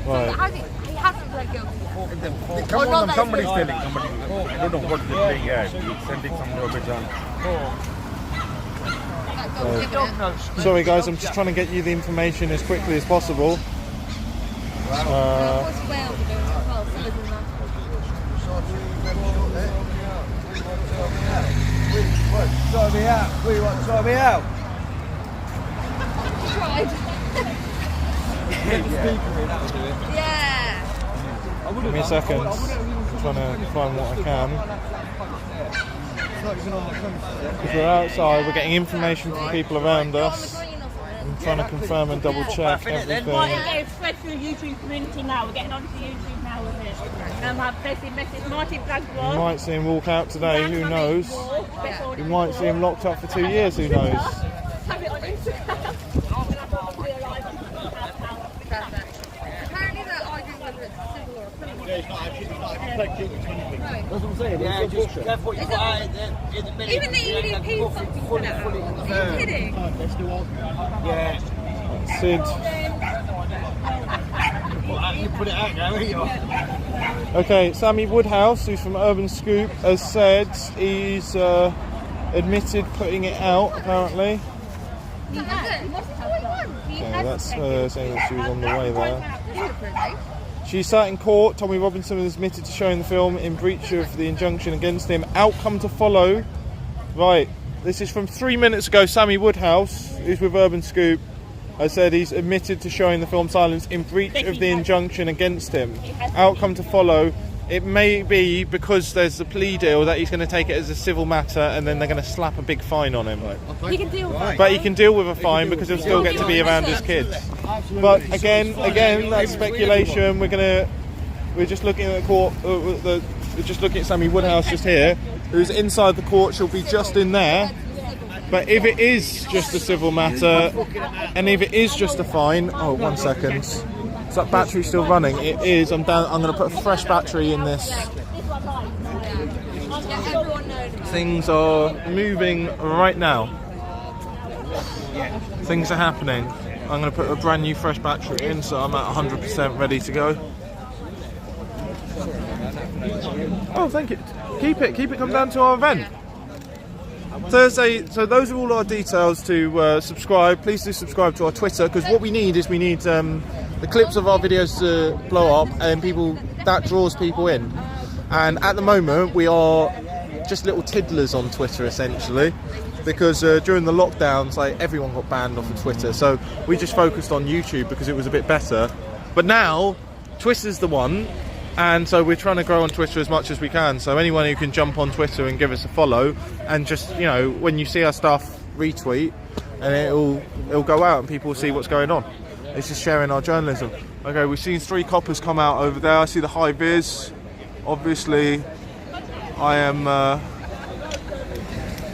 Right. He hasn't pled guilty yet. Come on, somebody's telling somebody. I don't know what they're playing at. He's sending some rubbish on. Sorry, guys. I'm just trying to get you the information as quickly as possible. What's Wales doing as well? Sullivan there. Try me out. We want to try me out. Tried. Get the speaker in, that'll do it. Yeah. Give me a second. I'm trying to find what I can. If we're outside, we're getting information from people around us. I'm trying to confirm and double check everything. It's spread through the YouTube community now. We're getting onto YouTube now with it. I've basically messaged Martin Blagwell. You might see him walk out today, who knows? You might see him locked up for 2 years, who knows? Have it on Instagram. Apparently they're arguing whether it's civil or criminal. Yeah, it's not actually pled guilty to anything. Right. That's what I'm saying. Yeah, just that's what you got out in the minute. Even the EDP is something for that. Are you kidding? Let's do all. Yeah. Sid. You put it out now, here. Okay, Sammy Woodhouse, who's from Urban Scoop, has said he's admitted putting it out, apparently. He has. Yeah, that's saying that she was on the way there. She sat in court. Tommy Robinson was admitted to showing the film in breach of the injunction against him. Outcome to follow. Right, this is from 3 minutes ago. Sammy Woodhouse, who's with Urban Scoop, has said he's admitted to showing the film Silence in breach of the injunction against him. Outcome to follow. It may be because there's a plea deal that he's going to take it as a civil matter and then they're going to slap a big fine on him. He can deal with it. But he can deal with a fine because he'll still get to be around his kids. But again, that's speculation. We're just looking at the court. We're just looking at Sammy Woodhouse just here, who's inside the court. She'll be just in there. But if it is just a civil matter, and if it is just a fine, 1 second. Is that battery still running? It is. I'm going to put a fresh battery in this. Things are moving right now. Things are happening. I'm going to put a brand new fresh battery in, so I'm at 100% ready to go. Oh, thank you. Keep it come down to our event. Thursday. So those are all our details to subscribe. Please do subscribe to our Twitter, because what we need is the clips of our videos to blow up, and that draws people in. And at the moment we are just little tiddlers on Twitter essentially, because during the lockdowns, like, everyone got banned off of Twitter, so we just focused on YouTube because it was a bit better. But now Twitter's the one, and so we're trying to grow on Twitter as much as we can. So anyone who can jump on Twitter and give us a follow, and just, you know, when you see our stuff, retweet, and it'll go out and people will see what's going on. It's just sharing our journalism. Okay, we've seen 3 coppers come out over there. I see the high vis. Obviously, I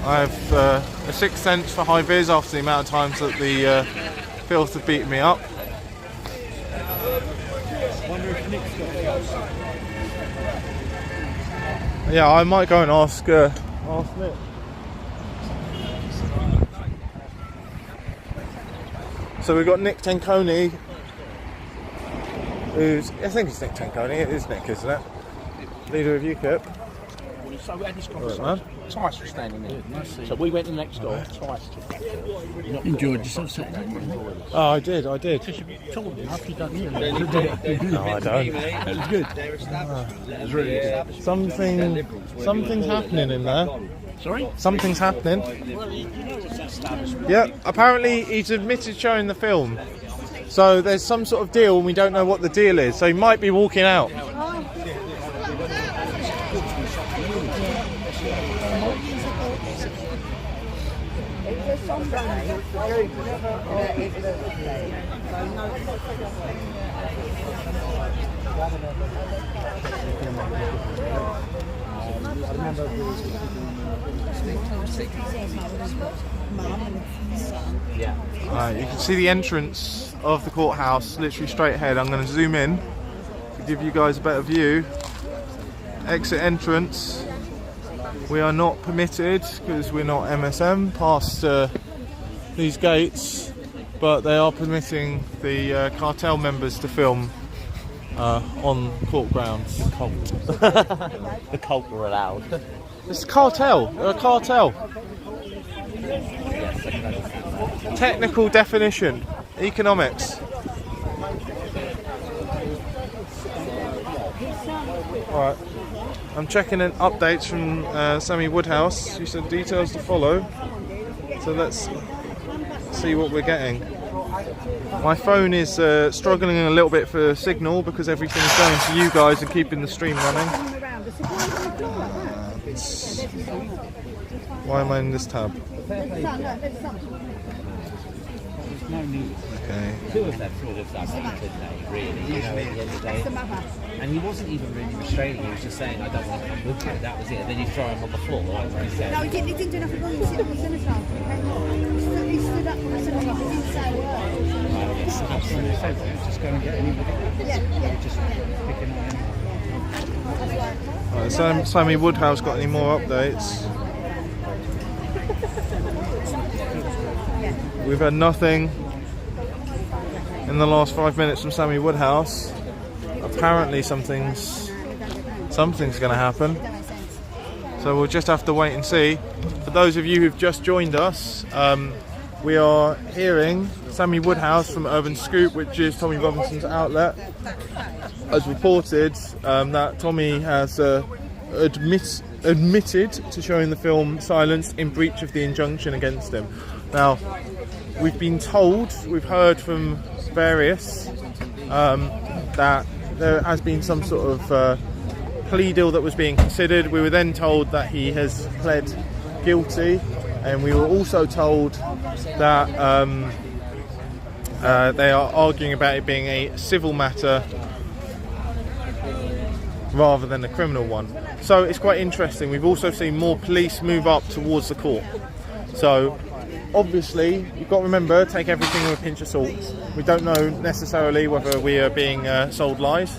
have a sixth sense for high vis after the amount of times that the filth have beaten me up. Yeah, I might go and ask Nick. So we've got Nick Tenconi, I think it's Nick Tenconi. It is Nick, isn't it? Leader of UKIP. So we had this conversation. Tice was standing there. So we went in next door. Tice. Enjoyed yourself Saturday? Oh, I did. No, I don't. It was good. It was really good. Something's happening in there. Sorry? Something's happening. Yeah, apparently he's admitted showing the film. So there's some sort of deal and we don't know what the deal is. So he might be walking out. You can see the entrance of the courthouse literally straight ahead. I'm going to zoom in to give you guys a better view. Exit entrance. We are not permitted, because we're not MSM, past these gates, but they are permitting the cartel members to film on court grounds. The cult were allowed. It's a cartel. They're a cartel. Technical definition. Economics. Alright. I'm checking in updates from Sammy Woodhouse. You said details to follow. So let's see what we're getting. My phone is struggling a little bit for signal because everything's going to you guys and keeping the stream running. Why am I in this tab? Okay. Two of them sort of didn't they, really, you know, at the end of the day. And he wasn't even really restraining, he was just saying, I don't want to come with you, that was it. And then you throw him on the floor, like what he said. No, he didn't do nothing wrong, he stood up on the cenotaph. He stood up on the cenotaph, he didn't say a word. It's absolutely sensible, just go and get anybody. Yeah. Just picking on him. Right, Sammy Woodhouse got any more updates? We've had nothing in the last 5 minutes from Sammy Woodhouse. Apparently something's going to happen. So we'll just have to wait and see. For those of you who've just joined us, we are hearing Sammy Woodhouse from Urban Scoop, which is Tommy Robinson's outlet, has reported that Tommy has admitted to showing the film Silenced in breach of the injunction against him. Now, we've been told, we've heard from various, that there has been some sort of plea deal that was being considered. We were then told that he has pled guilty, and we were also told that they are arguing about it being a civil matter rather than a criminal one. So it's quite interesting. We've also seen more police move up towards the court. So obviously, you've got to remember, take everything with a pinch of salt. We don't know necessarily whether we are being sold lies.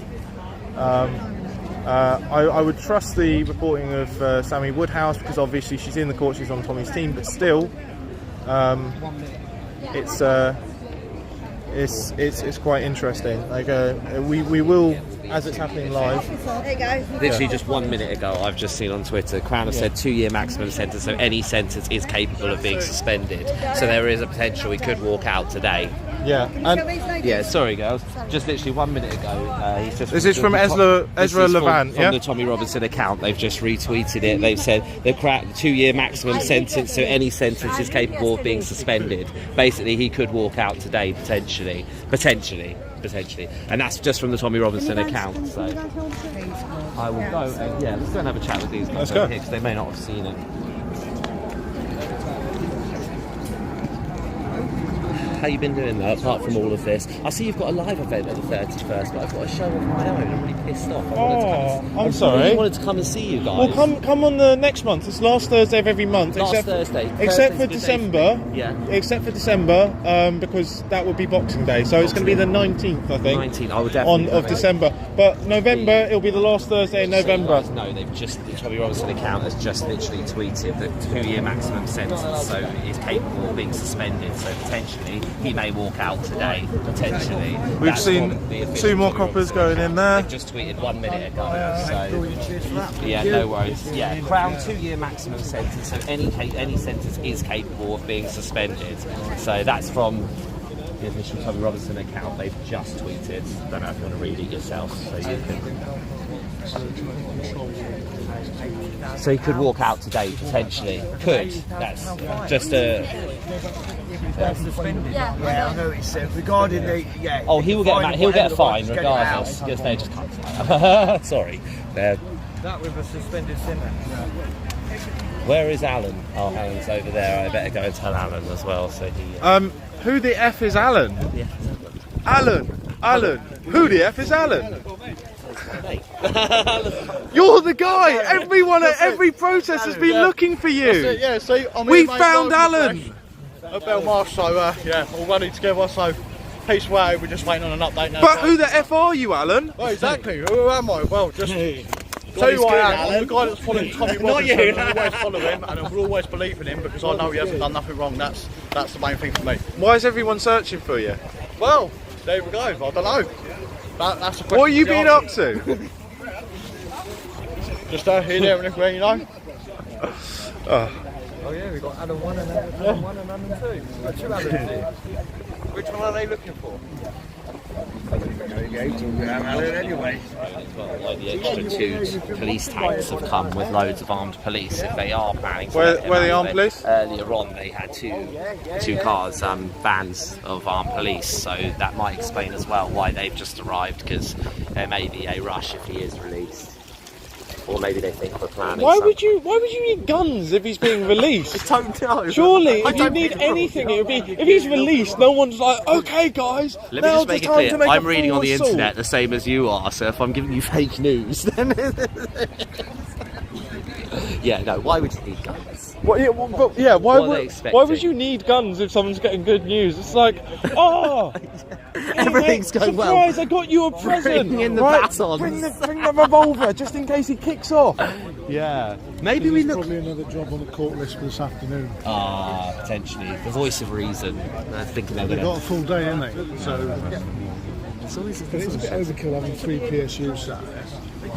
I would trust the reporting of Sammy Woodhouse, because obviously she's in the court, she's on Tommy's team, but still, it's quite interesting. Like we will as it's happening live. There you go. Literally just 1 minute ago, I've just seen on Twitter, Crown have said 2-year maximum sentence, so any sentence is capable of being suspended. So there is a potential he could walk out today. Yeah, and yeah. Sorry, girls. Just literally 1 minute ago, he's just. This is from Ezra Levant, from the Tommy Robinson account. They've just retweeted it. They've said the 2-year maximum sentence, so any sentence is capable of being suspended. Basically, he could walk out today potentially, and that's just from the Tommy Robinson account. So I will go. Let's go and have a chat with these guys over here because they may not have seen it. How you been doing though, apart from all of this? I see you've got a live event at the 31st, but I've got a show of my own. I'm really pissed off. I'm sorry. I really wanted to come and see you guys. Well, come on the next month. It's last Thursday of every month. Thursday. Except for December. Yeah. Except for December, because that would be Boxing Day. So it's going to be the 19th, I think. 19th. I would definitely. Of December. But November, it'll be the last Thursday in November. No, the Tommy Robinson account has just literally tweeted that 2-year maximum sentence, so is capable of being suspended. So potentially he may walk out today. Potentially. We've seen 2 more coppers going in there. They just tweeted 1 minute ago. So yeah, no worries. Yeah, Crown 2-year maximum sentence, so any sentence is capable of being suspended. So that's from the official Tommy Robinson account. They've just tweeted. Don't know if you want to read it yourself, so you can. So he could walk out today potentially. Could. That's just a. Suspended. Yeah, I know it's regarding the. Yeah. Oh, he will get. He'll get a fine regardless because they just can't. Sorry. That with a suspended sinner. Where is Alan? Oh, Alan's over there. I better go and tell Alan as well. So he. Who the F is Alan? Yeah. Alan. Who the F is Alan? You're the guy. Everyone at every protest has been looking for you. Yeah, see, we found Alan at Belmarsh, so all running together. So peace way. We're just waiting on an update now. But who the F are you, Alan? Well, exactly. Who am I? Well, just tell you what I am. I'm the guy that's following Tommy Robinson. I always follow him, and I will always believe in him because I know he hasn't done nothing wrong. That's the main thing for me. Why is everyone searching for you? Well, there we go. I don't know. That's the question. What have you been up to? Just here, there, and everywhere, you know. Oh yeah, we've got Adam 1 and Adam 1 and Adam 2. We've got 2 Adams here. Which one are they looking for? Anyway. Like the extra 2 police tanks have come with loads of armed police. If they are planning to where the armed police? Earlier on, they had two cars, vans of armed police. So that might explain as well why they've just arrived, because there may be a rush if he is released. Or maybe they think we're planning. Why would you need guns if he's being released? I don't know. Surely, if you need anything, it would be if he's released. No one's like, okay, guys. Let me just make it clear. I'm reading on the internet the same as you are. So if I'm giving you fake news, then yeah, no. Why would you need guns? Why would you need guns if someone's getting good news? It's like, oh, everything's going well. Surprise! I got you a present. Bring in the batons. Bring the revolver just in case he kicks off. Yeah, maybe we look. Probably another job on the court list for this afternoon. Potentially the voice of reason. I think they've got a full day, haven't they? So it's a bit overkill having 3 PSUs sat there.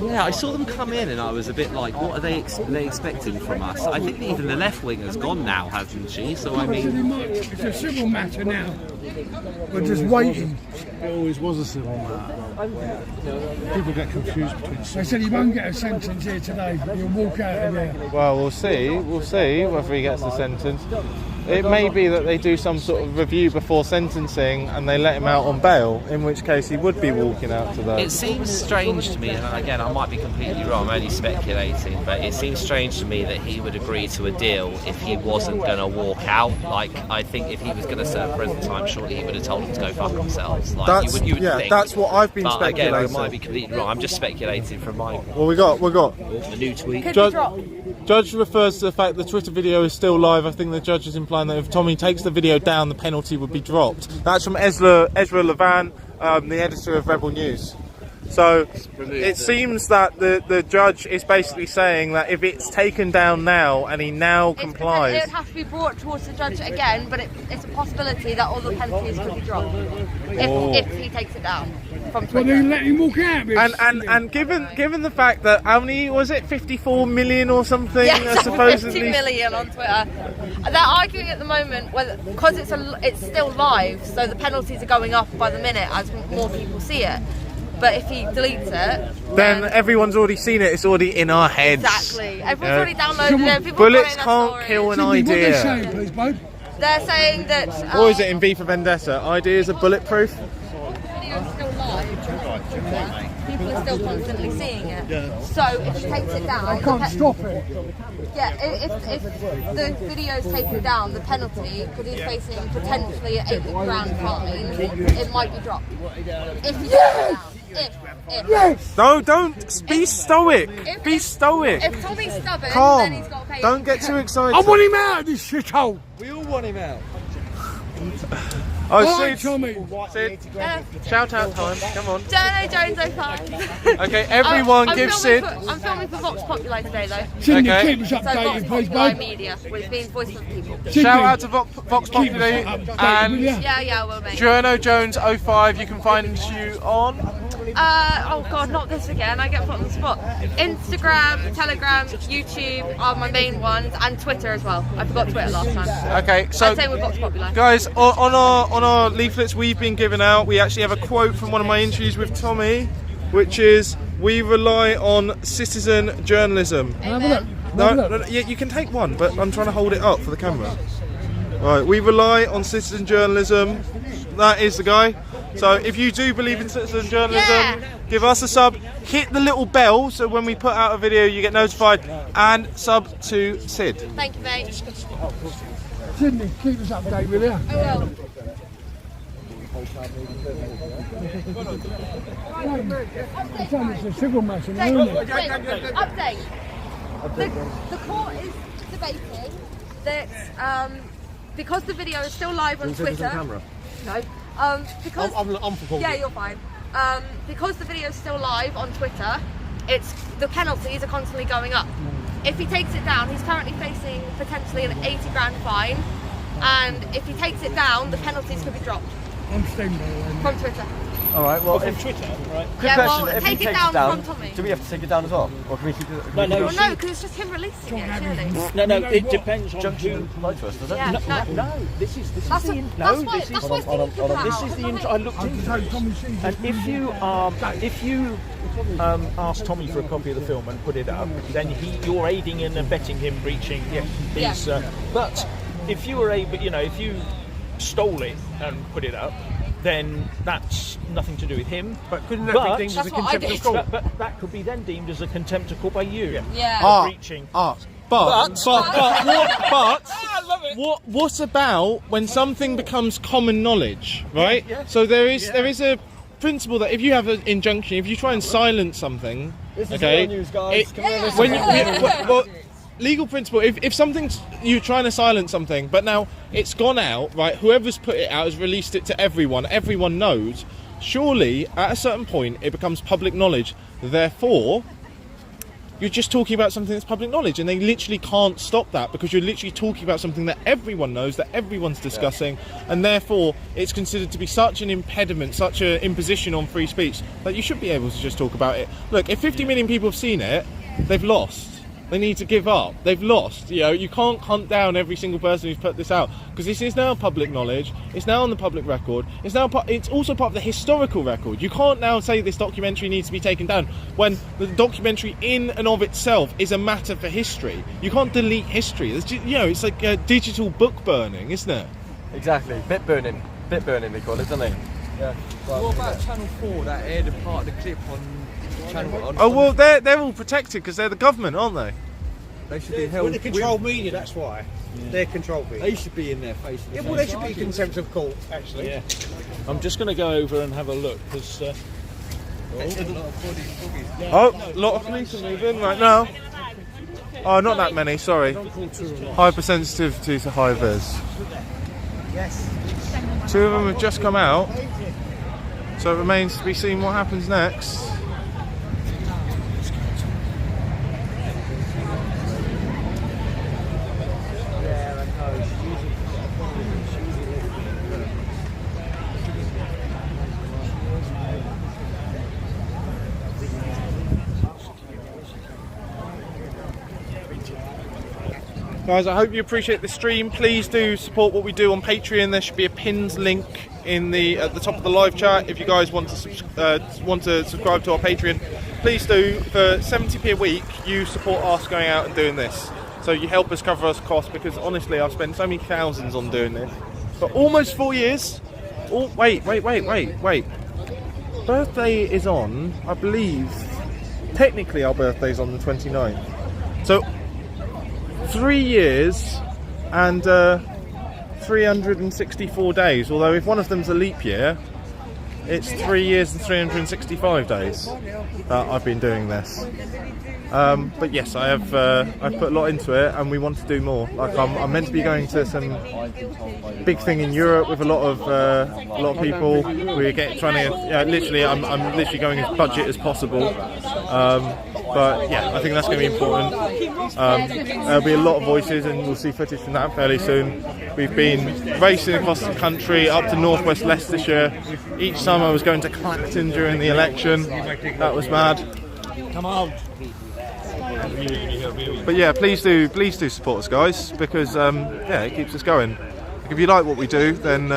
Yeah, I saw them come in and I was a bit like, what are they expecting from us? I think even the left wing has gone now, hasn't she? So I mean, it's a civil matter now. We're just waiting. It always was a civil matter. People get confused between. They said he won't get a sentence here today. He'll walk out of there. Well, we'll see. We'll see whether he gets the sentence. It may be that they do some sort of review before sentencing and they let him out on bail, in which case he would be walking out today. It seems strange to me, and again I might be completely wrong, I'm only speculating, but it seems strange to me that he would agree to a deal if he wasn't going to walk out. Like, I think if he was going to serve prison time, surely he would have told him to go fuck themselves. Like, you would think. That's what I've been but speculating. Again, I might be completely wrong. I'm just speculating from my... Well, we got a new tweet. Judge refers to the fact the Twitter video is still live. I think the judge is implying that if Tommy takes the video down, the penalty would be dropped. That's from Ezra Levant, the editor of Rebel News. So it seems that the judge is basically saying that if it's taken down now and he now complies, it would have to be brought towards the judge again, but it's a possibility that all the penalties could be dropped if he takes it down from Twitter. Well, then let him walk out. and given the fact that how many was it, 54 million or something? Yes, supposedly 50 million on Twitter. They're arguing at the moment because it's still live, so the penalties are going up by the minute as more people see it. But if he deletes it, then everyone's already seen it. It's already in our heads. Exactly. Everyone's already downloaded it. People Bullets got it in can't their kill an stories. idea. What are they saying, please, babe? They're saying that. Or is it in V for Vendetta? Ideas are bulletproof. Video's still live. People are still constantly seeing it. So if she takes it down, I can't stop it. Yeah, if the video's taken down, the penalty, because he's facing potentially an £80,000 fine, it might be dropped. If he takes it down. If. Yes! No, don't be stoic. Be stoic. If Tommy's stubborn, Calm. then he's got to pay. Don't get too excited. I want him out of this shithole. We all want him out. Oh, Right, Sid, Tommy. Sid, shout out time. Come on. Jono Jones 05. Okay, everyone give Sid. I'm filming for Vox Populi today, though. Sydney, Okay. keep us So Vox updated, please, Populi babe. Media, which means voice of the people. Sydney, Shout out to Vox Populi keep us updated, will and ya? Yeah, I will, mate. Jono Jones 05. You can find you on. Oh god, not this again. I get put on the spot. Instagram, Telegram, YouTube are my main ones, and Twitter as well. I forgot Twitter last time. Okay, so I'd say we're Vox Populi. guys, on our leaflets we've been giving out, we actually have a quote from one of my interviews with Tommy, which is, "We rely on citizen journalism." Have a look. No, yeah, you can take one, but I'm trying to hold it up for the camera. Right, we rely on citizen journalism. That is the guy. So if you do believe in citizen journalism, give us a sub, hit the little bell so when we put out a video you get notified, and sub to Sid. Thank you, mate. Sydney, keep us updated, will you? I will. It's a civil matter now, isn't it? Update. The court is debating that because the video is still live on Twitter. No. Because I'm for yeah, you're fine. Because the video is still live on Twitter, the penalties are constantly going up. If he takes it down, he's currently facing potentially an £80,000 fine, and if he takes it down, the penalties could be dropped I'm staying there. from Twitter. All right. Well, From Twitter, right? quick Yeah, question: well, if take he it takes down it down, from Tommy. do we have to take it down as well, or can we keep it? No, Well, no, because it's just him releasing it, surely. No, it depends on Junction who. lied to us, does it? Yeah, No, this is the That's why this it's is the intro. I looked into it. And if you ask Tommy for a copy of the film and put it up, then you're aiding and abetting him breaching his. But if you were able, if you stole it and put it up, then that's nothing to do with him. But couldn't that be deemed as a That's what I contempt of did. court? But that could be then deemed as a contempt of court by you. Yeah. Breaching. What about when something becomes common knowledge, right? So there is a principle that if you have an injunction, if you try and silence something, This is okay, real news, guys. Come on, listen. when you legal principle, if something's, you're trying to silence something, but now it's gone out, right? Whoever's put it out has released it to everyone. Everyone knows. Surely, at a certain point, it becomes public knowledge. Therefore, you're just talking about something that's public knowledge, and they literally can't stop that because you're literally talking about something that everyone knows, that everyone's discussing, and therefore it's considered to be such an impediment, such an imposition on free speech that you should be able to just talk about it. Look, if 50 million people have seen it, they've lost. They need to give up. They've lost. You can't hunt down every single person who's put this out because this is now public knowledge. It's now on the public record. It's also part of the historical record. You can't now say this documentary needs to be taken down when the documentary in and of itself is a matter for history. You can't delete history. It's like digital book burning, isn't it? Exactly. Bit burning they call it, don't they? Yeah. What about Channel 4 that aired a part of the clip on Channel 1? Oh well, they're all protected because they're the government, aren't they? They should be held. Well, the controlled media, that's why. They're controlled media. They should be in there facing. Yeah, well, they should be contempt of court, actually. Yeah. I'm just going to go over and have a look because. A lot of police are moving right now. Oh, not that many. Sorry. Hypersensitivity to high vis. Yes. 2 of them have just come out, so it remains to be seen what happens next. Guys, I hope you appreciate the stream. Please do support what we do on Patreon. There should be a pinned link in at the top of the live chat if you guys want to subscribe to our Patreon. Please do. For 70p a week, you support us going out and doing this. So you help us cover us costs, because honestly, I've spent so many thousands on doing this for almost 4 years. Oh, wait. Birthday is on, I believe. Technically, our birthday is on the 29th. So 3 years and 364 days. Although if one of them's a leap year, it's 3 years and 365 days that I've been doing this. But yes, I've put a lot into it, and we want to do more. Like I'm meant to be going to some big thing in Europe with a lot of people. We're trying to literally. I'm literally going as budget as possible. But yeah, I think that's going to be important. There'll be a lot of voices, and we'll see footage from that fairly soon. We've been racing across the country up to northwest Leicestershire. Each summer I was going to Clacton during the election. That was mad. Come on. But yeah, please do support us, guys, because it keeps us going. If you like what we do, then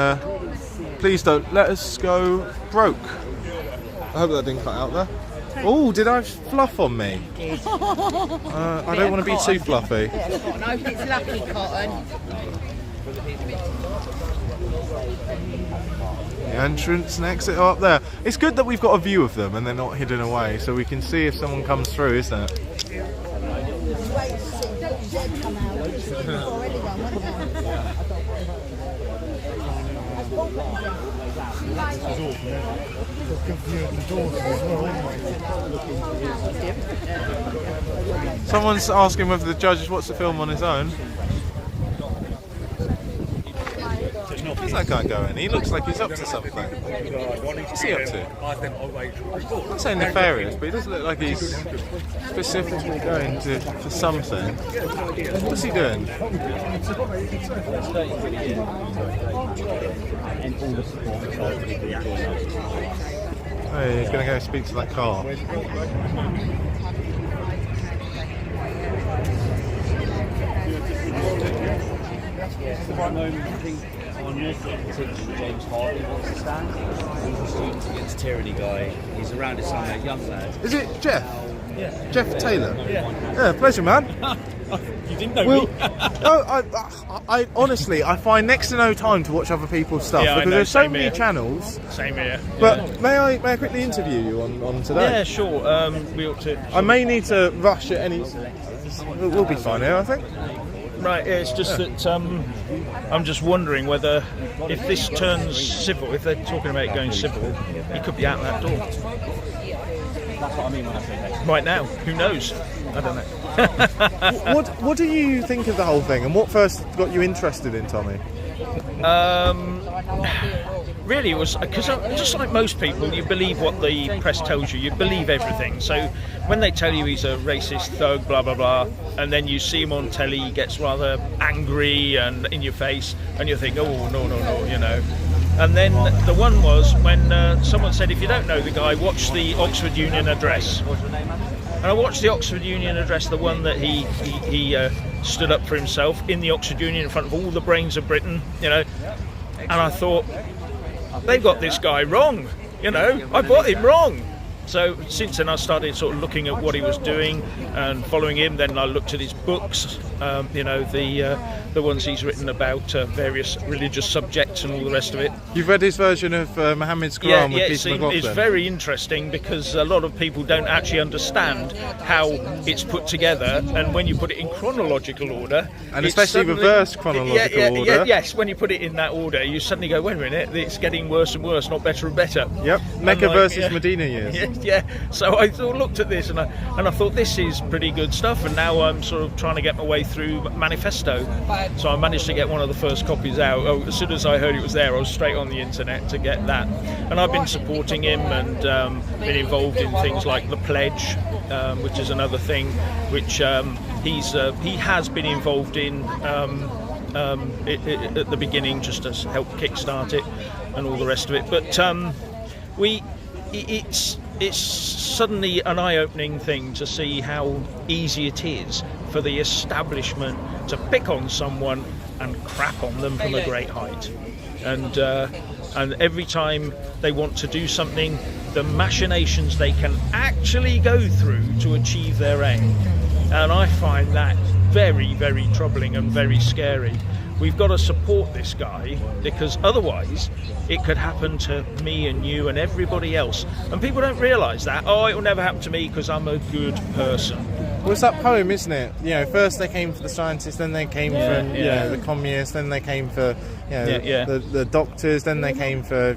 please don't let us go broke. I hope that didn't cut out there. Oh, did I have fluff on me? I don't want to be too fluffy. I hope it's lucky cotton. The entrance and exit are up there. It's good that we've got a view of them and they're not hidden away, so we can see if someone comes through, isn't it? Someone's asking whether the judge watched the film on his own. Where's that guy going? He looks like he's up to something. What's he up to? I'm not saying nefarious, but he does look like he's specifically going for something. What's he doing? Oh, he's going to go speak to that car. James Hartley wants to stand. He's a Students Against Tyranny guy. He's around it some young lads. Is it Jeff? Yeah. Jeff Taylor? Yeah. Pleasure, man. You didn't know well, me. I honestly, I find next to no time to watch other people's stuff because there's so many channels. Same here. But may I quickly interview you on today? Yeah, sure. We ought to. I may need to rush at any. We'll be fine here, I think. Right, it's just that I'm just wondering whether if this turns civil, if they're talking about it going civil, he could be out that door. That's what I mean when I say that. Right now, who knows? I don't know. What do you think of the whole thing, and what first got you interested in Tommy? Really, it was because just like most people, you believe what the press tells you. You believe everything. So when they tell you he's a racist thug, blah blah blah, and then you see him on telly, he gets rather angry and in your face, and you think, oh no, you know. And then the one was when someone said, if you don't know the guy, watch the Oxford Union address. And I watched the Oxford Union address, the one that he stood up for himself in the Oxford Union in front of all the brains of Britain, you know. And I thought, they've got this guy wrong, you know. I've got him wrong. So since then I started sort of looking at what he was doing and following him. Then I looked at his books, you know, the ones he's written about various religious subjects and all the rest of it. You've read his version of Muhammad's Quran with Peter McLaughlin? It's very interesting because a lot of people don't actually understand how it's put together, and when you put it in chronological order, and especially reverse chronological order. Yes, when you put it in that order, you suddenly go, wait a minute, it's getting worse and worse, not better and better. Yep, Mecca versus Medina years. Yeah, so I looked at this and I thought this is pretty good stuff, and now I'm sort of trying to get my way through Manifesto. So I managed to get one of the first copies out. As soon as I heard it was there, I was straight on the internet to get that. And I've been supporting him and been involved in things like the Pledge, which is another thing which he has been involved in at the beginning, just to help kickstart it and all the rest of it. But it's suddenly an eye-opening thing to see how easy it is for the establishment to pick on someone and crap on them from a great height. And every time they want to do something, the machinations they can actually go through to achieve their aim. And I find that very, very troubling and very scary. We've got to support this guy, because otherwise it could happen to me and you and everybody else. And people don't realise that. Oh, it will never happen to me because I'm a good person. Well, it's that poem, isn't it? You know, first they came for the scientists, then they came for you know, the communists, then they came for the doctors, then they came for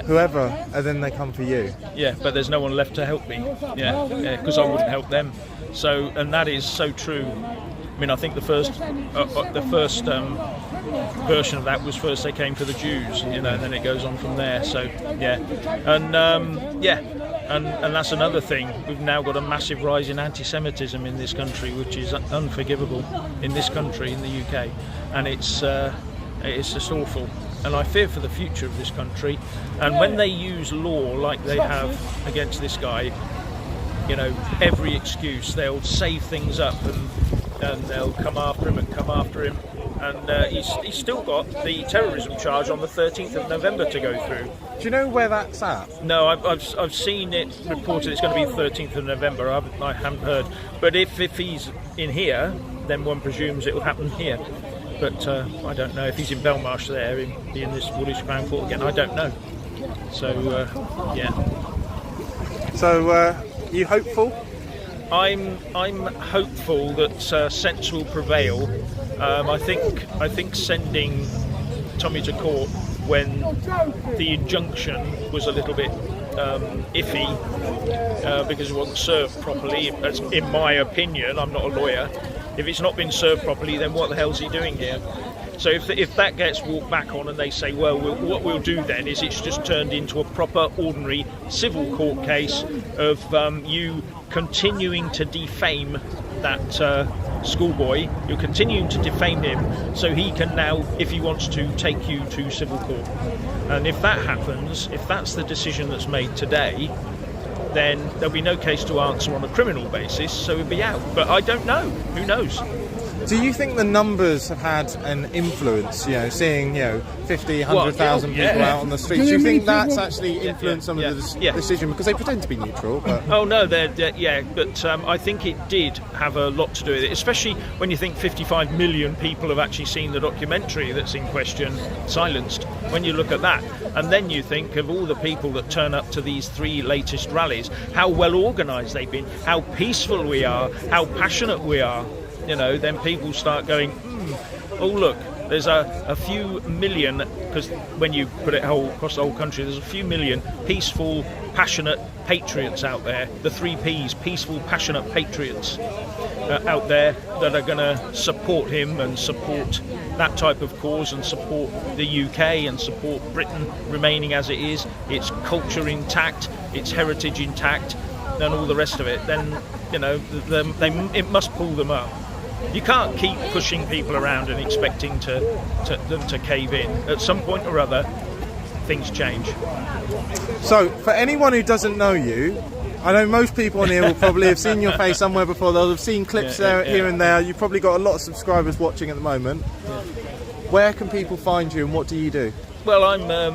whoever, and then they come for you. Yeah, but there's no one left to help me. Yeah, because I wouldn't help them. So, and that is so true. I mean, I think the first version of that was first they came for the Jews, and then it goes on from there. So, and that's another thing. We've now got a massive rise in anti-Semitism in this country, which is unforgivable in this country, in the UK, and it's just awful. And I fear for the future of this country. And when they use law like they have against this guy, every excuse, they'll save things up and they'll come after him. And he's still got the terrorism charge on the 13th of November to go through. Do you know where that's at? No, I've seen it reported it's going to be the 13th of November. I haven't heard. But if he's in here, then one presumes it will happen here. But I don't know if he's in Belmarsh there, in this Woolwich Crown Court again. I don't know. So, So, you hopeful? I'm hopeful that sense will prevail. I think sending Tommy to court when the injunction was a little bit iffy because it wasn't served properly, in my opinion. I'm not a lawyer. If it's not been served properly, then what the hell's he doing here? So if that gets walked back on and they say, well, what we'll do then is it's just turned into a proper, ordinary civil court case of you continuing to defame that schoolboy, you're continuing to defame him, so he can now, if he wants to, take you to civil court. And if that happens, if that's the decision that's made today, then there'll be no case to answer on a criminal basis, so it'll be out. But I don't know. Who knows? Do you think the numbers have had an influence, seeing 50, 100,000 people out on the streets? Do you think that's actually influenced some of the decision? Because they pretend to be neutral. But... Oh no, but I think it did have a lot to do with it, especially when you think 55 million people have actually seen the documentary that's in question, silenced. When you look at that, and then you think of all the people that turn up to these 3 latest rallies, how well organised they've been, how peaceful we are, how passionate we are. Then people start going, oh look, there's a few million, because when you put it across the whole country, there's a few million peaceful, passionate patriots out there. The 3 Ps, peaceful, passionate patriots out there that are going to support him and support that type of cause and support the UK and support Britain remaining as it is, its culture intact, its heritage intact, and all the rest of it. Then, it must pull them up. You can't keep pushing people around and expecting them to cave in. At some point or other, things change. So, for anyone who doesn't know you, I know most people on here will probably have seen your face somewhere before. They'll have seen clips here and there. You've probably got a lot of subscribers watching at the moment. Where can people find you and what do you do? Well, I'm a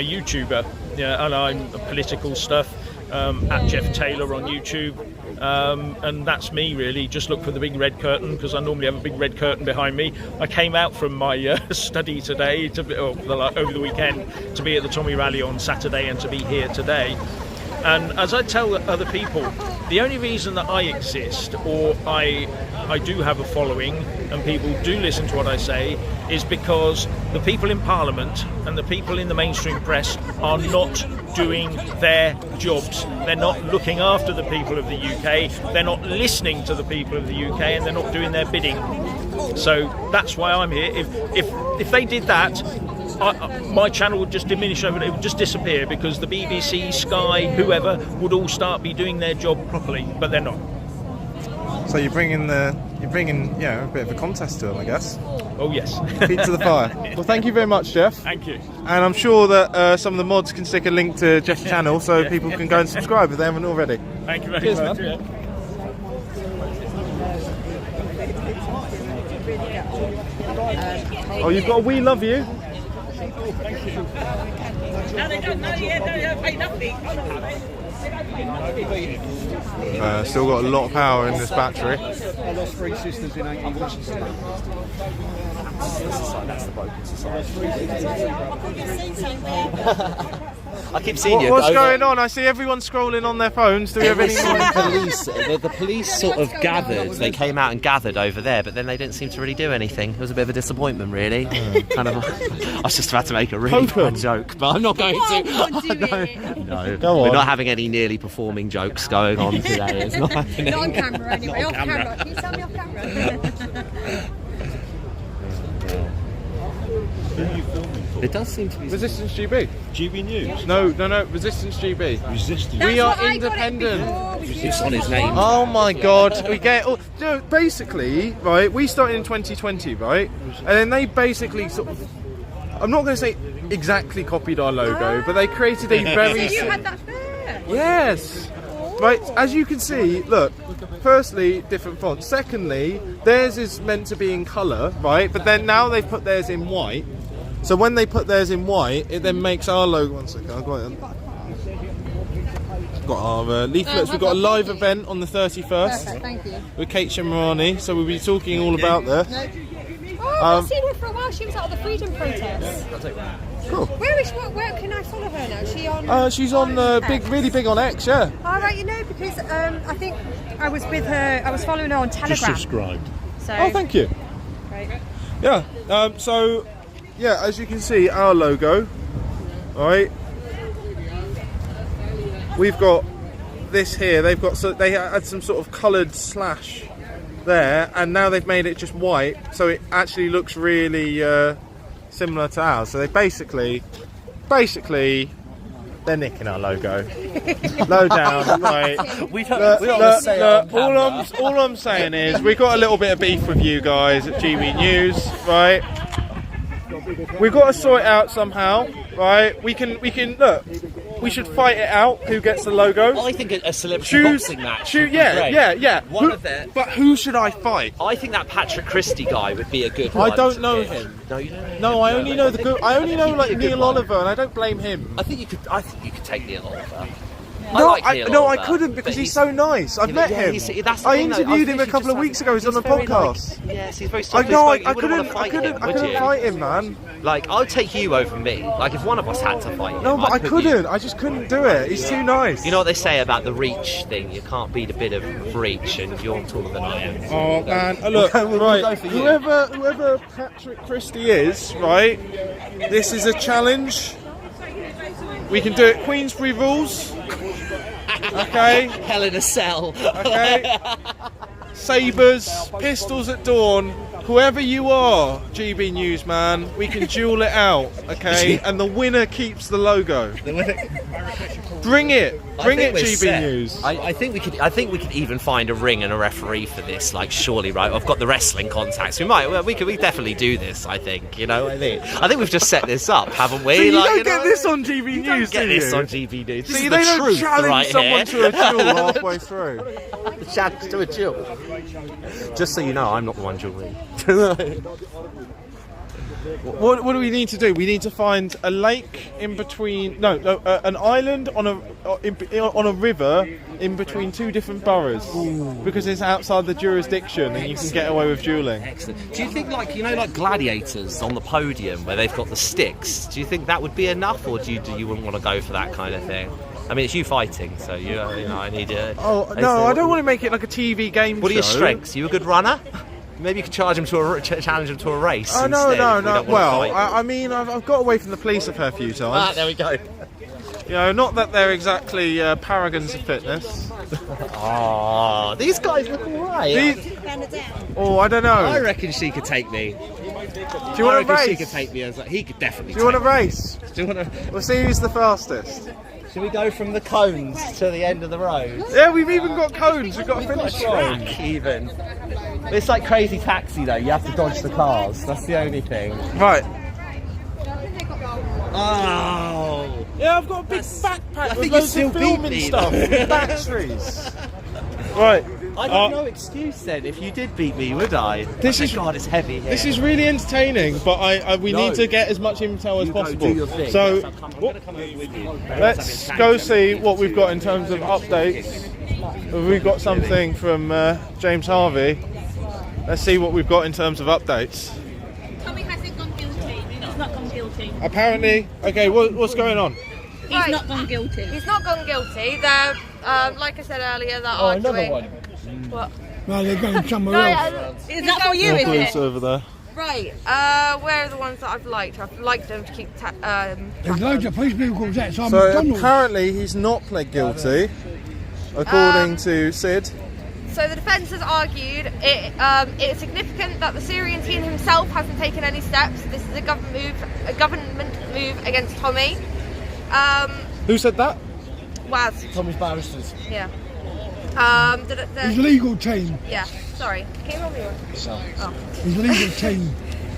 YouTuber, and I'm political stuff. At Jeff Taylor on YouTube, and that's me really. Just look for the big red curtain, because I normally have a big red curtain behind me. I came out from my study today over the weekend to be at the Tommy rally on Saturday and to be here today. And as I tell other people, the only reason that I exist, or I do have a following and people do listen to what I say, is because the people in Parliament and the people in the mainstream press are not doing their jobs. They're not looking after the people of the UK, they're not listening to the people of the UK, and they're not doing their bidding. So that's why I'm here. If they did that, my channel would just diminish over, it would just disappear, because the BBC, Sky, whoever would all start be doing their job properly, but they're not. So you're bringing a bit of a contest to them, I guess. Oh yes. Feet to the fire. Well, thank you very much, Jeff. Thank you. And I'm sure that some of the mods can stick a link to Jeff's channel so people can go and subscribe if they haven't already. Thank you very much. Man. really get on. Oh, you've got a We Love You? No, they don't know yet. They don't pay nothing. Still got a lot of power in this battery. I lost 3 sisters in 18 months. That's the broken society. I keep seeing you. What's going on? I see everyone scrolling on their phones. Do we have any more? The police sort of gathered. They came out and gathered over there, but then they didn't seem to really do anything. It was a bit of a disappointment, really. Kind of. I was just about to make a really bad joke, but I'm not going to. No, Go on. We're not having any nearly performing jokes going on today. It's not happening. Not on camera anyway. Not Off on camera. Can you tell me off camera? It does seem to be Resistance GB. GB News. No, Resistance GB. Resistance. We are independent. It's on his name. Oh my God! We get basically right. We started in 2020, right? And then they basically sort of. I'm not going to say exactly copied our logo, but they created a very. So you had that there? Yes. Right, as you can see, look, firstly, different fonts. Secondly, theirs is meant to be in colour, right? But then now they've put theirs in white. So when they put theirs in white, it then makes our logo. One second, I've got it. Got our leaflets. We've got a live event on the 31st. Perfect, thank you. With Kate Shimrani, so we'll be talking all about this. Oh, I've seen her for a while. She was at the freedom protest. Cool. Where is she? Where can I follow her now? Is she on? She's on really big on X, yeah. All right, you know, because I think I was with her. I was following her on Telegram. Just subscribed. So. Oh, thank you. Great. Yeah. So, yeah, as you can see, our logo. All right. We've got this here. They've got they had some sort of coloured slash there, and now they've made it just white, so it actually looks really similar to ours. So they basically they're nicking our logo. Low down, right? All I'm saying is we've got a little bit of beef with you guys at GB News, right? We've got to sort it out somehow, right? We can look. We should fight it out. Who gets the logo? I think a celebrity boxing match. Yeah. One of them. But who should I fight? I think that Patrick Christie guy would be a good one. I don't know him. No, you don't. No, I only know the good. I only know like Neil Oliver, and I don't blame him. I think you could take Neil Oliver. I couldn't because he's so nice. I've met him. I interviewed him a couple of weeks ago. He's on the podcast. Yes, he's very I couldn't fight him, man. Like, I'll take you over me. Like, if one of us had to fight him. No, but I couldn't. I just couldn't do it. He's too nice. You know what they say about the reach thing? You can't beat a bit of reach, and you're taller than I am. Oh man, look, right. Whoever Patrick Christie is, right? This is a challenge. We can do it Queensbury rules. Okay. Hell in a cell. Okay. Sabres, pistols at dawn. Whoever you are, GB News man, we can duel it out, okay? And the winner keeps the logo. Bring it, GB News. I think we could even find a ring and a referee for this. Like, surely, right? I've got the wrestling contacts. We could definitely do this. I think. You know, I think we've just set this up, haven't we? So you don't get this on GB News, do you? you? This on GB News. See, they don't challenge someone to a duel halfway through. The challenge to a duel. Just so you know, I'm not the one dueling. What do we need to do? We need to find a lake in between. An island on a river in between two different boroughs. Because it's outside the jurisdiction and you can get away with dueling. Excellent. Do you think, like gladiators on the podium where they've got the sticks? Do you think that would be enough, or do you wouldn't want to go for that kind of thing? I mean, it's you fighting, so I need you. Oh no, I don't want to make it like a TV game. What are your strengths? Are you a good runner? Maybe you could challenge him to a race. Oh no. Well, I mean, I've got away from the police a fair few times. There we go. You know, not that they're exactly paragons of fitness. Oh, these guys look alright. I don't know. I reckon she could take me. Do you want to race? She could take me he could definitely. Do you want to race? Do you want to? We'll see who's the fastest. Should we go from the cones to the end of the road? Yeah, we've even got cones. We've got a finish line. Even. It's like Crazy Taxi though. You have to dodge the cars. That's the only thing. Right. Oh. Yeah, I've got a big backpack with think loads you of still filming beat me, stuff. though. Batteries. Right. I got no excuse then. If you did beat me, would I? God, it's heavy here. This is really entertaining, but we need to get as much intel as possible. do your thing. So Yes, I'm gonna come over with you. let's go see what we've got in terms of updates. We've got something from James Harvey. Let's see what we've got in terms of updates. Tommy hasn't gone guilty. He's not gone guilty. Apparently, okay, what's going on? He's not gone guilty. He's not gone guilty. They're, like I said earlier, they're arguing. What? No, they're going somewhere else. Is that for you, is Police it? over there. Right. Where are the ones that I've liked? I've liked them to keep. There's loads of police vehicles outside So McDonald's. apparently he's not pled guilty, according to Sid. So the defence has argued it's significant that the Syrian teen himself hasn't taken any steps. This is a government move against Tommy. Who said that? Waz. Tommy's barristers. Yeah. His legal team. Yeah. Sorry. Can you roll me one? Oh. His legal team.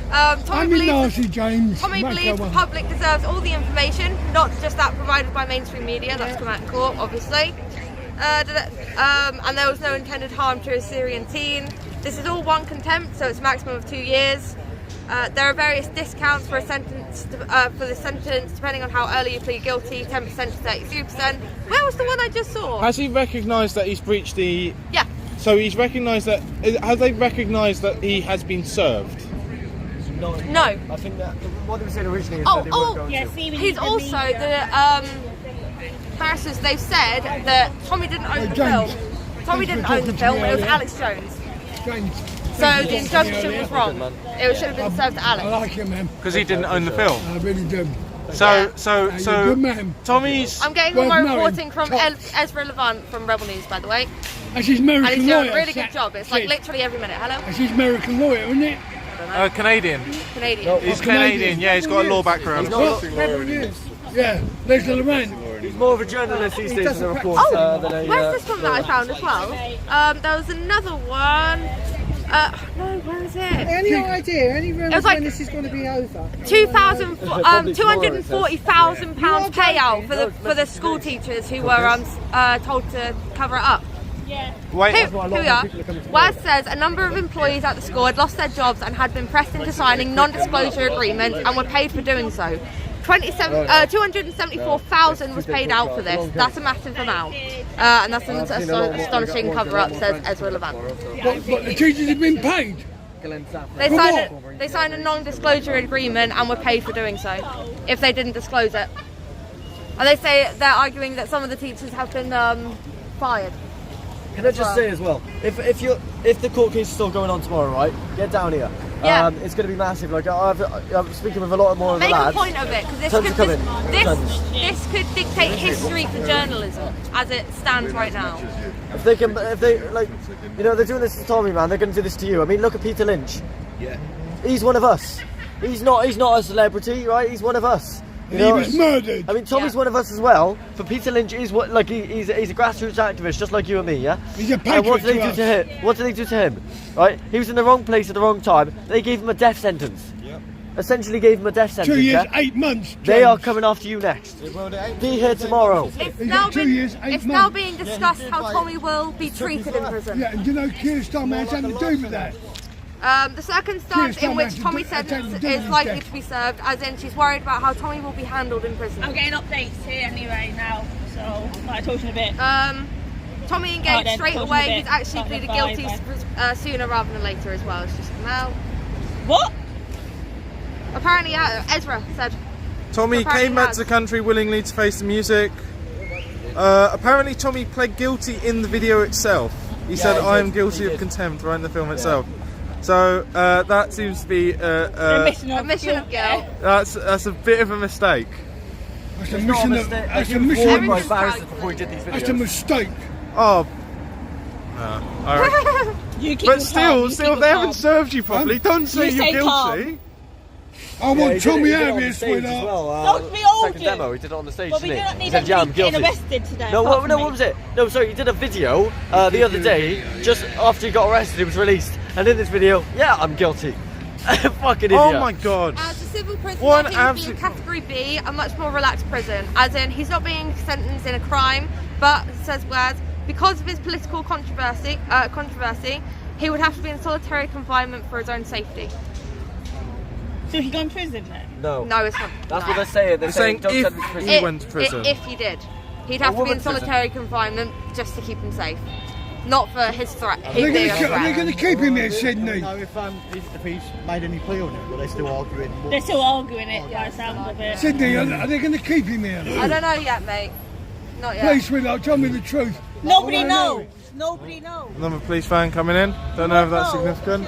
Tommy I'm in believes Darcy, James. Tommy Back believes the over. public deserves all the information, not just that provided by mainstream media. That's come out in court, obviously. And there was no intended harm to a Syrian teen. This is all one contempt, so it's a maximum of 2 years. There are various discounts for a sentence for the sentence, depending on how early you plead guilty. 10% to 33%. Where was the one I just saw? Has he recognised that he's breached the? Yeah. So he's recognised that. Have they recognised that he has been served? No. I think that what they were saying originally is that they weren't going to. He's also the barristers. They've said that Tommy didn't own the film. Tommy didn't own the film. It was Alex Jones. So the injunction was wrong. It should have been served to Alex. I like him, man. Because he didn't own the film. I really do. So good man. Tommy's. I'm getting all my reporting from Ezra Levant from Rebel News, by the way. That's his American And he's doing lawyer. a really good job. It's like literally every minute. Hello? That's his American lawyer, isn't it? Canadian. Canadian. He's Canadian. Yeah, he's got a law background. Rebel News. Yeah, Leslie Levant. He's more of a journalist these days than a reporter than a. Where's this one that I found as well? There was another one. No, where is it? Any idea? Any rumours was like when this is going to be over? £240,000 payout for the school teachers who were told to cover it up. Yeah. Here we are. Waz says a number of employees at the school had lost their jobs and had been pressed into signing non-disclosure agreements and were paid for doing so. 274,000 was paid out for this. That's a massive amount, and that's an astonishing cover-up, says Ezra Levant. But the teachers have been paid. They signed a non-disclosure agreement and were paid for doing so, if they didn't disclose it. And they say they're arguing that some of the teachers have been fired. Can I just say as well, if the court case is still going on tomorrow, right? Get down here. Yeah. It's going to be massive. Like I'm speaking with a lot more of the Make lads. a point of it, because Tons are coming. this could dictate history for journalism as it stands right now. If they like, they're doing this to Tommy, man. They're going to do this to you. I mean, look at Peter Lynch. Yeah. He's one of us. He's not a celebrity, right? He's one of us. He was murdered. I mean, Tommy's one of us as well. But Peter Lynch is he's a grassroots activist, just like you and me, yeah. He's a patriot. And what did they do to him? What did they do to him? Right? He was in the wrong place at the wrong time. They gave him a death sentence. Yep. Essentially, gave him a death sentence. 2 years, yeah? 8 months. James. They are coming after you next. Be here tomorrow. It's now being discussed how Tommy will be treated in prison. Yeah, and you know, Keir Starmer has something to do with that. The circumstance in which Tommy's sentence is likely to be served, as in she's worried about how Tommy will be handled in prison. I'm getting updates here anyway now, so I'll talk to you in a bit. Tommy engaged straight away. He's actually pleaded guilty sooner rather than later as well. It's just come out. What? Apparently, Ezra said. Tommy came back to the country willingly to face the music. Apparently, Tommy pled guilty in the video itself. He said, "I am guilty of contempt," right in the film itself. So that seems to be a mission of guilt. That's a bit of a mistake. That's a mission. That's a mission. That's a mistake. Oh. Alright. But still, they haven't served you properly. Don't say you're guilty. I want Tommy out of here, sweetheart. Don't be all second demo, he did it on the stage, But we didn't don't he? need He said, yeah, I'm getting guilty. arrested today. No, what was it? No, sorry, he did a video the other day, just after he got arrested, he was released. And in this video, yeah, I'm guilty. Fucking idiot. Oh my god. As a civil prisoner, What an he would be in category B, a much more relaxed prison. As in, he's not being sentenced in a crime, but, says Waz, because of his political controversy, he would have to be in solitary confinement for his own safety. So he go in prison then? No. No, it's not. That's no. what they're saying. They're saying don't send him to prison. he went to prison. If he did, he'd have to be in solitary confinement just to keep him safe, not for his threat. Are they going to keep him here, Sydney? No, if he's made any plea on it, but they're still arguing. They're still arguing it by the sound of it. Sydney, are they going to keep him here? I don't know yet, mate. Not yet. Please, sweetheart, tell me the truth. Nobody knows. Nobody knows. Another police van coming in. Don't know if that's significant.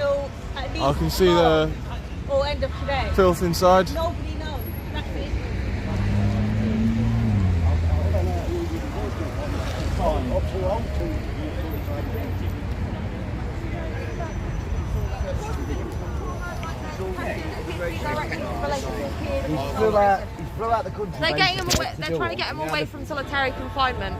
I can see the Or end of today. filth inside. Nobody knows. That's it. He flew out the country. They're getting him away. They're trying to get him away from solitary confinement.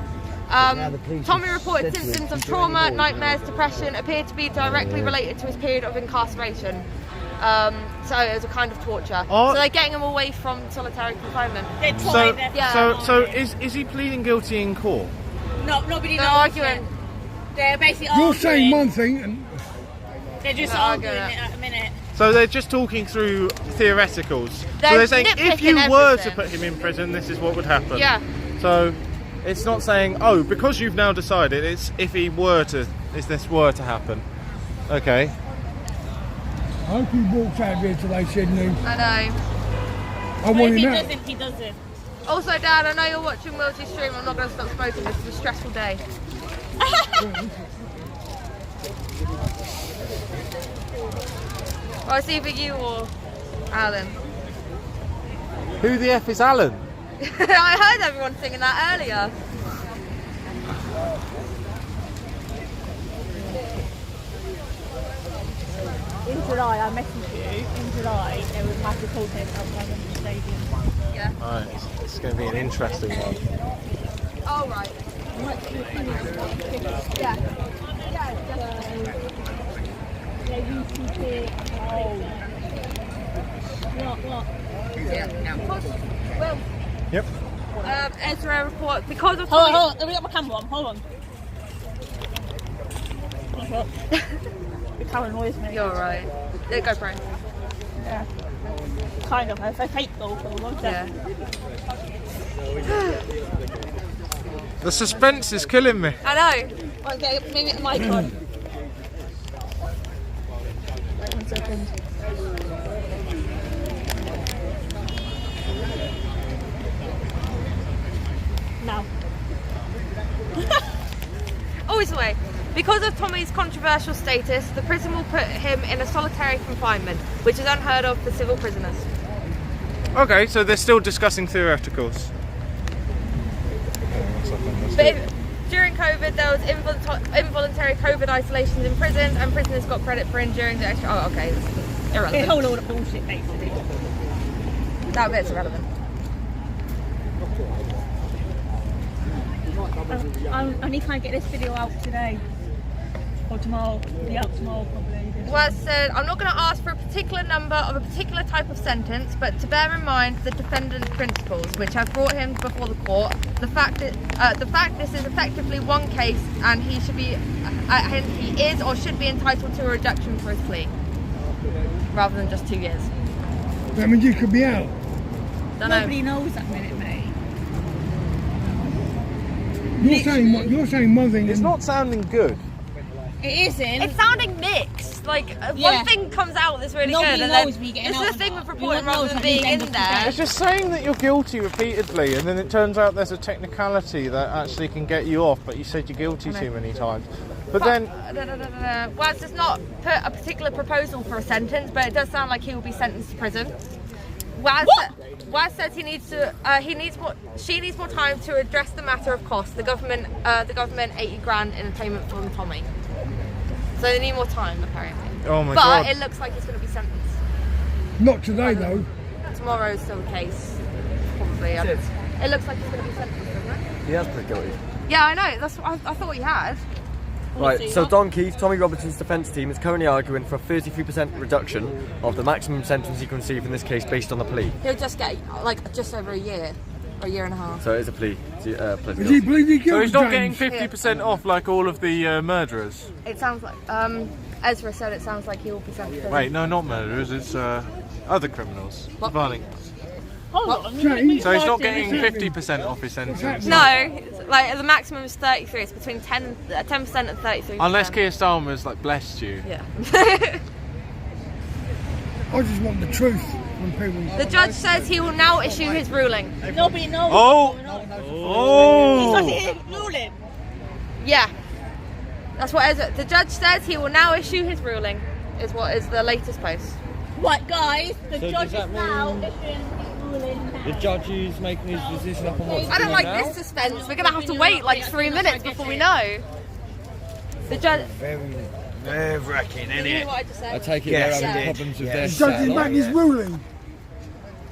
Tommy reported symptoms of trauma, nightmares, depression appeared to be directly related to his period of incarceration. So it was a kind of torture. So they're getting him away from solitary confinement. So is he pleading guilty in court? No, nobody knows. They're arguing. They're basically You're arguing. saying one thing, and They're just They're arguing arguing it at the minute. So they're just talking through theoreticals. So They're they're saying if you nitpicking were to everything. put him in prison, this is what would happen. Yeah. So it's not saying, oh, because you've now decided, it's if he were to, if this were to happen. Okay. I hope he walks out of here today, Sydney. I know. I want him out. He doesn't. Also, Dad, I know you're watching Wiltie's stream. I'm not going to stop smoking. This is a stressful day. Well, it's either you or Alan. Who the F is Alan? I heard everyone singing that earlier. In July, I messaged you. In July, there was massive protest outside the stadium. Yeah. Right, it's going to be an interesting one. Oh, right. Yeah. What? Yeah. Well, Yep. Ezra report because of. Hold on. Let me get my camera on. Hold on. The camera annoys me. You're right. There you go, Brian. Yeah. Kind of. It's a fake though for a long time. The suspense is killing me. I know. Okay, maybe the mic on. Wait 1 second. Now. Always away. Because of Tommy's controversial status, the prison will put him in a solitary confinement, which is unheard of for civil prisoners. Okay, so they're still discussing theoreticals. But during COVID, there was involuntary COVID isolations in prisons, and prisoners got credit for enduring the extra. Oh, okay, this is irrelevant. It's a whole load of bullshit, basically. That bit's irrelevant. I need to kind of get this video out today. Or tomorrow. It'll be out tomorrow, probably. Well, it said, I'm not going to ask for a particular number of a particular type of sentence, but to bear in mind the defendant's principles, which have brought him before the court. The fact this is effectively one case, and he should be, he is or should be entitled to a reduction for his plea, rather than just 2 years. I mean, you could be out. Nobody knows that minute, mate. You're saying one thing. It's not sounding good. It isn't. It's sounding mixed. Like Yeah. one thing comes out that's really Nobody good, and knows then me getting this out is the thing or with not. reporting You won't rather know than till being the end in of there. It's just saying that you're guilty repeatedly, and then it turns out there's a technicality that actually can get you off, but you said you're guilty too many times. But then, Well, it's not put a particular proposal for a sentence, but it does sound like he will be sentenced to prison. Waz says she needs more time to address the matter of cost. The government 80 grand in a payment from Tommy. So they need more time, apparently. oh my But god. it looks like he's going to be sentenced. Not today, though. Tomorrow's still the case, probably. It looks like he's going to be sentenced, doesn't it? He has pled guilty. Yeah, I know. That's what I thought he had. Right, so Don Keefe, Tommy Robertson's defence team, is currently arguing for a 33% reduction of the maximum sentence he can receive in this case based on the plea. He'll just get like just over a year. A year and a half. So it is a plea. Plea Does he believe he So killed he's not James? getting 50% off like all of the murderers. It sounds like Ezra said. It sounds like he will be sent to prison. Wait, no, not murderers. It's other criminals. What? Violent. Hold on. So he's not getting 50% off his sentence. No, like the maximum is 33. It's between 10% and 33%. Unless Keir Starmer's like blessed you. Yeah. I just want the truth from people. The judge says he will now issue his ruling. Nobody knows. Oh! He's not here ruling. Yeah. That's what Ezra. The judge says he will now issue his ruling. Is what is the latest post. What, guys? The So judge does that is now mean- issuing his ruling now. The judge is making his decision up on what's I don't going like on now. this suspense. We're gonna have to wait like 3 minutes before we know. The judge. Very nerve-wracking, Did you hear what I just said? I take it Yes. they're having Yeah. problems with The their judge is back his ruling.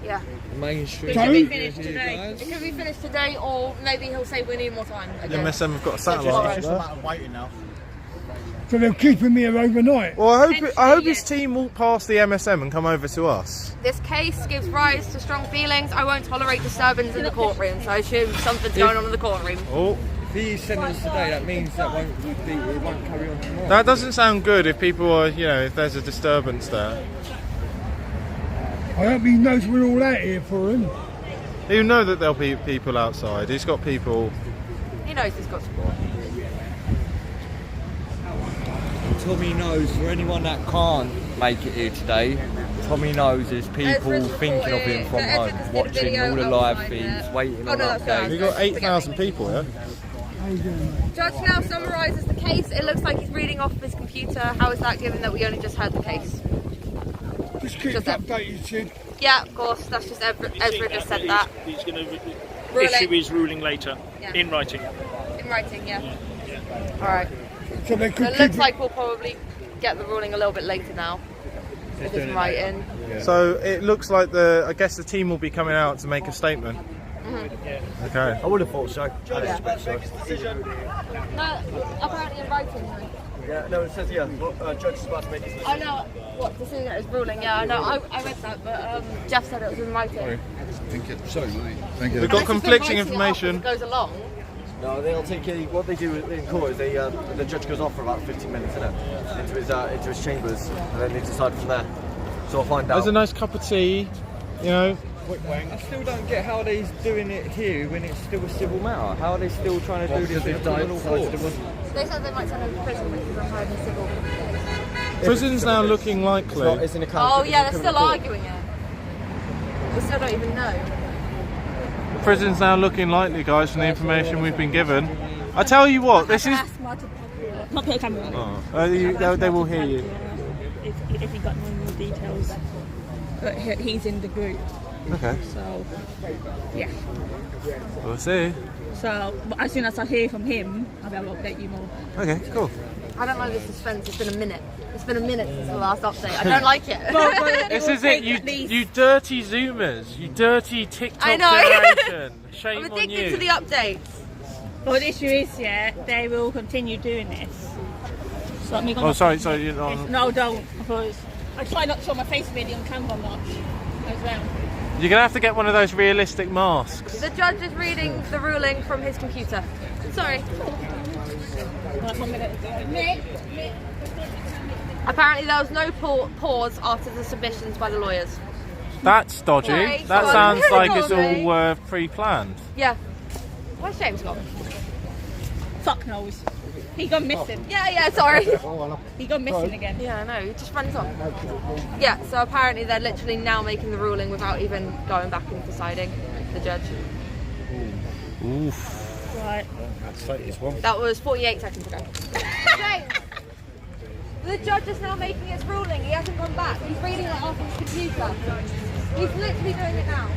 Yeah. making sure It So- could be you're finished here, today. guys. It could be finished today, or maybe he'll say we need more time. Again. MSM have got a It's satellite. just up a there. matter of waiting now. So they're keeping me here overnight. Well, I hope his team walk past the MSM and come over to us. This case gives rise to strong feelings. I won't tolerate disturbance in the courtroom, so I assume something's going on in the courtroom. Oh. If he is sentenced today, that means that it won't carry on tomorrow. That doesn't sound good if people are, if there's a disturbance there. I hope he knows we're all out here for him. You know that there'll be people outside. He's got people. He knows he's got support. Tommy knows, for anyone that can't make it here today, Tommy knows there's people Ezra's thinking of him from reported, home, Ezra just did a watching video all the outside live feeds, there. waiting Oh, on no, that's updates. We've got 8,000 people here. Judge now summarises the case. It looks like he's reading off his computer. How is that, given that we only just heard the case? Just keep us updated, Sid. Yeah, of course. That's just Ezra just said that. He's going to Ruling. issue his ruling later, Yeah. in writing. In writing, yeah. All right. So they could It keep looks it. like we'll probably get the ruling a little bit later now. With his writing. So it looks like I guess the team will be coming out to make a statement. Mm-hmm. Okay. I would have thought so. I Yeah. expect so. No, apparently in writing. Though. Yeah, no, it says here, judge is about to make his decision. I know what decision it is ruling. Yeah, I know. I read that, but Jeff said it was in writing. Sorry, mate. Thank you. We've got Unless he's been conflicting writing it up as information. it goes along. No, they'll take what they do in court is the judge goes off for about 15 minutes into his chambers, and then they decide from there. So I'll find out. There's a nice cup of tea, I still don't get how they're doing it here when it's still a civil matter. How are they still trying to do this in a criminal court? They said they might send him to prison, which is unheard in civil. Prison's now looking likely. It's in a Oh yeah, they're still arguing it. We still don't even know. Prison's now looking likely, guys, from the information we've been given. I tell you what, this is. Not put a camera on. They will hear you. If he got no more details, but he's in the group. Okay. So yeah. We'll see. So but as soon as I hear from him, I'll be able to update you more. Okay, cool. I don't like this suspense. It's been a minute. It's been a minute since the last update. I don't like it. This is it, you dirty Zoomers, you dirty TikTok I know. generation. Shame I'm on addicted you. to the updates. But the issue is, they will continue doing this. So I'm gonna. Oh, sorry, you're not. No, don't, because I try not to show my face really on camera much as well. You're gonna have to get one of those realistic masks. The judge is reading the ruling from his computer. Sorry. Right, 1 minute. Apparently there was no pause after the submissions by the lawyers. That's dodgy. Sorry, That go on. sounds like it's Go on, all pre-planned. Yeah. Where's James gone? Fuck knows. He gone missing. Yeah, sorry. He gone missing again. Yeah, I know, he just runs off. Yeah, so apparently they're literally now making the ruling without even going back and deciding, the judge. Oof. Right. That was 48 seconds ago. James! The judge is now making his ruling. He hasn't gone back. He's reading it off his computer. He's literally doing it now.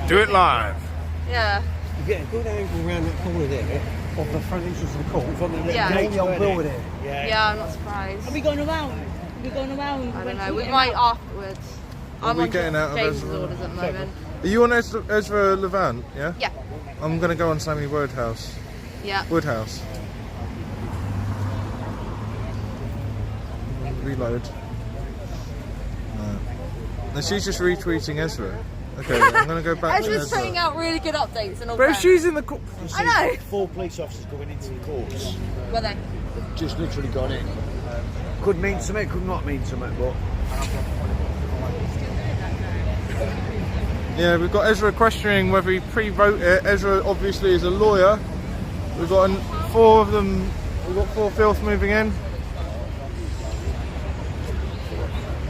Do it live. Yeah. You get a good angle around that corner there of the front entrance of the court from the Yeah. all the old building. Yeah, I'm not surprised. Are we going around? Are we going around? I don't know. We might afterwards. I'm we on getting out of James's Ezra? orders at the moment. Are you on Ezra Levant? Yeah. Yeah. I'm gonna go on Sammy Woodhouse. Yeah. Woodhouse. Reload. No. No, she's just retweeting Ezra. Okay, I'm going to go back to Ezra's Ezra. putting out really good updates and all But that. if she's in the court... I know. 4 police officers going into the courts. Were they? Just literally gone in. Could mean something, could not mean something, but... Yeah, we've got Ezra questioning whether he pre-wrote it. Ezra obviously is a lawyer. We've got 4 of them. We've got 4 filth moving in.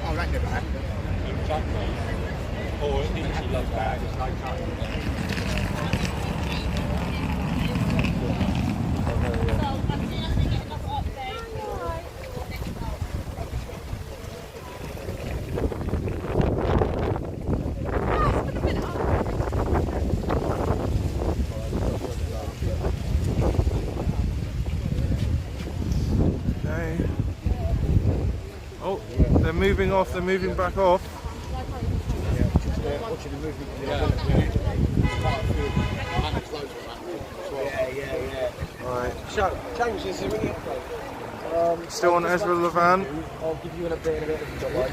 I'll rang it back. Or she loves back. Oh, they're moving off. They're moving back off. Right. So, James, is there any update? Still on Ezra Levan. I'll give you an update in a bit if you'd like.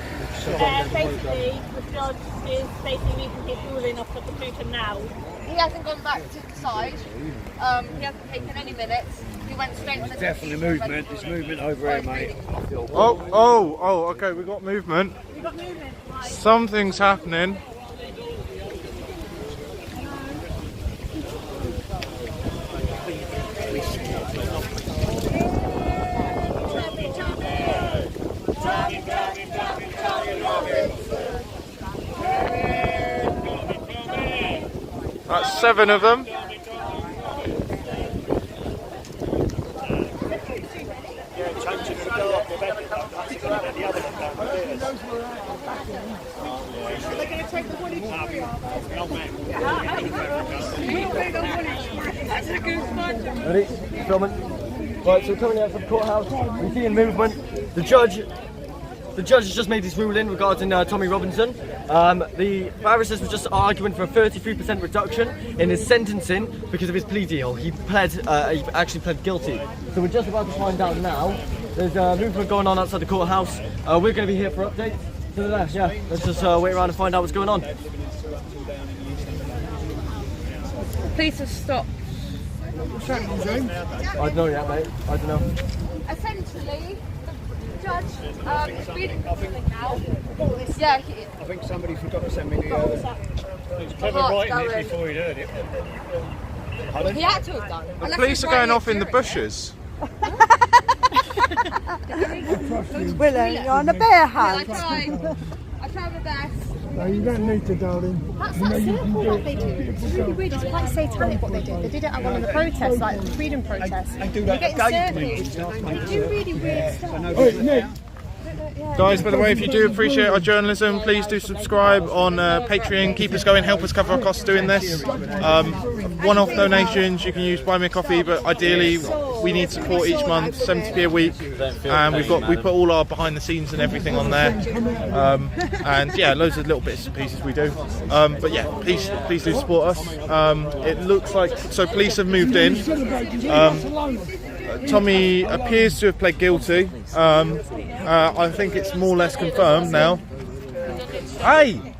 Basically, the judge is basically reading his ruling off the computer now. He hasn't gone back to decide. He hasn't taken any minutes. He went straight to the Definitely movement. There's movement over here, mate. Oh, okay, we got movement. We got movement. Right. Something's happening. That's 7 of them. Ready? Filming. Right, so coming out from the courthouse, we're seeing movement. The judge has just made his ruling regarding Tommy Robinson. The barristers were just arguing for a 33% reduction in his sentencing because of his plea deal. He actually pled guilty. So we're just about to find out now. There's movement going on outside the courthouse. We're going to be here for updates. To the left, yeah. Let's just wait around and find out what's going on. Police have stopped. What's happening, James? I don't know yet, mate. I don't know. Essentially, the judge is reading the ruling now. Yeah, I think somebody forgot to send me the... It's clever writing it before he'd heard it. he had to have done. The police are going off in the bushes. Willow, you're on a bear hunt. I tried my best. No, you don't need to, darling. That's You know not you simple can do what it. they do. It's really weird. It's quite satanic what they did. They did it at one of the protests, like the freedom protests. They do that They get at in gate circles. meetings. They do really weird stuff. Oh, Nick. Guys, by the way, if you do appreciate our journalism, please do subscribe on Patreon. Keep us going, help us cover our costs doing this. One-off donations, you can use Buy Me a Coffee, but ideally we need support each month, 70p a week. And we put all our behind the scenes and everything on there. And yeah, loads of little bits and pieces we do. But yeah, please do support us. It looks like, so police have moved in. Tommy appears to have pled guilty. I think it's more or less confirmed now. Hey!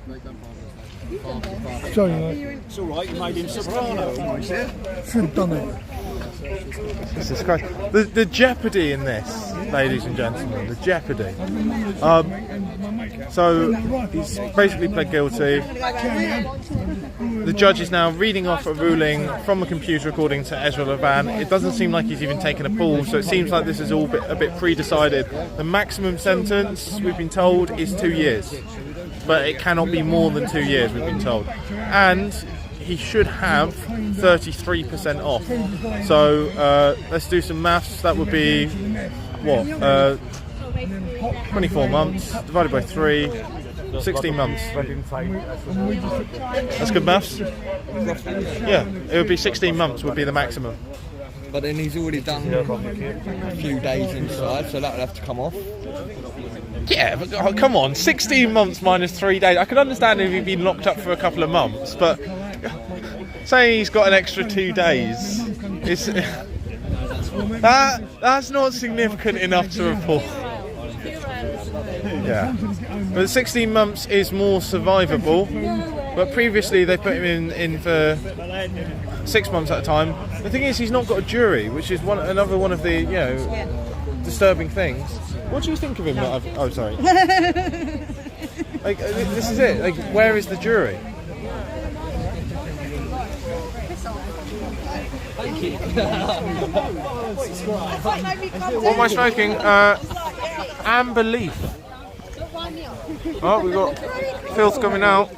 Sorry, mate. It's all right, you made him soprano. Should have done it. Jesus Christ. The jeopardy in this, ladies and gentlemen, the jeopardy. So he's basically pled guilty. The judge is now reading off a ruling from a computer according to Ezra Levan. It doesn't seem like he's even taken a poll, so it seems like this is all a bit pre-decided. The maximum sentence, we've been told, is 2 years. But it cannot be more than 2 years, we've been told. And he should have 33% off. So let's do some maths. That would be, what, 24 months divided by 3, 16 months. That's good maths. Yeah, it would be 16 months would be the maximum. But then he's already done a few days inside, so that'll have to come off. Yeah, but oh, come on, 16 months minus 3 days. I could understand if he'd been locked up for a couple of months, but saying he's got an extra 2 days, that's not significant enough to report. Yeah. But 16 months is more survivable. But previously they put him in for 6 months at a time. The thing is, he's not got a jury, which is another one of the disturbing things. What do you think of him? Oh, sorry. Like, this is it. Like, where is the jury? What am I smoking? Amber Leaf. Oh, we've got filth coming out.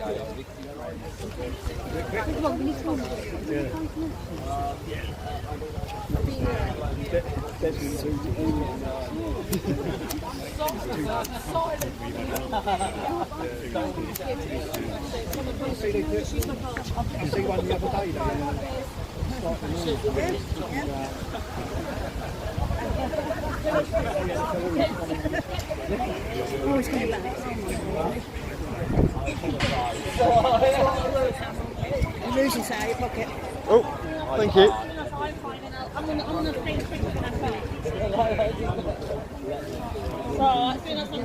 You're losing out of your pocket. Oh, thank you. I'm on the thing quickly when I come. So, it's been us on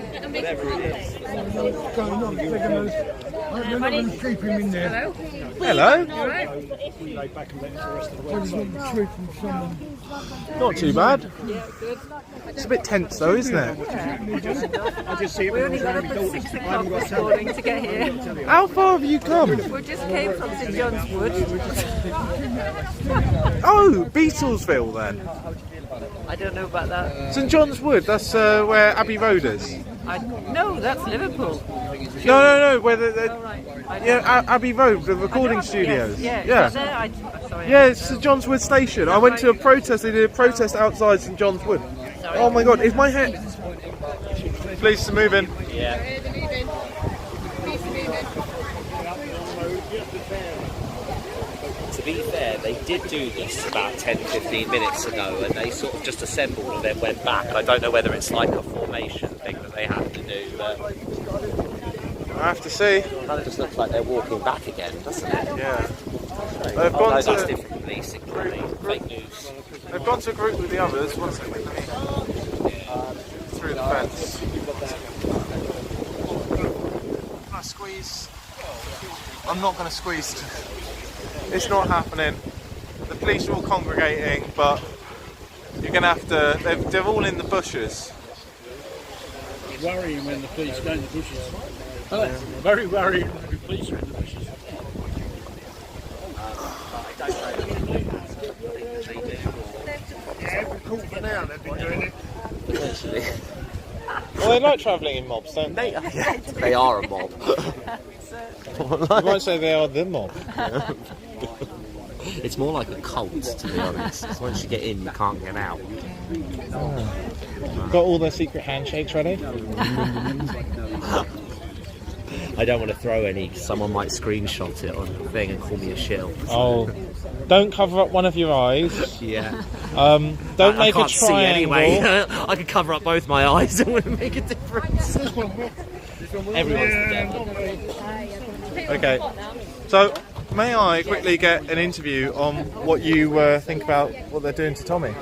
What's going on? They're not going to keep him in there. Hello. Not too bad. It's a bit tense though, isn't it? We only got up at 6 o'clock this morning to get here. How far have you come? We just came from St John's Wood. Oh, Beatlesville then. I don't know about that. St John's Wood, that's where Abbey Road is. No, that's Liverpool. No, where Right. Abbey Road, the recording studios. Yeah. Sorry. Yeah, it's St John's Wood station. I went to a protest. They did a protest outside St John's Wood. Sorry. Oh my God, is my head? Police are moving. Yeah. To be fair, they did do this about 10-15 minutes ago, and they sort of just assembled and then went back. I don't know whether it's like a formation thing that they have to do, but I have to see. It kind of just looks like they're walking back again, doesn't it? Yeah. They've gone to... that's different policing, probably. Fake news. They've gone to a group with the others. One second, let me... through the fence. Can I squeeze? I'm not going to squeeze. It's not happening. The police are all congregating, but you're going to have to... They're all in the bushes. It's worrying when the police go in the bushes. Very worrying when the police are in the bushes. Yeah, every quarter of an hour they've been doing it. Essentially. Well, they like travelling in mobs, don't they? Yeah, they are a mob. You might say they are the mob. It's more like a cult, to be honest. Once you get in, you can't get out. Got all their secret handshakes ready? I don't want to throw any, because someone might screenshot it on the thing and call me a shill. Oh, don't cover up one of your eyes. Yeah. Don't I make can't a triangle. see anyway. I could cover up both my eyes, it wouldn't make a difference. Everyone's dead. Okay, so may I quickly get an interview on what you think about what they're doing to Tommy?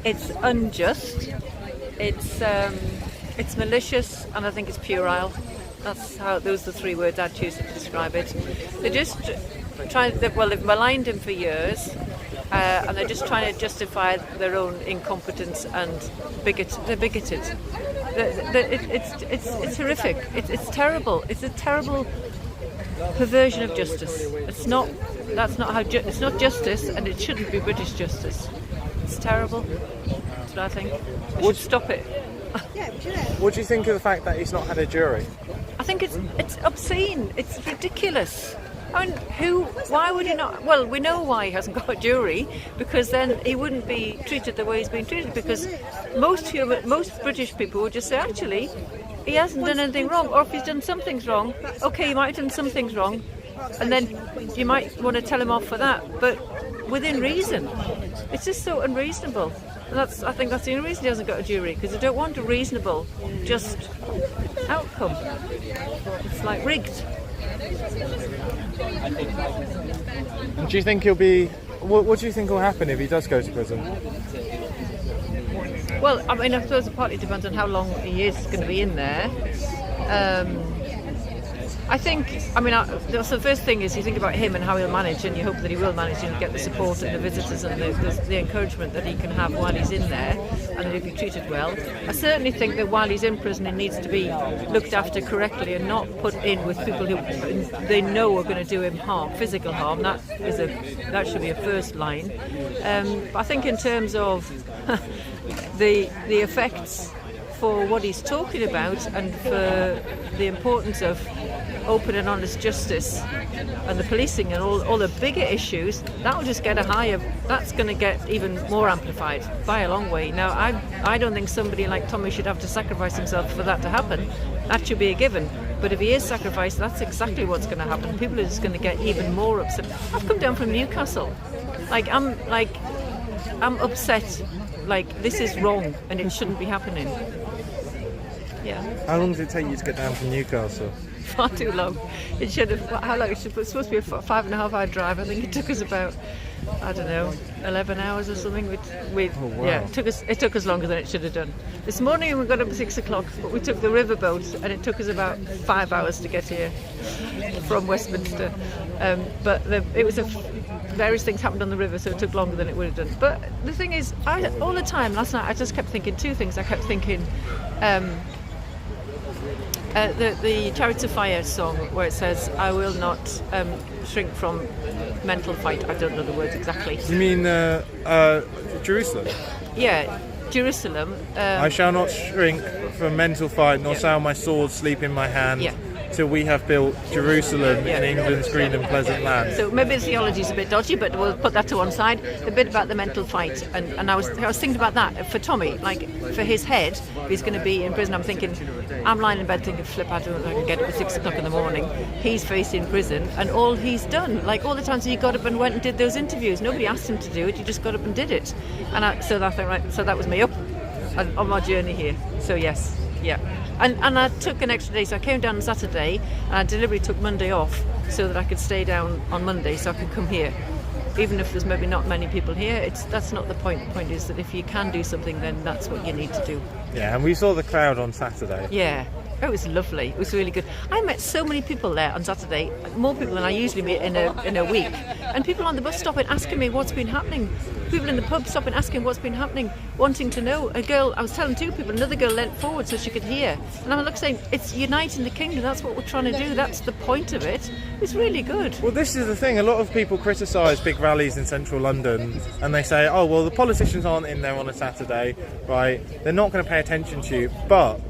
It's unjust. It's malicious, and I think it's puerile. Those are the three words I'd choose to describe it. They're just they've maligned him for years, and they're just trying to justify their own incompetence and they're bigoted. It's horrific. It's terrible. It's a terrible perversion of justice. It's not justice, and it shouldn't be British justice. It's terrible. That's what I think. We should stop it. What do you think of the fact that he's not had a jury? I think it's obscene. It's ridiculous. I mean, why would he not? Well, we know why he hasn't got a jury, because then he wouldn't be treated the way he's been treated, because most British people would just say, actually, he hasn't done anything wrong, or if he's done some things wrong, okay, he might have done some things wrong, and then you might want to tell him off for that, but within reason. It's just so unreasonable. And I think that's the only reason he hasn't got a jury, because they don't want a reasonable, just outcome. It's like rigged. And do you think he'll be... What do you think will happen if he does go to prison? Well, I mean, I suppose it partly depends on how long he is going to be in there. I think, the first thing is you think about him and how he'll manage, and you hope that he will manage and get the support and the visitors and the encouragement that he can have while he's in there, and that he'll be treated well. I certainly think that while he's in prison, he needs to be looked after correctly and not put in with people who they know are going to do him harm, physical harm. That should be a first line. But I think in terms of the effects for what he's talking about and for the importance of open and honest justice and the policing and all the bigger issues, that will just get that's going to get even more amplified by a long way. Now, I don't think somebody like Tommy should have to sacrifice himself for that to happen. That should be a given. But if he is sacrificed, that's exactly what's going to happen. People are just going to get even more upset. I've come down from Newcastle. I'm upset. This is wrong and it shouldn't be happening. Yeah. How long does it take you to get down from Newcastle? Far too long. It should have. How long? It's supposed to be a 5.5-hour drive. I think it took us about, 11 hours or something. Yeah, it took us longer than it should have done. This morning we got up at 6 o'clock, but we took the riverboat, and it took us about 5 hours to get here from Westminster. But it was various things happened on the river, so it took longer than it would have done. But the thing is, all the time last night, I just kept thinking two things. I kept thinking. The Chariots of Fire song where it says, I will not shrink from mental fight. I don't know the words exactly. You mean Jerusalem? Yeah, Jerusalem. I shall not shrink from mental fight, nor shall my sword sleep in my hand, till we have built Jerusalem in England's green and pleasant land. So maybe the theology is a bit dodgy, but we'll put that to one side. The bit about the mental fight, and I was thinking about that for Tommy, for his head, if he's going to be in prison. I'm thinking, I'm lying in bed thinking, flip, I don't know if I can get up at 6 o'clock in the morning. He's facing prison, and all he's done, all the times he got up and went and did those interviews, nobody asked him to do it, he just got up and did it. And so that was me up on my journey here. So yes, yeah. And I took an extra day, so I came down on Saturday, and I deliberately took Monday off so that I could stay down on Monday so I could come here. Even if there's maybe not many people here, that's not the point. The point is that if you can do something, then that's what you need to do. Yeah, and we saw the crowd on Saturday. Yeah, it was lovely. It was really good. I met so many people there on Saturday, more people than I usually meet in a week. And people on the bus stopping asking me what's been happening. People in the pub stopping asking what's been happening, wanting to know. I was telling two people, another girl leant forward so she could hear. And I'm saying, it's uniting the kingdom, that's what we're trying to do, that's the point of it. It's really good. Well, this is the thing, a lot of people criticise big rallies in central London, and they say, oh, well, the politicians aren't in there on a Saturday, right? They're not going to pay attention to you, but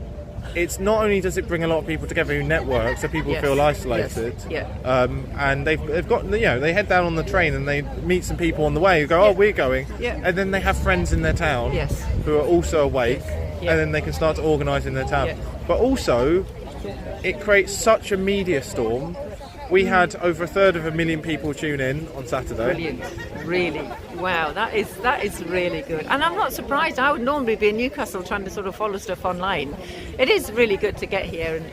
it's not only does it bring a lot of people together who network, so people feel isolated. Yes. Yeah. And they've got, they head down on the train and they meet some people on the way who go, oh, we're going. Yeah. And then they have friends in their town who are also awake, and then they can start to organise in their town. Yeah. But also, it creates such a media storm. We had over 1/3 people tune in on Saturday. Brilliant, really. Wow, that is really good. And I'm not surprised. I would normally be in Newcastle trying to sort of follow stuff online. It is really good to get here. And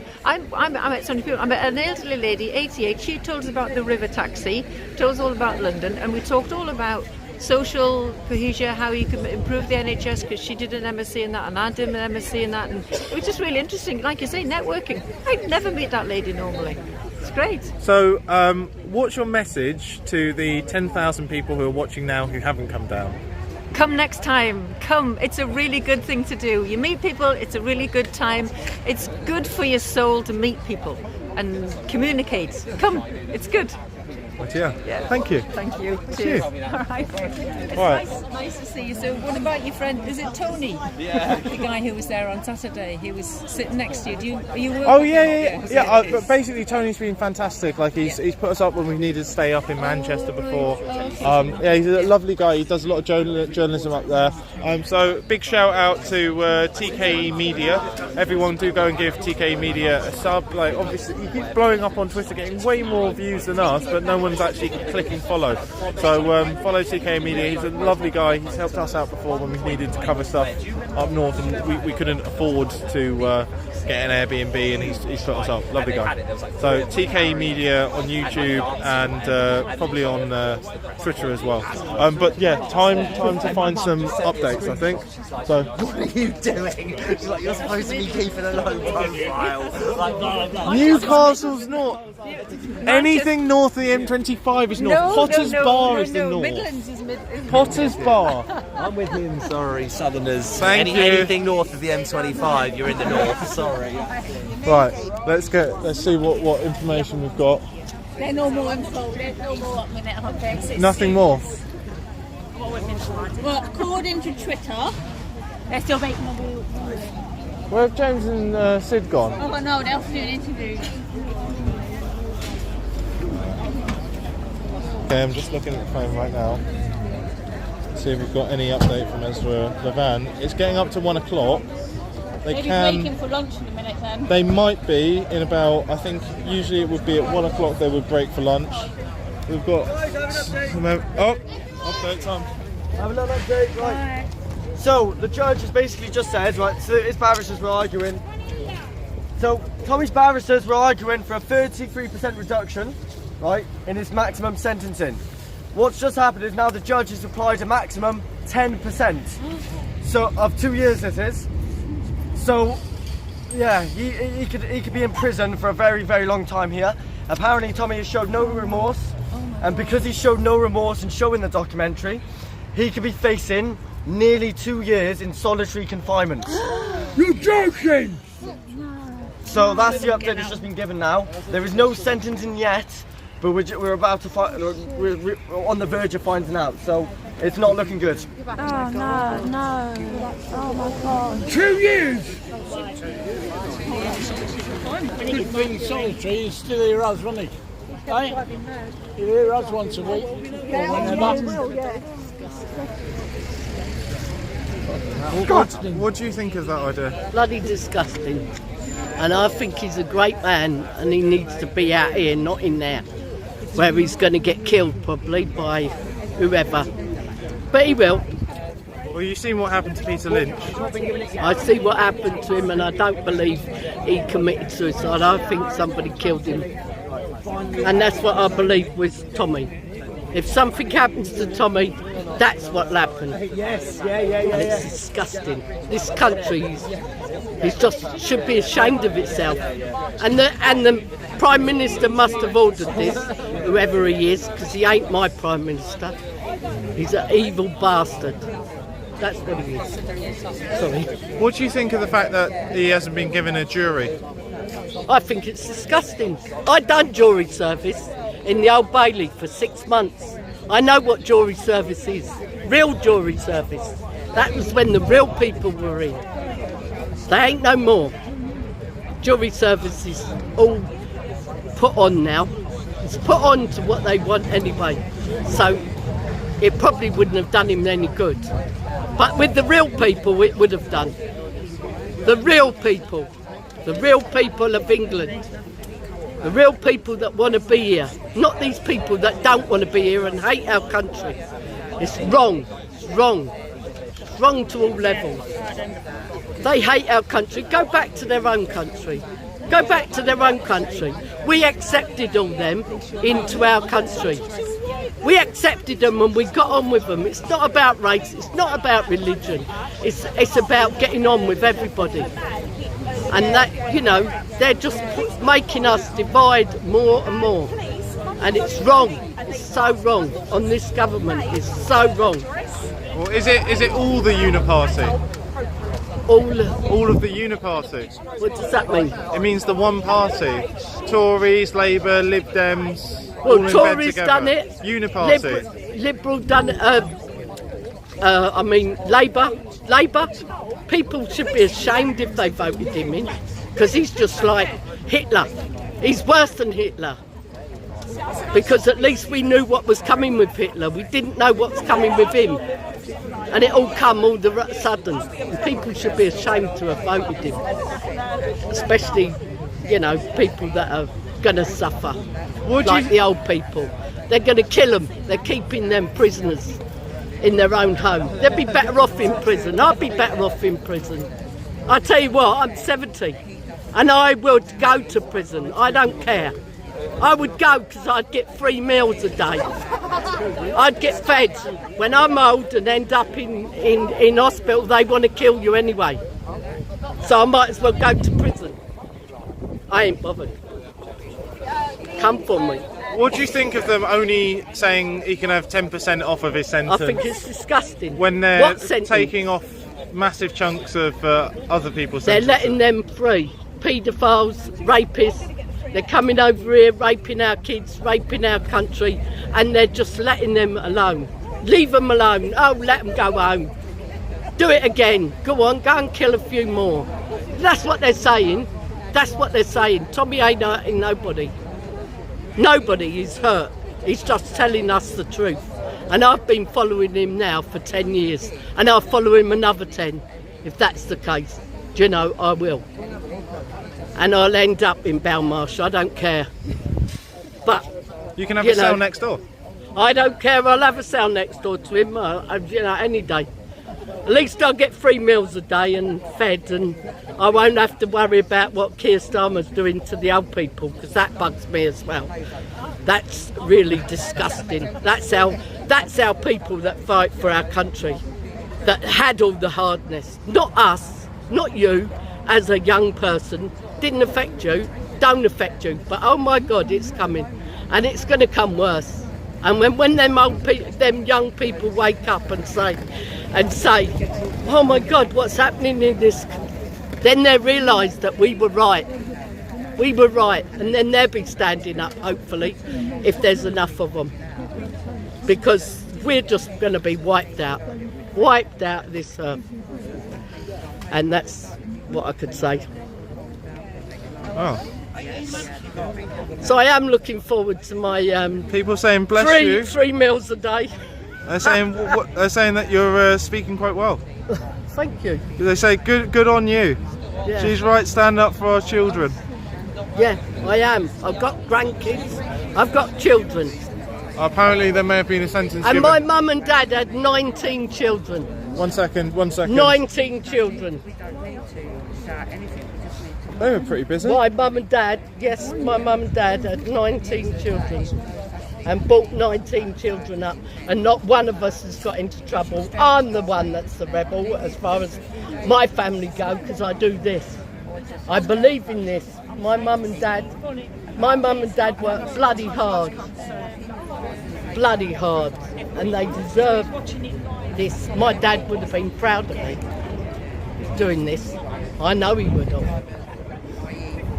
I met so many people. I met an elderly lady, 88. She told us about the river taxi, told us all about London, and we talked all about social cohesion, how you can improve the NHS, because she did an MSc in that and I did an MSc in that, and it was just really interesting. Like you say, networking. I'd never meet that lady normally. It's great. So, what's your message to the 10,000 people who are watching now who haven't come down? Come next time. Come. It's a really good thing to do. You meet people, it's a really good time. It's good for your soul to meet people and communicate. Come. It's good. Yeah. Thank you. Thank you. Cheers. All right. It's nice to see you. So what about your friend? Is it Tony? Yeah. The guy who was there on Saturday. He was sitting next to you. Are you Oh yeah. But basically, Tony's been fantastic. Like he's put us up when we needed to stay up in Manchester before. Okay. He's a lovely guy. He does a lot of journalism up there. So big shout out to TKE Media. Everyone do go and give TKE Media a sub. Like obviously, he keeps blowing up on Twitter, getting way more views than us, but no one's actually clicking follow. So follow TK Media. He's a lovely guy. He's helped us out before when we needed to cover stuff up north, and we couldn't afford to get an Airbnb, and he's put himself. Lovely guy. So TK Media on YouTube and probably on Twitter as well. But yeah, time to find some updates, I think. So what are you doing? Like, you're supposed to be keeping a low profile. Newcastle's not. Anything north of the M25 is north. Potter's Bar is the north. Midlands is Midlands. Potter's Bar. I'm with him, sorry, Southerners. Thank you. Anything north of the M25, you're in the north, sorry. Right, let's see what information we've got. They're no more info, there's no more up minute on there. Nothing more. Well, according to Twitter, they're still making a wheel. Where have James and Sid gone? Oh no, they're doing an interview. Okay, I'm just looking at the phone right now. See if we've got any update from Ezra Levan. It's getting up to 1 o'clock. Maybe breaking for lunch in a minute then. They might be in about, I think usually it would be at 1 o'clock they would break for lunch. We've got update time. Have another update, right. So the judge has basically just said, right, so his barristers were arguing. So Tommy's barristers were arguing for a 33% reduction, right, in his maximum sentencing. What's just happened is now the judge has applied a maximum 10%. So of 2 years this is. So yeah, he could be in prison for a very, very long time here. Apparently Tommy has showed no remorse, and because he showed no remorse in showing the documentary, he could be facing nearly 2 years in solitary confinement. You're joking! So that's the update that's just been given now. There is no sentencing yet, but we're about to find. We're on the verge of finding out. So it's not looking good. Oh no. Oh my God. 2 years! Good thing solitary, he's still here us, wasn't he? Hey? He'll hear us once a week. Or whenever. What do you think of that idea? Bloody disgusting. And I think he's a great man, and he needs to be out here, not in there, where he's going to get killed probably by whoever. But he will. Well, you've seen what happened to Peter Lynch. I see what happened to him, and I don't believe he committed suicide. I think somebody killed him. And that's what I believe with Tommy. If something happens to Tommy, that's what'll happen. Yes, yeah. And it's disgusting. This country just should be ashamed of itself. And the Prime Minister must have ordered this, whoever he is, because he ain't my Prime Minister. He's an evil bastard. That's what he is. Sorry. What do you think of the fact that he hasn't been given a jury? I think it's disgusting. I done jury service in the Old Bailey for 6 months. I know what jury service is. Real jury service. That was when the real people were in. They ain't no more. Jury service is all put on now. It's put on to what they want anyway. So it probably wouldn't have done him any good. But with the real people, it would have done. The real people of England. The real people that want to be here, not these people that don't want to be here and hate our country. It's wrong. It's wrong. It's wrong to all levels. They hate our country. Go back to their own country. Go back to their own country. We accepted all them into our country. We accepted them and we got on with them. It's not about race. It's not about religion. It's about getting on with everybody. And that, you know, they're just making us divide more and more. And it's wrong. It's so wrong on this government. It's so wrong. Well, is it all the uniparty? All of the uniparty. What does that mean? It means the one party. Tories, Labour, Lib Dems. Well, Tories done it. Uniparty. Liberal done it. Labour. People should be ashamed if they voted him in, because he's just like Hitler. He's worse than Hitler. Because at least we knew what was coming with Hitler. We didn't know what's coming with him. And it all come all of a sudden. And people should be ashamed to have voted him. Especially, you know, people that are going to suffer. Like the old people. They're going to kill them. They're keeping them prisoners in their own home. They'd be better off in prison. I'd be better off in prison. I tell you what, I'm 70 and I would go to prison. I don't care. I would go because I'd get 3 meals a day. I'd get fed. When I'm old and end up in hospital, they want to kill you anyway. So I might as well go to prison. I ain't bothered. Come for me. What do you think of them only saying he can have 10% off of his sentence? I think it's disgusting. When they're What sentence? taking off massive chunks of other people's They're sentences. letting them free. Paedophiles, rapists. They're coming over here, raping our kids, raping our country, and they're just letting them alone. Leave them alone. Oh, let them go home. Do it again. Go on, go and kill a few more. That's what they're saying. That's what they're saying. Tommy ain't hurting nobody. Nobody is hurt. He's just telling us the truth. And I've been following him now for 10 years. And I'll follow him another 10, if that's the case. Do you know, I will. And I'll end up in Belmarsh, I don't care. But you can have a cell next door. I don't care, I'll have a cell next door to him, any day. At least I'll get 3 meals a day and fed, and I won't have to worry about what Keir Starmer's doing to the old people, because that bugs me as well. That's really disgusting. That's our people that fight for our country, that had all the hardness. Not us, not you, as a young person. Didn't affect you, don't affect you, but oh my God, it's coming, and it's going to come worse. And when them young people wake up and say, oh my God, what's happening in this? Then they realise that we were right. We were right, and then they'll be standing up, hopefully, if there's enough of them, because we're just going to be wiped out of this earth, and that's what I could say. Oh. So I am looking forward to my people saying bless you. 3 meals a day. They're saying they're saying that you're speaking quite well. Thank you. They say good on you. Yeah. She's right. Stand up for our children. Yeah, I am. I've got grandkids. I've got children. Apparently, there may have been a sentence. And given. my mum and dad had 19 children. 1 second. 19 children. They were pretty busy. My mum and dad had 19 children and brought 19 children up, and not one of us has got into trouble. I'm the one that's the rebel as far as my family go, because I do this. I believe in this. My mum and dad worked bloody hard, and they deserve this. My dad would have been proud of me doing this. I know he would have.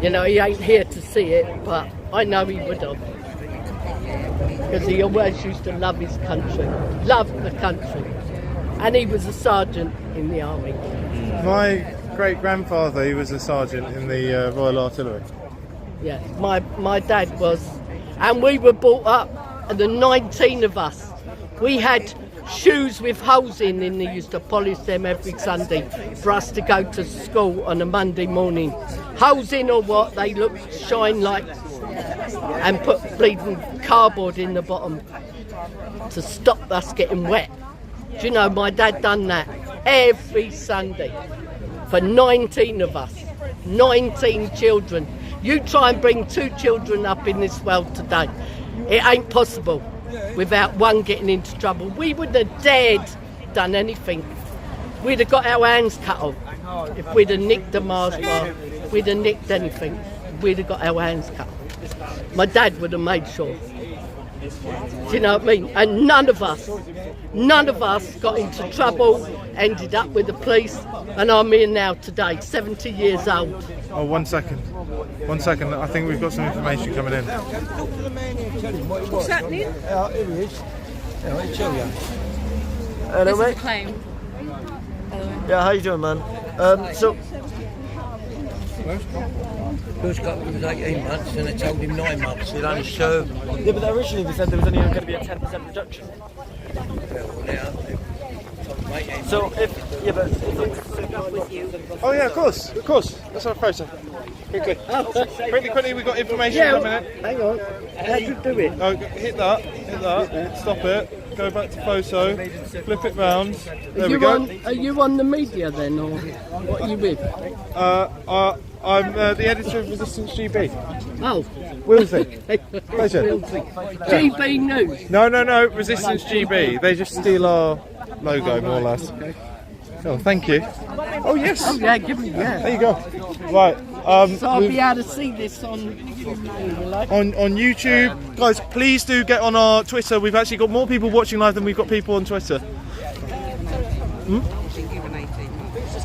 You know, he ain't here to see it, but I know he would have. Because he always used to love his country, loved the country. And he was a sergeant in the army. My great-grandfather, he was a sergeant in the Royal Artillery. Yeah, my dad was. And we were brought up, and the 19 of us, we had shoes with holes in, and they used to polish them every Sunday for us to go to school on a Monday morning. Holes in or what, they shine like, and put bleeding cardboard in the bottom to stop us getting wet. Do you know, my dad done that every Sunday for 19 of us, 19 children. You try and bring 2 children up in this world today, it ain't possible without one getting into trouble. We wouldn't have dared done anything. We'd have got our hands cut off if we'd have nicked a Mars bar. We'd have nicked anything. We'd have got our hands cut off. My dad would have made sure. Do you know what I mean? And none of us got into trouble, ended up with the police, and I'm here now today, 70 years old. Oh, 1 second. 1 second, I think we've got some information coming in. What's happening? Here he is. Hello, This is mate. a claim. Yeah, how you doing, man? So, First couple was 18 months and they told him 9 months. He'd only served. yeah, but originally they said there was only going to be a 10% reduction. So if Oh yeah, of course. Let's have a photo. Quickly, we've got information coming in. Hang on. How do you do it? Oh, hit that. Stop it. go back to photo, flip it round. There we go. Are you on the media then, or what are you with? I'm the editor of Resistance GB. Oh. Wilsey. Pleasure. GB News. No, Resistance GB. They just steal our logo, more or less. Oh, thank you. Oh, yes. Oh, yeah, give me that. There you go. Right. So I'll be able to see this on YouTube. Guys, please do get on our Twitter. We've actually got more people watching live than we've got people on Twitter.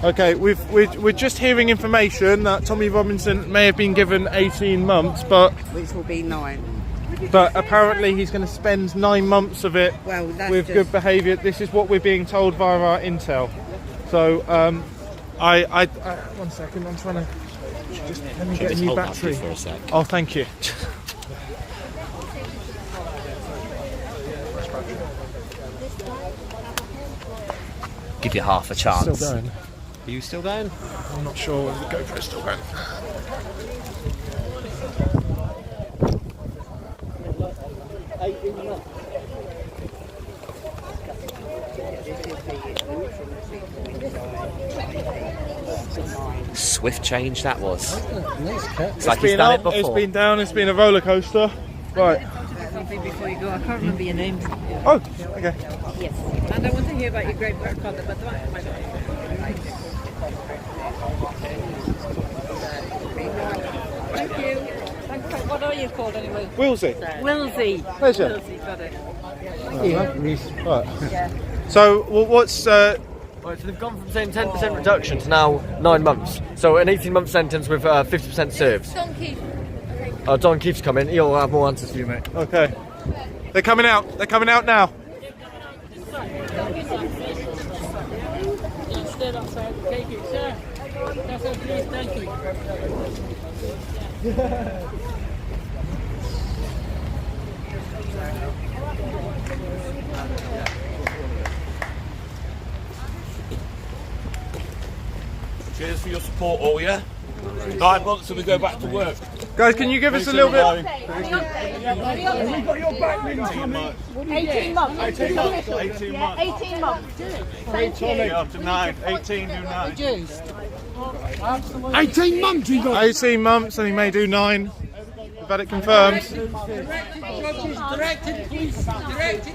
Okay, we're just hearing information that Tommy Robinson may have been given 18 months, but which will be 9. But apparently he's going to spend 9 months of it with good behaviour. This is what we're being told via our intel. So I 1 second. I'm trying to just let me get a new battery. For a sec. Oh, thank you. Give you half a chance. Still going. Are you still going? I'm not sure whether the GoPro's still going. Swift change that was. It's like he's done it before. It's been down, it's been a roller coaster. Right. Before you go, I can't remember your name. Oh, okay. Yes. And I want to hear about your great grandfather, but thank you. Thanks. What are you called anyway? Wilsey. Wilsey. Pleasure. Wilsey, got it. Right. So, what's... Right, so they've gone from saying 10% reduction to now 9 months. So an 18-month sentence with 50% served. Don Keith. Don Keith's coming. He'll have more answers for you, mate. Okay. They're coming out. They're coming out now. Stand outside. Take it, sir. That's a please, thank you. Cheers for your support, all, yeah? 9 months and we go back to work. Guys, can you give us a little bit? Have we got your back, 18 months. 18 months. 18 months. 18 months. 18 months. Thank you. Up to 9. 18 do 9. 18 months he got. 18 months and he may do 9. We've had it confirmed. Directed, please. Directed,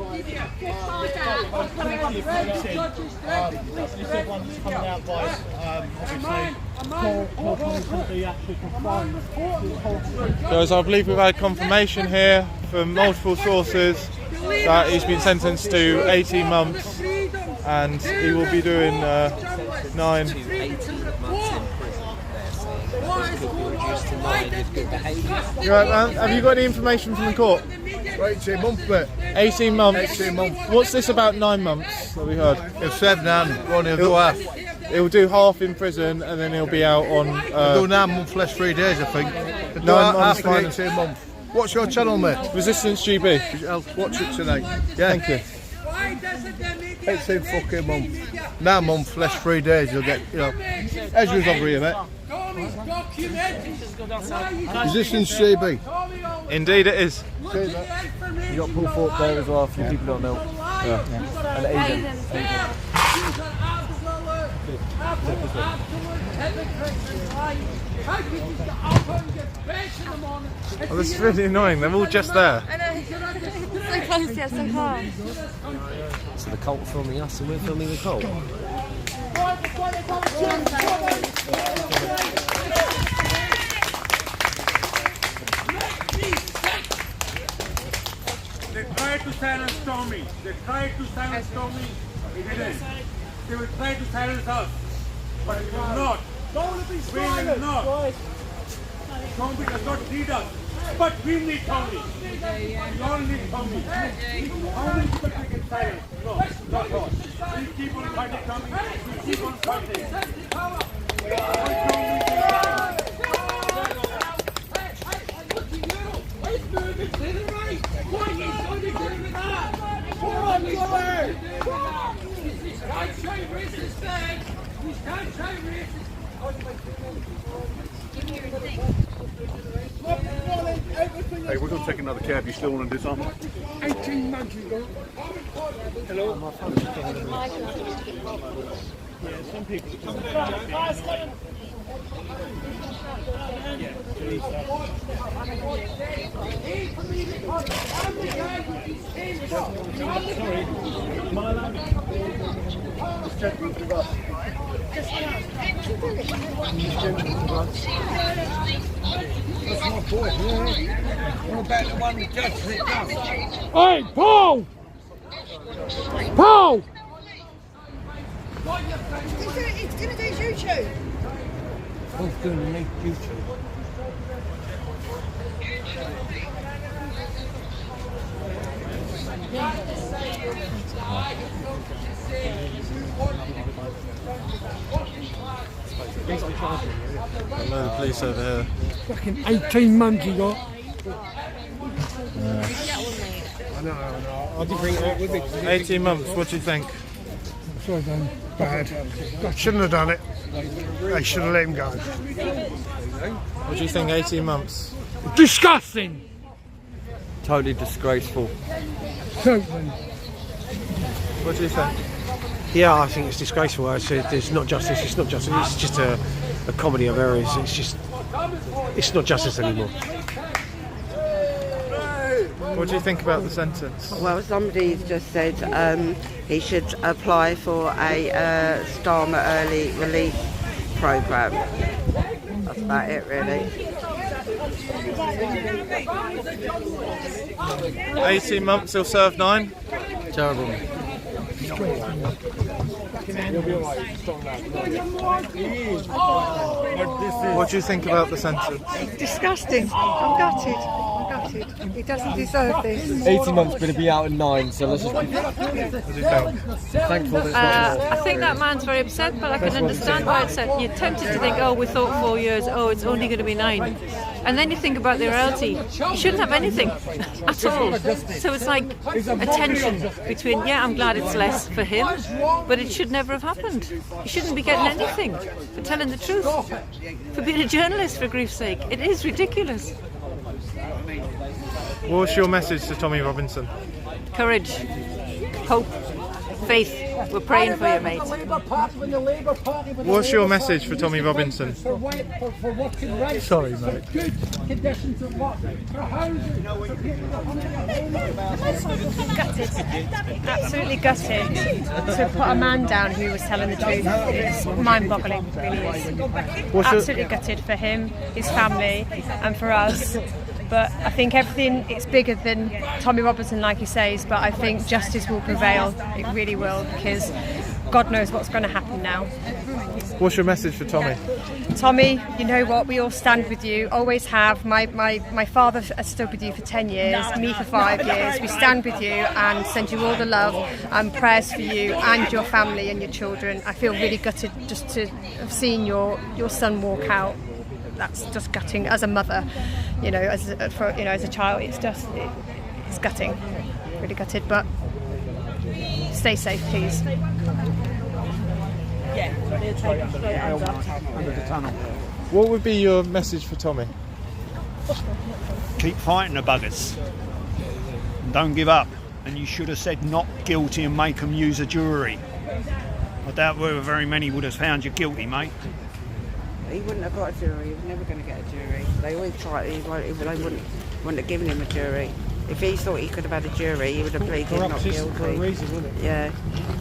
Guys, I believe we've had confirmation here from multiple sources that he's been sentenced to 18 months and he will be doing 9. You right, man? Have you got any information from the court? 18 months, mate. 18 months. 18 months. What's this about 9 months that we heard? He'll serve 9, he'll do half. He'll do half in prison and then he'll be out on... He'll do 9 months less 3 days, I think. 9 months minus 18 months. What's your channel, mate? Resistance GB. I'll watch it tonight. Yeah. Thank you. 18 fucking months. 9 months less 3 days, you'll get, you know. As usual over here, mate. Resistance GB. Indeed it is. You got Paul Thorpe there as well, a few people don't know. Yeah. And Aidan. Oh, this is really annoying, they're all just there. I know. So close yet so far. So the cult filming us and we're filming the cult. They tried to silence Tommy. They tried to silence Tommy. They didn't. They will try to silence us. But we will not. We will not. Tommy does not need us. But we need Tommy. We all need Tommy. How many people we can silence? No, not all. We keep on fighting Tommy. We keep on fighting. Hey, we're going to take another cab. You still want to do something? 18 months you got. Hello. Some people. Hey, Paul! Paul! It's going to do YouTube. Who's doing the YouTube? Hello, the police over here. Fucking 18 months he got. I know. I did bring it out with me. 18 months, what do you think? Sorry, Dan. Bad. Shouldn't have done it. They should have let him go. What do you think, 18 months? Disgusting! Totally disgraceful. Totally. What do you think? Yeah, I think it's disgraceful. It's not justice. It's not justice. It's just a comedy of errors. It's not justice anymore. What do you think about the sentence? Well, somebody's just said he should apply for a Starmer early release programme. That's about it, really. 18 months, he'll serve 9? Terrible. What do you think about the sentence? It's disgusting. I'm gutted. He doesn't deserve this. 18 months, but it'll be out in 9, so let's just be What do you think? thankful that it's not more. I think that man's very upset, but I can understand why it's upset. You're tempted to think, oh, we thought 4 years, oh, it's only going to be 9. And then you think about the reality. You shouldn't have anything at all. So it's like a tension between, yeah, I'm glad it's less for him, but it should never have happened. He shouldn't be getting anything for telling the truth, for being a journalist, for grief's sake. It is ridiculous. What's your message to Tommy Robinson? Courage, hope, faith. We're praying for you, mate. What's your message for Tommy Robinson? Sorry, mate. Gutted. Absolutely gutted. To put a man down who was telling the truth is mind-boggling, really is. Absolutely gutted for him, his family, and for us. But I think it's bigger than Tommy Robinson, like he says, but I think justice will prevail. It really will, because God knows what's going to happen now. What's your message for Tommy? Tommy, you know what? We all stand with you, always have. My father has stood with you for 10 years, me for 5 years. We stand with you and send you all the love and prayers for you and your family and your children. I feel really gutted just to have seen your son walk out. That's just gutting as a mother, as a child. It's gutting, really gutted. But stay safe, please. What would be your message for Tommy? Keep fighting the buggers. And don't give up. And you should have said not guilty and make them use a jury. I doubt whether very many would have found you guilty, mate. He wouldn't have got a jury. He was never going to get a jury. They always tried. They wouldn't have given him a jury. If he thought he could have had a jury, he would have pleaded not guilty. For a reason, wouldn't it? Yeah.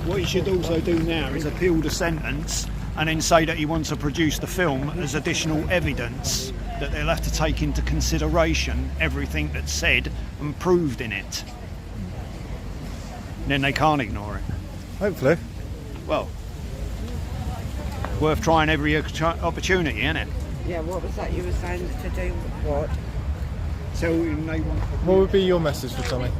What he should also do now is appeal the sentence and then say that he wants to produce the film as additional evidence, that they'll have to take into consideration everything that's said and proved in it. And then they can't ignore it. Hopefully. Well, worth trying every opportunity, isn't it? Yeah, what was that you were saying to do? What? Tell him they want. What would be your message for Tommy?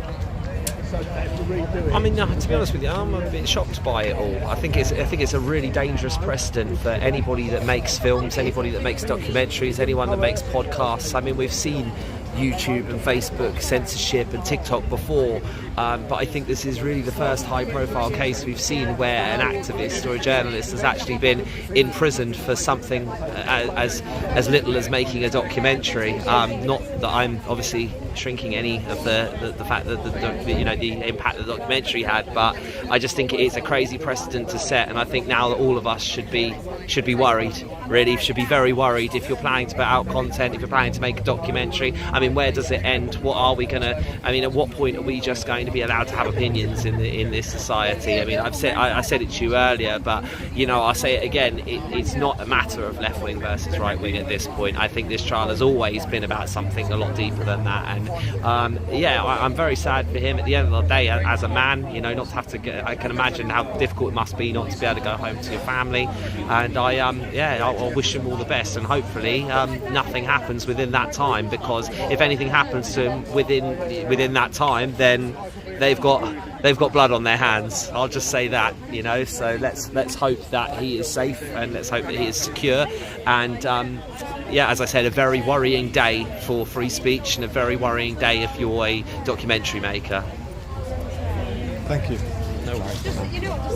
I mean, no, to be honest with you, I'm a bit shocked by it all. I think it's a really dangerous precedent for anybody that makes films, anybody that makes documentaries, anyone that makes podcasts. I mean, we've seen YouTube and Facebook censorship and TikTok before, but I think this is really the first high-profile case we've seen where an activist or a journalist has actually been imprisoned for something as little as making a documentary. Not that I'm obviously shrinking any of the fact that the impact that the documentary had, but I just think it is a crazy precedent to set, and I think now that all of us should be worried. Really, should be very worried if you're planning to put out content, if you're planning to make a documentary. I mean, where does it end? What are we gonna? I mean, at what point are we just going to be allowed to have opinions in this society? I mean, I said it to you earlier, but I'll say it again. It's not a matter of left wing versus right wing at this point. I think this trial has always been about something a lot deeper than that, and I'm very sad for him. At the end of the day, as a man, not to have to. I can imagine how difficult it must be not to be able to go home to your family, and I'll wish him all the best, and hopefully nothing happens within that time, because if anything happens to him within that time, then they've got blood on their hands. I'll just say that, so let's hope that he is safe, and let's hope that he is secure, and as I said, a very worrying day for free speech, and a very worrying day if you're a documentary maker. Thank you. No worries. Just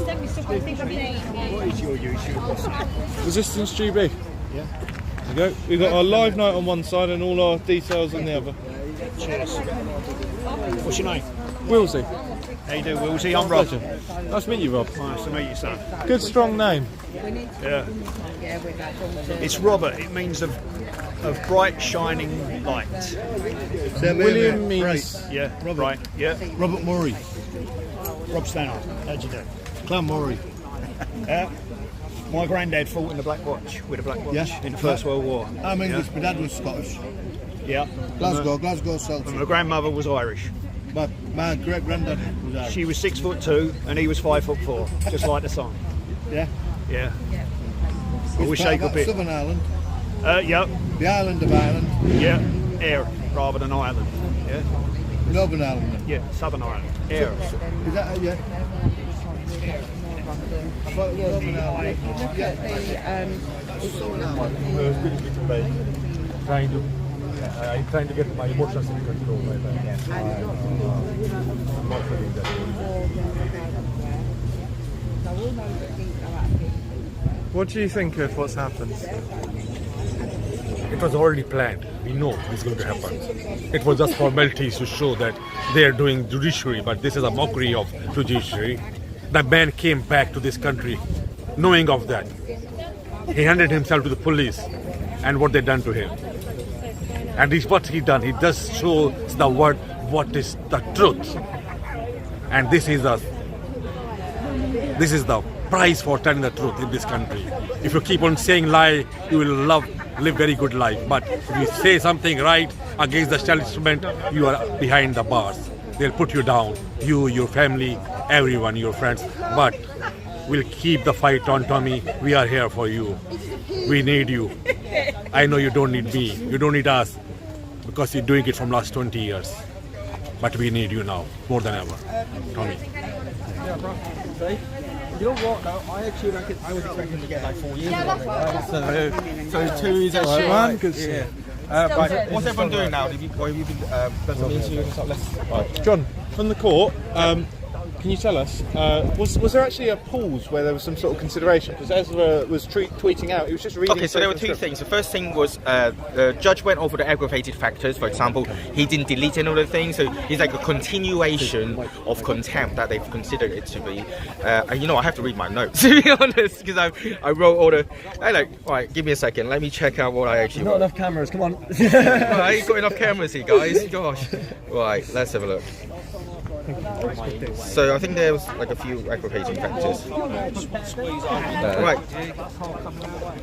send me stuff. I think I've been What is your YouTube? Resistance GB. Yeah. There you go. We've got our live night on one side and all our details on the other. Cheers. What's your name? Wilsey. How you doing, Wilsey? I'm Rob. Nice to meet you, Rob. Nice to meet you, son. Good, strong name. Yeah. It's Robert. It means of bright, shining light. William means... Yeah, Robert. Right. Yeah. Robert Murray. Rob Stannard. How'd you do? Clan Murray. My granddad fought in the Black Watch, with the Black Watch, in the First World War. I'm English, my dad was Scottish. Yeah. Glasgow Celtic. And my grandmother was Irish. But my great granddad was Irish. She was 6'2" and he was 5'4", just like the song. Yeah. Yeah. I wish they could be. Southern Ireland. Yeah. The island of Ireland. Yeah. Air rather than Ireland. Yeah. Northern Ireland. Then. Yeah. Southern Ireland. Air. Is that yeah? I thought it was Northern Ireland. I'm trying to get my emotions in control. I'm not feeling that. What do you think of what's happened? It was already planned. We know it's going to happen. It was just formalities to show that they are doing judiciary, but this is a mockery of judiciary. The man came back to this country knowing of that. He handed himself to the police, and what they done to him. And this what he done. He just shows the world what is the truth. And this is the price for telling the truth in this country. If you keep on saying lie, you will live very good life. But if you say something right against the establishment, you are behind the bars. They'll put you down. You, your family, everyone, your friends. But we'll keep the fight on, Tommy. We are here for you. We need you. I know you don't need me. You don't need us. Because you're doing it from last 20 years. But we need you now, more than ever. Tommy. Yeah, bro. See? You know what though? I was expecting to get like 4 years. So 2 is actually man. Good to see you. Right, what's everyone doing now? Have you been done some interviews and stuff? Right. John, from the court, can you tell us, was there actually a pause where there was some sort of consideration? Because Ezra was tweeting out, he was just reading... Okay, so there were two things. The first thing was the judge went over the aggravated factors. For example, he didn't delete any of the things, so it's like a continuation of contempt that they've considered it to be. I have to read my notes, to be honest, because I wrote all the... Right, give me a second, let me check out what I actually Not enough cameras, come on. Right, you've got enough cameras here, guys. Gosh. Right, let's have a look. So I think there was like a few aggravating factors. Right.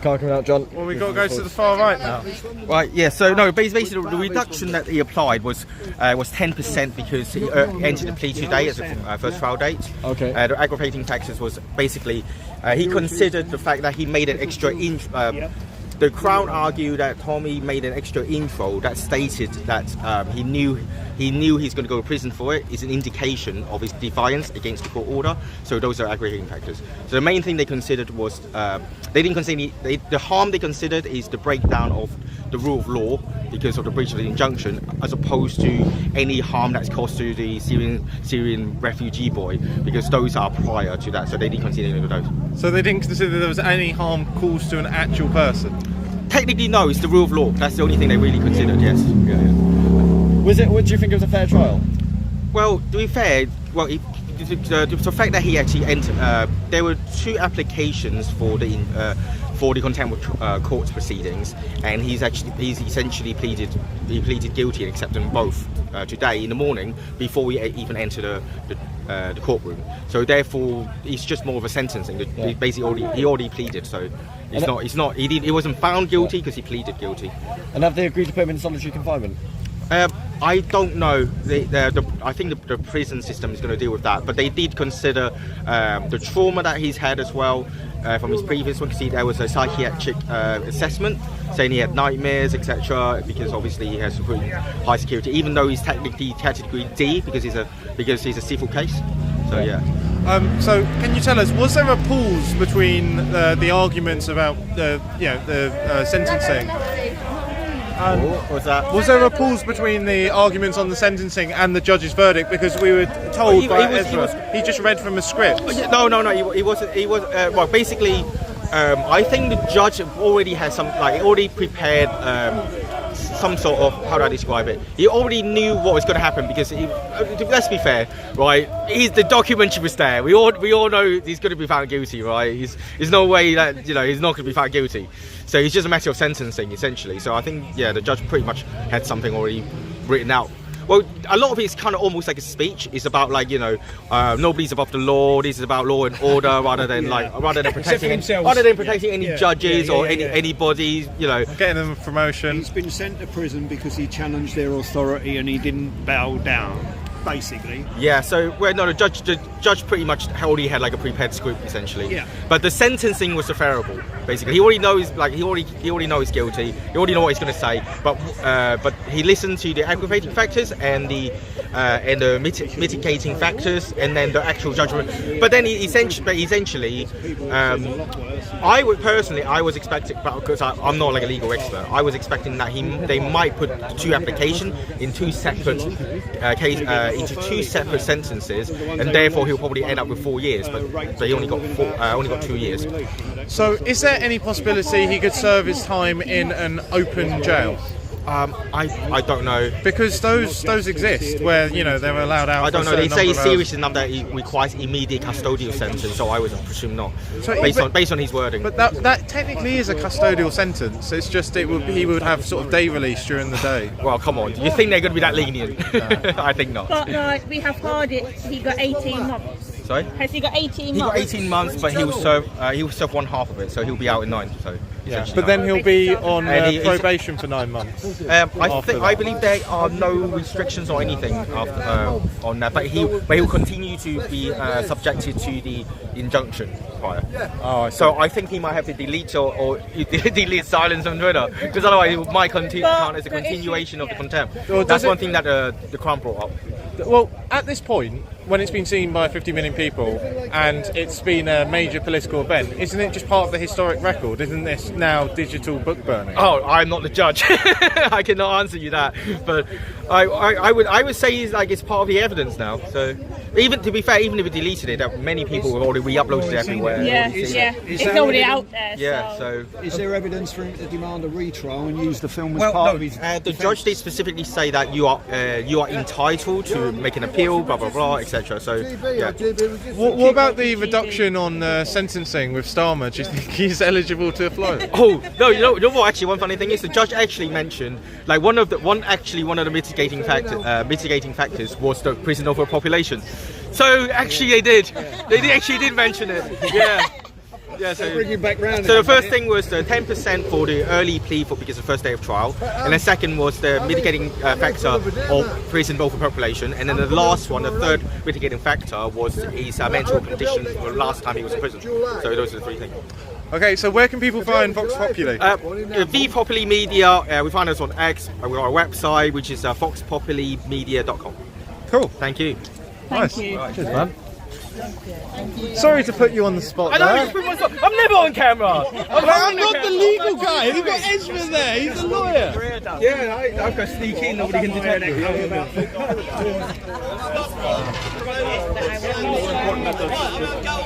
Can't come out, John. Well, we've got to go to the far right now. Right, yeah, so no, basically the reduction that he applied was 10% because he entered the plea today as a first trial date. Okay. The aggravating factors was basically, he considered the fact that he made an extra the Crown argued that Tommy made an extra intro that stated that he knew he's going to go to prison for it. Is an indication of his defiance against the court order. So those are aggravating factors. So the main thing they considered was they didn't consider the harm they considered is the breakdown of the rule of law because of the breach of the injunction, as opposed to any harm that's caused to the Syrian refugee boy, because those are prior to that. So they didn't consider any of those. So they didn't consider there was any harm caused to an actual person? Technically, no. It's the rule of law. That's the only thing they really considered. Yes. Yeah. Was it? What do you think it was a fair trial? Well, to be fair, the fact that he actually entered, there were 2 applications for the contempt of court proceedings, and he's essentially pleaded guilty and accepted them both today in the morning before we even enter the courtroom. So therefore, it's just more of a sentencing. Basically, he already pleaded, so he wasn't found guilty because he pleaded guilty. And have they agreed to put him in solitary confinement? I don't know. I think the prison system is going to deal with that, but they did consider the trauma that he's had as well from his previous one. Because there was a psychiatric assessment saying he had nightmares, etc. Because obviously he has some pretty high security, even though he's technically category D because he's a civil case. So yeah. So can you tell us, was there a pause between the arguments about the sentencing? What was that? Was there a pause between the arguments on the sentencing and the judge's verdict? Because we were told he just read from a script. No, he wasn't. He was well, basically, I think the judge already had already prepared some sort of, how do I describe it? He already knew what was going to happen because let's be fair, right? The documentary was there. We all know he's going to be found guilty, right? There's no way that he's not going to be found guilty. So it's just a matter of sentencing, essentially. So I think, the judge pretty much had something already written out. Well, a lot of it is kind of almost like a speech. It's about nobody's above the law. This is about law and order rather than protecting any judges or anybody. Getting them a promotion. He's been sent to prison because he challenged their authority and he didn't bow down. Basically. Yeah, so the judge pretty much already had a prepared script essentially. Yeah. But the sentencing was deferrable. Basically, he already knows he already knows he's guilty. He already know what he's going to say. But he listened to the aggravating factors and the mitigating factors, and then the actual judgment. But then essentially, I was expecting, because I'm not a legal expert. I was expecting that they might put the 2 applications in 2 separate into 2 separate sentences, and therefore he'll probably end up with 4 years. But he only got 2 years. So, is there any possibility he could serve his time in an open jail? I don't know, because those exist where they're allowed out. I don't know. They say it's serious enough that it requires immediate custodial sentence, so I would presume not. So based on his wording. But that technically is a custodial sentence. It's just he would have sort of day release during the day. Well, come on. Do you think they're going to be that lenient? No. I think not. But we have heard it. He got 18 months. Sorry? Has he got 18 months? He got 18 months, but he will serve 1/2 of it, so he'll be out in 9. So but then he'll be on probation for 9 months. I believe there are no restrictions or anything on that, but he'll continue to be subjected to the injunction prior. So I think he might have to delete or delete silence on Twitter, because otherwise it might count as a continuation of the contempt. That's one thing that the Crown brought up. Well, at this point, when it's been seen by 50 million people and it's been a major political event, isn't it just part of the historic record? Isn't this now digital book burning? Oh, I'm not the judge. I cannot answer you that. But I would say it's part of the evidence now. So even to be fair, even if we deleted it, many people have already re-uploaded it everywhere. Yeah, it's already out there. Yeah. So is there evidence for him to demand a retrial and use the film as part of his? The judge did specifically say that you are entitled to make an appeal, blah blah blah, etc. So yeah. What about the reduction on sentencing with Starmer? Do you think he's eligible to float? Oh no, you know what? Actually, one funny thing is the judge actually mentioned one of the mitigating factors was the prison overpopulation. So actually they actually did mention it. Yeah. Yeah, so the first thing was the 10% for the early plea because of the first day of trial, and the second was the mitigating factor of prison overpopulation, and then the last one, the third mitigating factor, was his mental condition for the last time he was in prison. So those are the 3 things. Okay, so where can people find Vox Populi? V Populi Media. We find us on X. We've got our website, which is foxpopulimedia.com. Cool. Thank you. Nice. Thank Cheers, man. Sorry to put you on the spot. I don't put myself. I'm never on camera. I'm not the legal guy. You've got Ezra there. He's a lawyer. Yeah, I've got to sneak in. Nobody can detect me.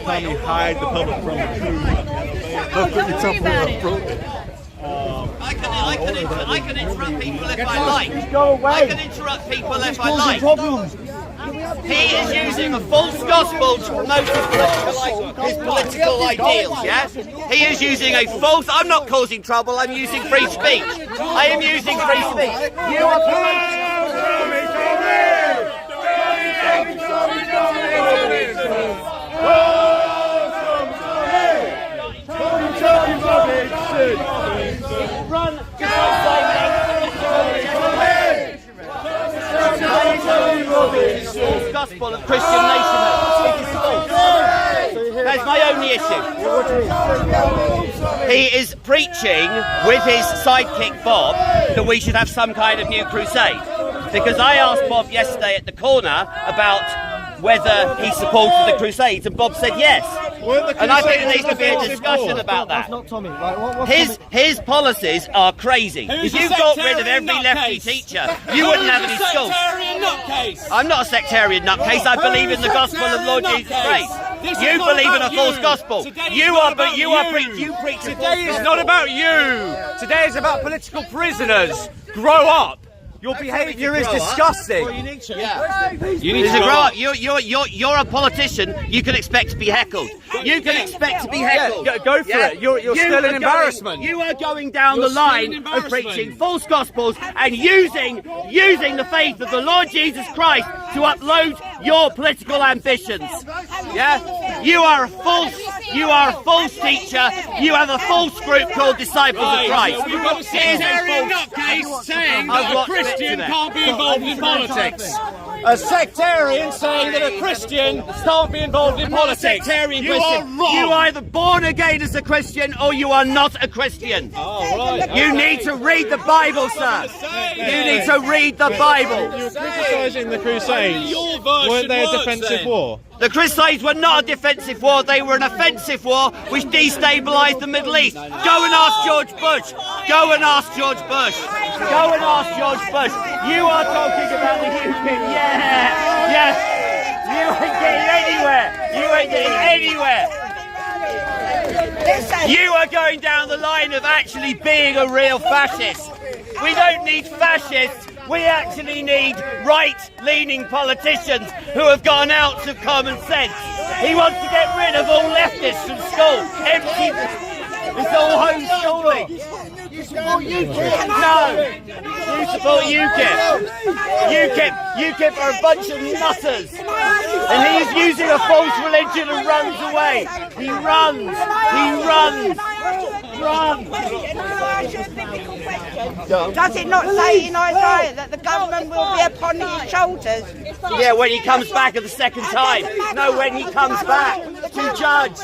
How you hide the public from the truth. How could you tell from the I can interrupt people if I like. Go away. I can interrupt people if I like. He is using a false gospel to promote his political ideals, yeah? He is using a false... I'm not causing trouble, I'm using free speech. I am using free speech. You are promoting... Run false gospel of Christian nationhood. It is false. That's my only issue. He is preaching with his sidekick Bob that we should have some kind of new crusade. Because I asked Bob yesterday at the corner about whether he supported the Crusades, and Bob said yes. And I think there needs to be a discussion about that. That's not Tommy. Right, his policies are crazy. If you got rid of every lefty teacher, you wouldn't have any schools. I'm not a sectarian nutcase. I believe in the gospel of Lord Jesus Christ. You believe in a false gospel. You preach. Today is not about you. Today is about political prisoners. Grow up. Your behaviour is disgusting. Well, you need to. Yeah. You need to grow up. You're a politician. You can expect to be heckled. You can expect to be heckled. Yeah, go for it. You're still an embarrassment. You are going down the line of preaching false gospels and using the faith of the Lord Jesus Christ to upload your political ambitions. Yeah. You are a false teacher. You have a false group called Disciples of Christ. You've got a sectarian nutcase saying that a Christian can't be involved in politics. A sectarian saying that a Christian can't be involved in politics. You are wrong. You are either born again as a Christian or you are not a Christian. Oh, right. You need to read the Bible, sir. You need to read the Bible. You were criticising the Crusades. Weren't they a defensive war? The Crusades were not a defensive war, they were an offensive war which destabilised the Middle East. Go and ask George Bush. Go and ask George Bush. Go and ask George Bush. You are talking about the UKIP. Yeah. You ain't getting anywhere. You ain't getting anywhere. You are going down the line of actually being a real fascist. We don't need fascists. We actually need right-leaning politicians who have got an ounce of common sense. He wants to get rid of all leftists from school. It's all homeschooling. You support UKIP? No. You support UKIP. UKIP are a bunch of nutters. And he's using a false religion and runs away. He runs. Does it not say in Isaiah that the government will be upon his shoulders? Yeah, when he comes back at the second time. No, when he comes back to judge.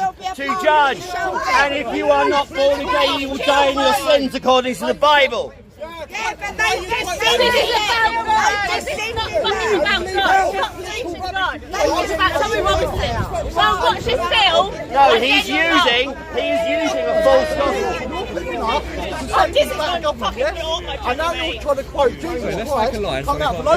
And if you are not born again, you will die in your sins according to the Bible. Yeah, but this is not fucking about God. It's about Tommy Robinson. Well, watch this film. No, he's using a false gospel. Oh, this is not your fucking film. I know you're trying to quote Jesus Christ.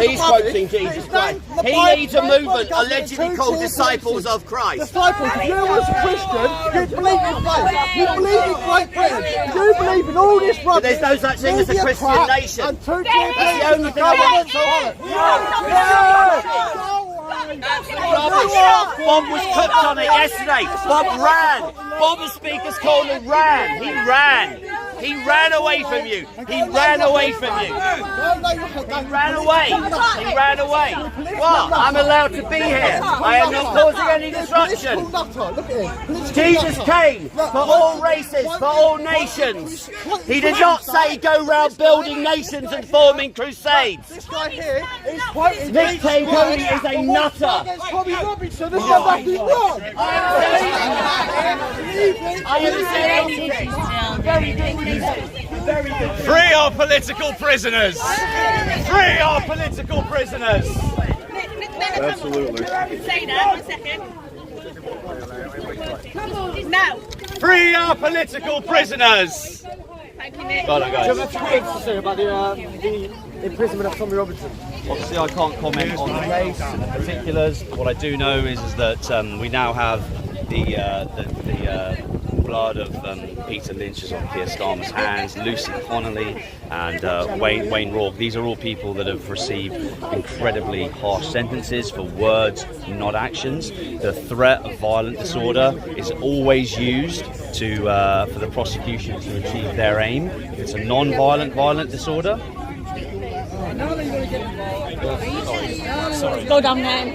He's quoting Jesus Christ. He leads a movement allegedly called Disciples of Christ. Disciples, if you was a Christian, you believe in faith. You believe in Great Britain. You believe in all this rubbish. But there's no such thing as a Christian nation. That's the only thing I want to talk about. Bob was cooked on it yesterday. Bob ran. Bob, the Speaker's corner, ran. He ran. He ran away from you. He ran away. Well, I'm allowed to be here. I am not causing any disruption. Jesus came for all races, for all nations. He did not say go round building nations and forming crusades. This guy here is quoting Nick Cody is a nutter. Tommy Robinson has done nothing wrong. I haven't said anything. Very good. Very good. Free our political prisoners! Free our political prisoners! Absolutely. Say that, 1 second. No. Free our political prisoners! Thank you, Nick. Well done, guys. Do you have anything to say about the imprisonment of Tommy Robinson? Obviously, I can't comment on the case and the particulars. What I do know is that we now have the blood of Peter Lynch is on Keir Starmer's hands, Lucy Connolly and Wayne Rourke. These are all people that have received incredibly harsh sentences for words, not actions. The threat of violent disorder is always used for the prosecution to achieve their aim. It's a non-violent violent disorder. Sorry. Go down there.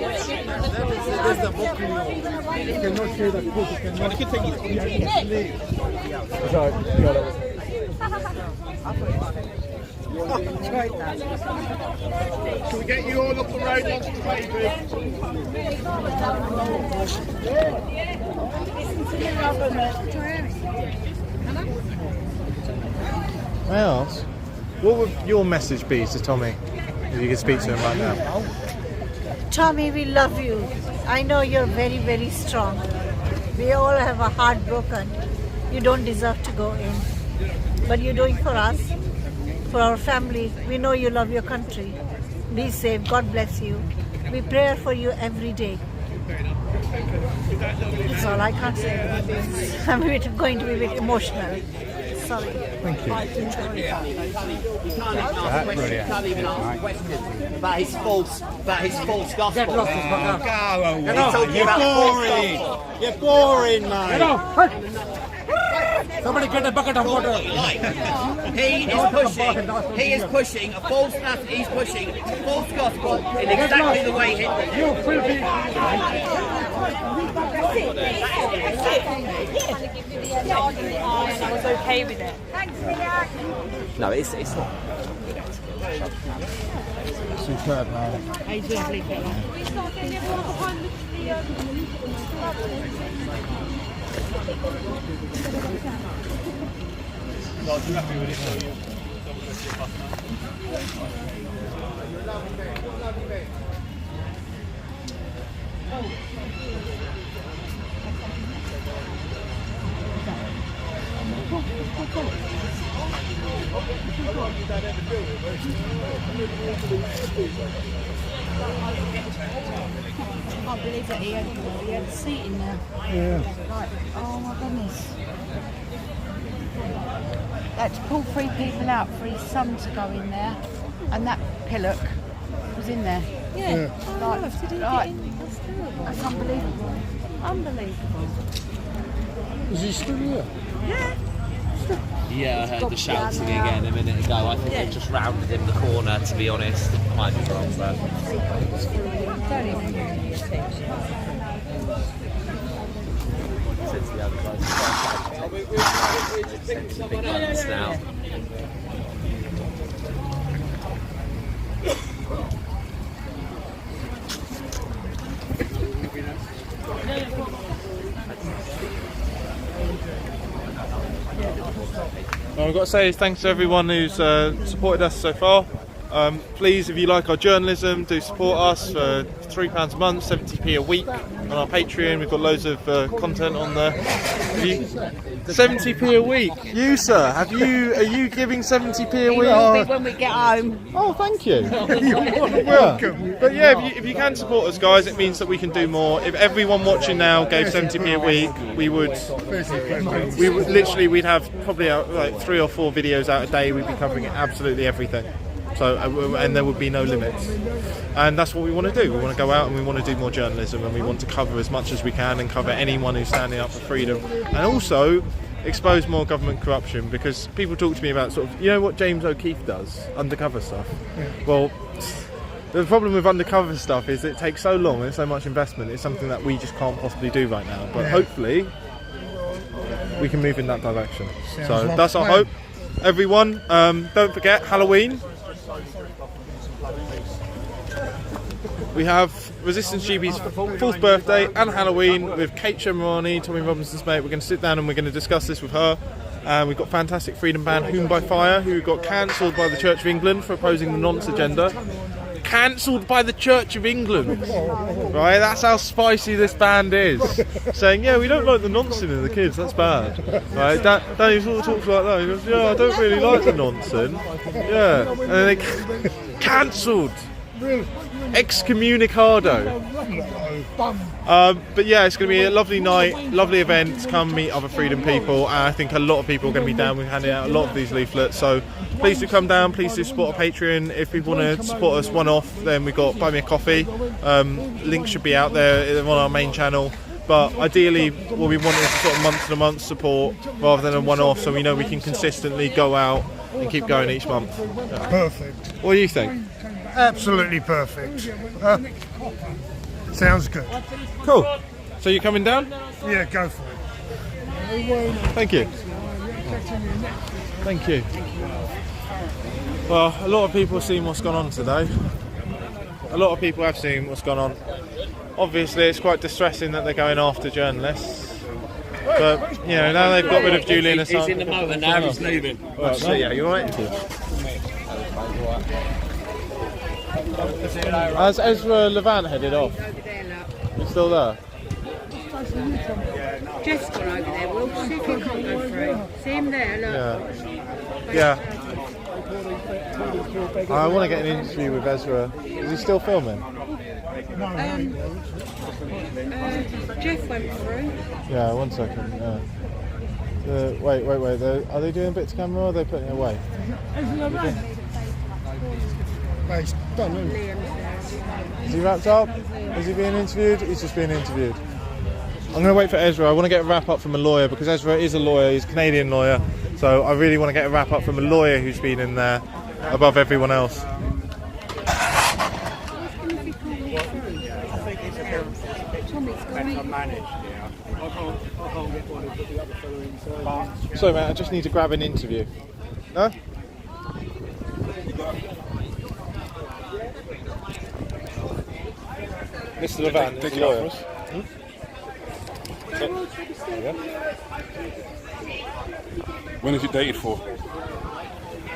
Can we get you all up the road next to Miles, what would your message be to Tommy if you could speak to him right now? Tommy, we love you. I know you're very, very strong. We all have a heart broken. You don't deserve to go in. But you're doing for us, for our family. We know you love your country. Be safe. God bless you. We pray for you every day. That's all I can't say. I'm going to be a bit emotional. Sorry. Thank you. You can't even ask questions about his false gospel. Get lost, He's talking about false gospel. You're boring, man. Somebody get a bucket of water. He is pushing a false message. He's pushing a false gospel in exactly the way he. You filthy. I was okay with it. No, it's not. Superb, man. He's lovely, I can't believe that he had a seat in there. Yeah. Like, oh my goodness. That to pull 3 people out for his son to go in there, and that pillock was in there. Yeah. Like, Did he like, get in? That's terrible. that's unbelievable. Unbelievable. Is he still here? Yeah. Yeah, I heard the shouting again a minute ago. I think they've just rounded him the corner, to be honest. Might be wrong, but... Said to the other guys, send some big guns now. Well, I've got to say thanks to everyone who's supported us so far. Please, if you like our journalism, do support us for £3 a month, 70p a week on our Patreon. We've got loads of content on there. 70p a week. You, sir, are you giving 70p a week? We will be when we get home. Oh, thank you. You're welcome. But yeah, if you can support us, guys, it means that we can do more. If everyone watching now gave 70p a week, we'd have probably like 3 or 4 videos out a day. We'd be covering absolutely everything. So, and there would be no limits. And that's what we want to do. We want to go out and we want to do more journalism, and we want to cover as much as we can and cover anyone who's standing up for freedom, and also expose more government corruption, because people talk to me about sort of, you know what James O'Keefe does, undercover stuff. Well, the problem with undercover stuff is it takes so long and so much investment. It's something that we just can't possibly do right now, but hopefully we can move in that direction. So that's our hope. Everyone, don't forget Halloween. We have Resistance GB's 4th birthday and Halloween with Kate Shemarani, Tommy Robinson's mate. We're going to sit down and we're going to discuss this with her. We've got fantastic freedom band Whom by Fire, who got cancelled by the Church of England for opposing the nonce agenda. Cancelled by the Church of England, right? That's how spicy this band is. Saying, yeah, we don't like the nonsense of the kids, that's bad, right? Danny sort of talks like that. He goes, yeah, I don't really like the nonsense. Yeah, and then they cancelled, excommunicado. But yeah, it's going to be a lovely night, lovely event. Come meet other freedom people, and I think a lot of people are going to be down. We're handing out a lot of these leaflets, so please do come down. Please do support our Patreon. If people want to support us one-off, then we've got Buy Me a Coffee. Links should be out there on our main channel. But ideally, we'll be wanting sort of month-to-month support rather than a one-off, so we know we can consistently go out and keep going each month. Perfect. What do you think? Absolutely perfect. Sounds good. Cool. So you coming down? Yeah, go for it. Thank you. Thank you. Well, a lot of people have seen what's gone on today. A lot of people have seen what's gone on. Obviously, it's quite distressing that they're going after journalists. But, you know, now they've got rid of Julian Assange. He's in the motor now, he's leaving. Right, so yeah, you alright? Has Ezra Levant headed off? He's still there? Jeff's gone over there. We'll see if he can't go through. See him there, look. Yeah. I want to get an interview with Ezra. Is he still filming? Jeff went through. Yeah, 1 second. Yeah. Wait. Are they doing a bit to camera or are they putting it away? He's done, isn't he? Is he wrapped up? Is he being interviewed? He's just being interviewed. I'm going to wait for Ezra. I want to get a wrap up from a lawyer because Ezra is a lawyer. He's a Canadian lawyer. So I really want to get a wrap up from a lawyer who's been in there above everyone else. Sorry mate, I just need to grab an interview. No? Mr. Levant is a lawyer. When is it dated for?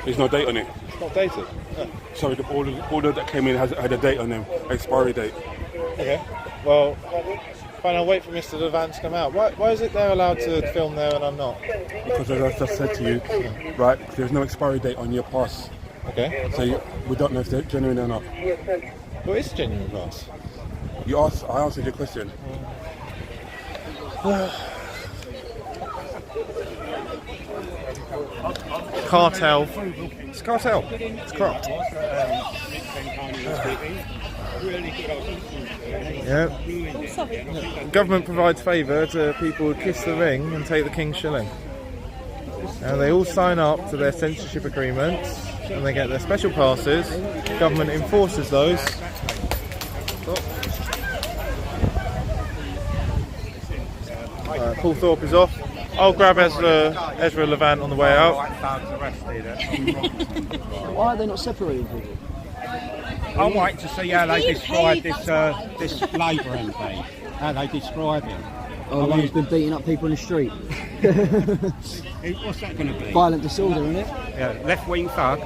There's no date on it. It's not dated? No. Sorry, the order that came in had a date on them, expiry date. Okay. Well, fine, I'll wait for Mr. Levant to come out. Why is it they're allowed to film there and I'm not? Because as I just said to you, right, there's no expiry date on your pass. Okay. So we don't know if they're genuine or not. What is a genuine pass? I answered your question. Cartel. It's cartel. It's corrupt. Yeah. Government provides favour to people who kiss the ring and take the king's shilling. And they all sign up to their censorship agreements and they get their special passes. Government enforces those. Paul Thorpe is off. I'll grab Ezra Levant on the way out. Why are they not separated? I'd like to see how they describe this Labour MP. How they describe him. Oh, the one who's been beating up people in the street. What's that going to be? Violent disorder, isn't it? Yeah, left-wing thug.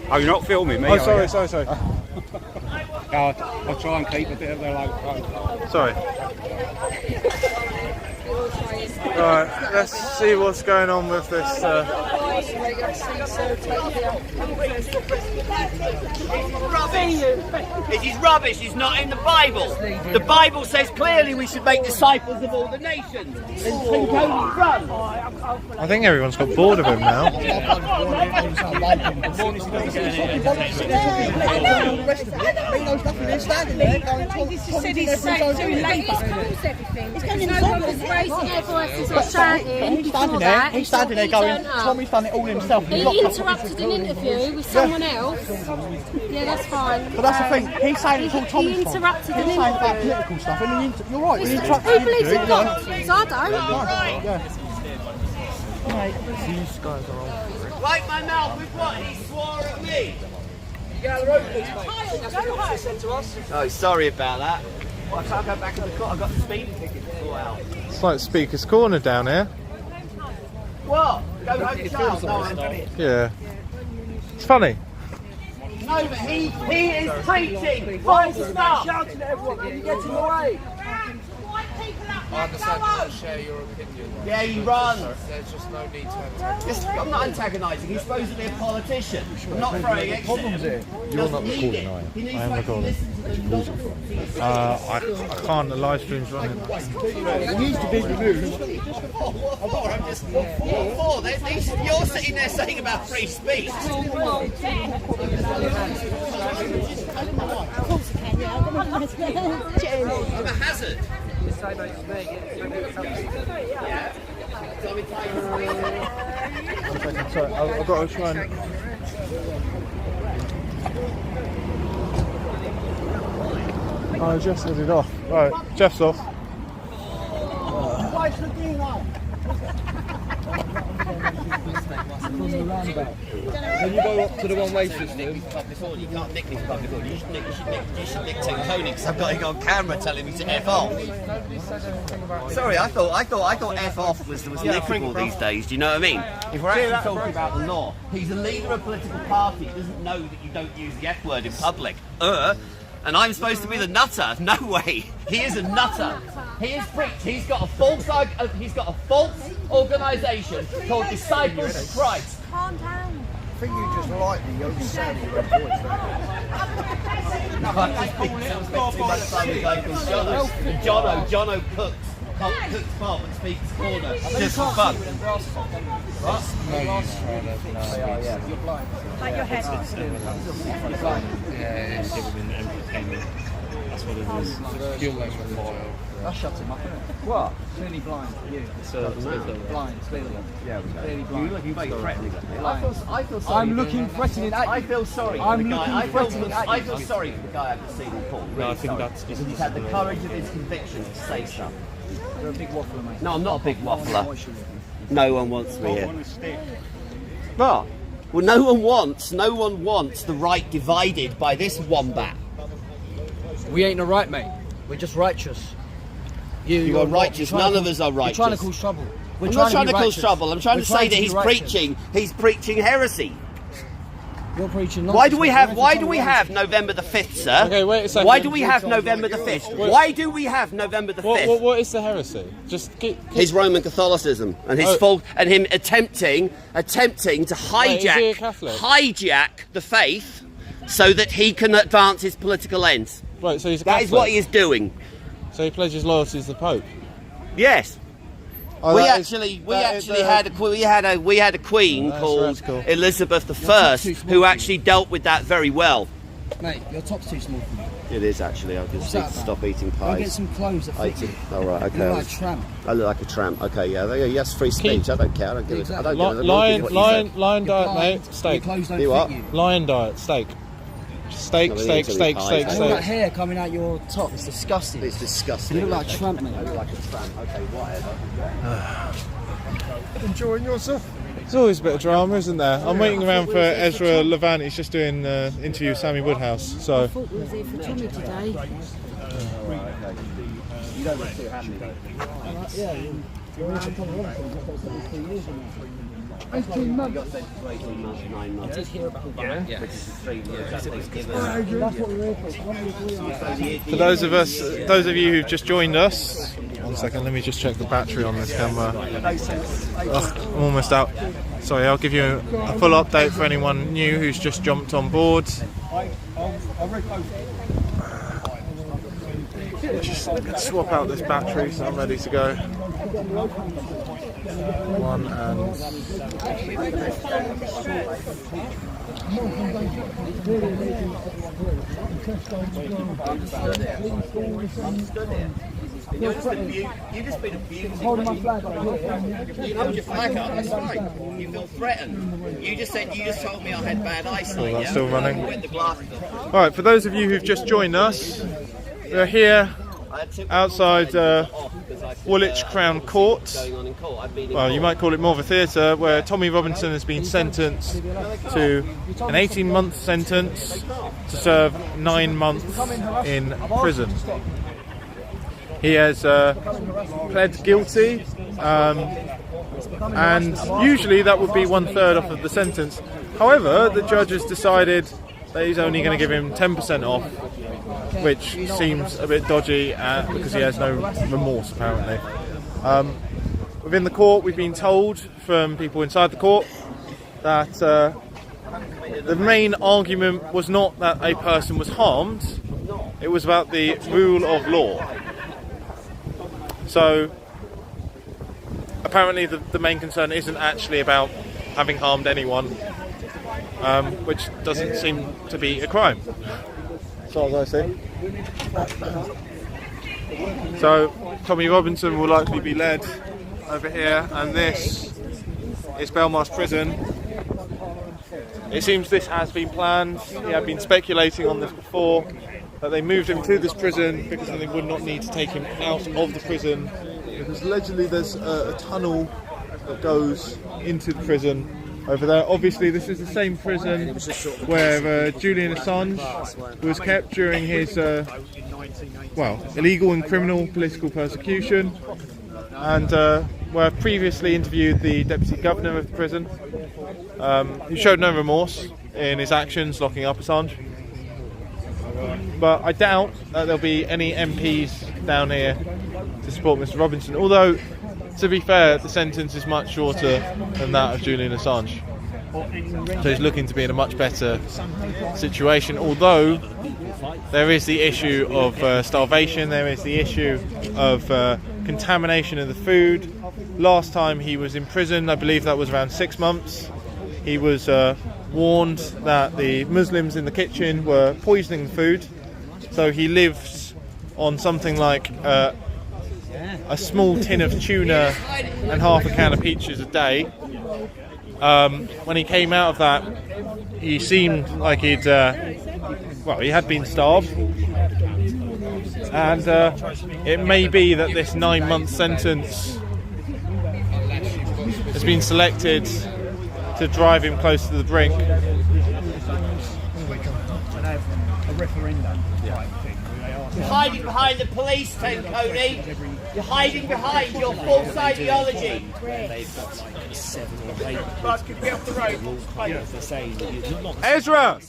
Oh, you're not filming me, Oh, are sorry. you? I'll try and keep a bit of their low profile. Sorry. Right, let's see what's going on with this. Rubbish! It is rubbish, it's not in the Bible. The Bible says clearly we should make disciples of all the nations. And think only run. I think everyone's got bored of him now. He's standing there going, Tommy's done it all himself. He interrupted an interview with someone else. Yeah, that's fine. But that's the thing, he's saying it's all Tommy's He interrupted an He's saying about interview. political stuff, and you're right, when he Who interrupts the believes interview, in God? Because I don't. These guys are all. Wipe my mouth with what? He swore at me. Oh, sorry about that. Well, I can't go back in the court. I've got the speeding ticket to sort out. It's like Speaker's Corner down here. What? Go home and child? No, I've done it. Yeah. It's funny. No, but he is teaching. Full stop. Shouting at everyone. You get in the way. I understand you don't share your opinion. Yeah, he runs. There's just no need to antagonize. I'm not antagonising. He's supposedly a politician. I'm not throwing extra. You're not recording, are you? I am recording. I can't. The live stream's running. It needs to be removed. I'm just you're sitting there saying about free speech. I'm a hazard. Sorry, I've got to try and. Oh, Jeff's headed off. Right, Jeff's off. When you go up to the one-way system, you can't nick this public order. You should nick Tony because I've got it on camera telling me to F off. Sorry, I thought F off was nickable these days. Do you know what I mean? If we're actually talking about the law, he's a leader of a political party. He doesn't know that you don't use the F word in public. And I'm supposed to be the nutter? No way. He is a nutter. He is preached. He's got a false organisation called Disciples of Christ. Calm down. I think you just like the young sound of your voice. Jono cooks pub and speaks corner just for fun. What? Like your head. Yeah, it's giving him entertainment. That's what it is. He'll make a file. that shuts him up, isn't it? What? Clearly blind. You. Blind, clearly. Yeah, clearly blind. You looking very threatening. I feel sorry. I'm looking threatening at you. I feel sorry. I'm looking threatening at you. I feel sorry for the guy I haven't seen in court. No, I think that's just. He's had the courage of his convictions to say stuff. You're a big waffler, mate. No, I'm not a big waffler. No one wants me here. But, well, no one wants the right divided by this wombat. We ain't no right, mate. We're just righteous. You are righteous. None of us are righteous. You're trying to cause trouble. I'm not trying to cause trouble. I'm trying to say that he's preaching heresy. You're preaching nonsense. Why do we have November the 5th, sir? Okay, wait a second. Why do we have November the 5th? Why do we have November the 5th? What is the heresy? Just his Roman Catholicism and his fault, and him attempting to hijack the faith so that he can advance his political ends. Right, so he's a That Catholic. is what he is doing. So he pledges loyalty to the Pope. Yes. Oh, we had a queen called Elizabeth I, who actually dealt with that very well. Mate, your top's too small for me. It is actually. I just need to stop eating pies. I'll get some clothes that fit you. All right, okay. You look like a tramp. I look like a tramp. Okay, yeah. Yes, free speech. I don't care. I don't give a. I don't give a. Lion diet, mate. Steak. Your clothes don't fit you. Lion diet, steak. Steak. And all that hair coming out your top, it's disgusting. It's disgusting. You look like a tramp, mate. I look like a tramp. Okay, whatever. Enjoying yourself? There's always a bit of drama, isn't there? I'm waiting around for Ezra Levant. He's just doing an interview with Sammy Woodhouse. So. I thought we was here for Tommy today. You don't look too happy. Yeah, you're in trouble. It's 18 months. You got sent to 18 months, 9 months. I did hear about that. Yeah. Which is 3 months. That's what we're here for. For those of you who've just joined us, 1 second, let me just check the battery on this camera. I'm almost out. Sorry, I'll give you a full update for anyone new who's just jumped on board. Just swap out this battery so I'm ready to go. One and... You've just been abused. You hold your flag up, that's fine. You feel threatened. You just told me I had bad eyesight. That's still running. With the glasses on. Alright, for those of you who've just joined us, we're here outside Woolwich Crown Court. Well, you might call it more of a theatre, where Tommy Robinson has been sentenced to an 18-month sentence to serve 9 months in prison. He has pled guilty, and usually that would be 1/3 off of the sentence. However, the judge has decided that he's only going to give him 10% off, which seems a bit dodgy because he has no remorse apparently. Within the court, we've been told from people inside the court that the main argument was not that a person was harmed, it was about the rule of law. So apparently the main concern isn't actually about having harmed anyone, which doesn't seem to be a crime, as far as I see. So Tommy Robinson will likely be led over here, and this is Belmarsh Prison. It seems this has been planned. He had been speculating on this before, that they moved him to this prison because then they would not need to take him out of the prison, because allegedly there's a tunnel that goes into the prison over there. Obviously this is the same prison where Julian Assange was kept during his illegal and criminal political persecution, and where I've previously interviewed the Deputy Governor of the prison, who showed no remorse in his actions locking up Assange. But I doubt that there'll be any MPs down here to support Mr. Robinson, although, to be fair, the sentence is much shorter than that of Julian Assange. So he's looking to be in a much better situation, although there is the issue of starvation, there is the issue of contamination of the food. Last time he was in prison, I believe that was around 6 months, he was warned that the Muslims in the kitchen were poisoning the food, so he lived on something like a small tin of tuna and half a can of peaches a day. When he came out of that, he seemed like he had been starved, and it may be that this 9-month sentence has been selected to drive him close to the brink. You're hiding behind the police tent, Cody. You're hiding behind your false ideology. Ezra!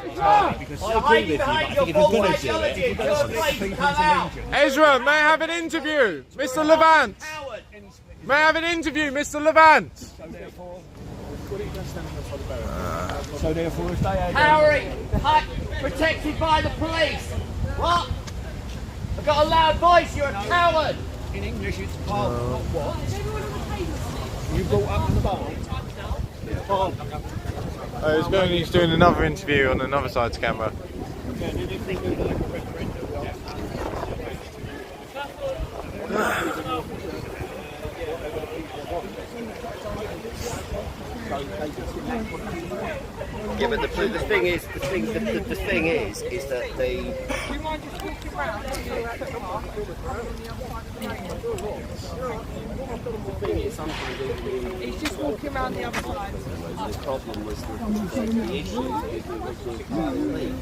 You're hiding behind your false ideology. If you're afraid to come out. Ezra, may I have an interview? Mr. Levant! May I have an interview, Mr. Levant? Cowering, protected by the police. What? I've got a loud voice, you're a coward. In English it's palm, not what? You brought up in the barn? Palm. He's doing another interview on another side's camera. Yeah, but the thing is that they. Do you mind just walking around? He's just walking around the other side. The problem was the issue with the police.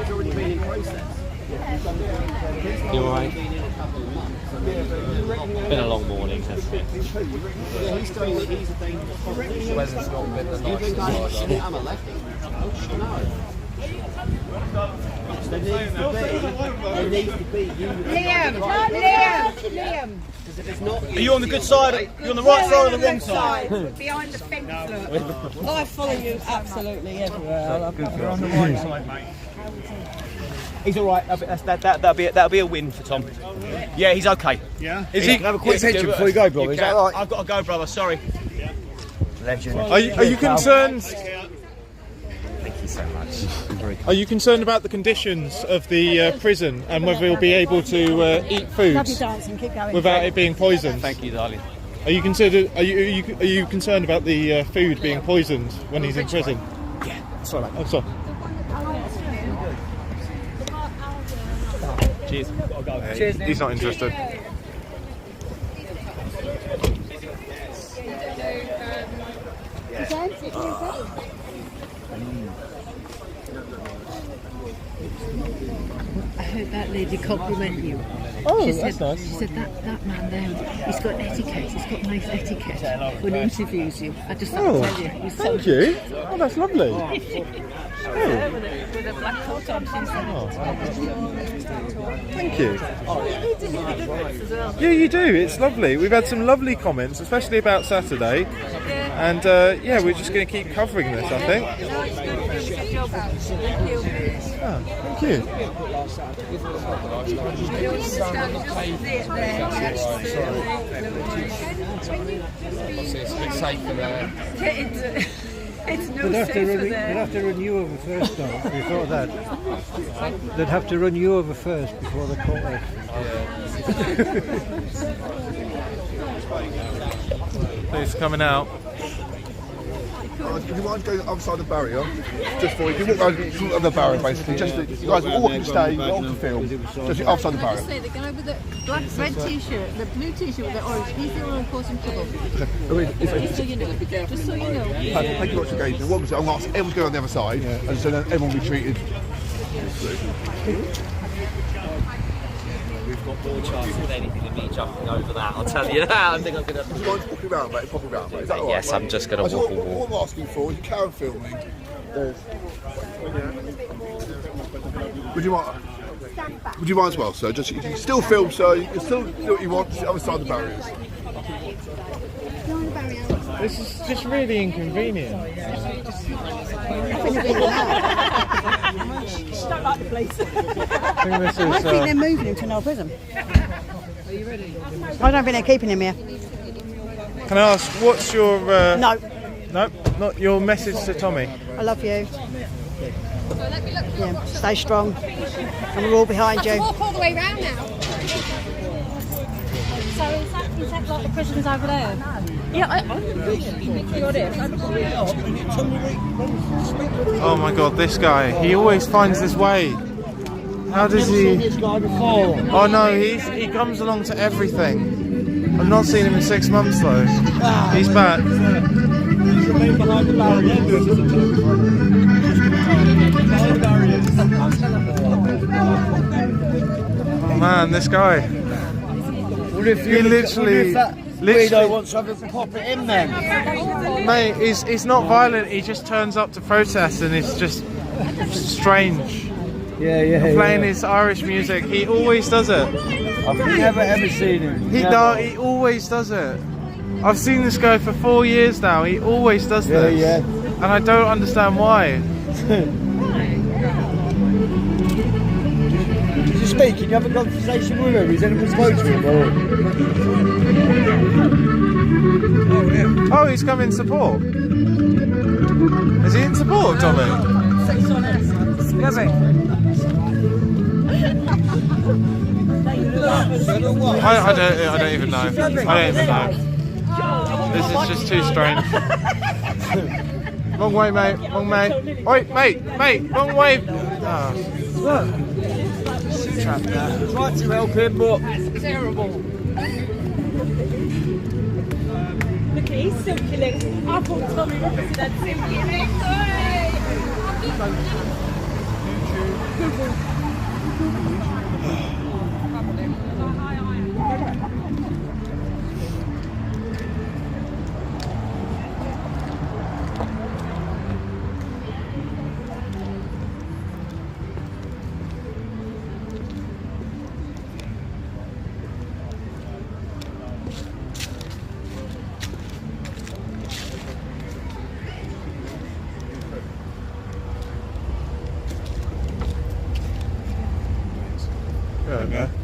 It's already been in process. You alright? Been a long morning, hasn't it? Yeah, he's saying that he's a dangerous politician. Weather's not been the nicest. I'm a lefty. No. There needs to be Liam! Because if it's not, are you on the good side? You're on the right side or the wrong side? Behind the fence, look. I follow you absolutely everywhere. You're on the right side, mate. He's all right. That'll be a win for Tom. Yeah, he's okay. Yeah. Is he? Have a quick picture before you go, brother. Is that right? I've got to go, brother. Sorry. Legend. Are you concerned? Thank you so much. Are you concerned about the conditions of the prison and whether he'll be able to eat food without it being poisoned? Thank you, darling. Are you concerned about the food being poisoned when he's in prison? Yeah. Sorry, mate. Oh, sorry. Cheers. Cheers. He's not interested. I heard that lady compliment you. Oh, she that's said, nice. She said that man there, he's got etiquette. He's got nice etiquette when he interviews you. I just thought I'd tell you. He's so Thank you. Oh, that's lovely. With a black coat on, she's Thank you. Yeah, you do. It's lovely. We've had some lovely comments, especially about Saturday. And yeah, we're just going to keep covering this, I think. Oh, thank you. It's a bit safer there. It's no They'd safer have to run you over first, though, before that. They'd have to run you over first before the court. It's coming out. If you mind going outside the barrier, just for you walk over the barrier basically. Just you guys all can stay, all can film. Just outside the Can I barrier. just say, the guy with the black, red t-shirt, the blue t-shirt with the orange, he's the one causing trouble. Just so you know. Just so you know. Thank you very much for engaging. What was it? I'm going to ask everyone to go on the other side, and so then everyone will be treated. We've got more chance of anything than me jumping over that, I'll tell you that. I think I'm going to... Would you mind walking around, mate? Pop around, mate. Is that all right? Yes, I'm just going to walk. What I'm asking for is you carry on filming. Would you mind as well, sir? Just you can still film, sir. You can still do what you want. Just the other side of the barriers. This is just really inconvenient. Just don't like the place. I think they're moving him to another prison. Are you ready? I don't think they're keeping him here. Can I ask, what's your... No. No, not your message to Tommy. I love you. Yeah, stay strong. And we're all behind you. Walk all the way round now. So is that like the prisons over there? Yeah, Oh my god, this guy. He always finds his way. How does he... This guy before. Oh no, he comes along to everything. I've not seen him in 6 months though. He's back. Oh man, this guy. He literally... Guido wants to have a pop at him then. Mate, he's not violent, he just turns up to protest and it's just strange. Yeah. Playing his Irish music, he always does it. I've never ever seen him. He always does it. I've seen this guy for 4 years now, he always does this. Yeah. And I don't understand why. Did you speak? Can you have a conversation with him? Is anyone spoke to him? Oh, he's come in support. Is he in support, Tommy? I don't even know. I don't even know. This is just too strange. Wrong way, mate. Wrong way. Wait, mate. Wrong way. Oh. Trapped there. Tried to help him, but Terrible. look, he's silky legs. I thought Tommy Robertson had silky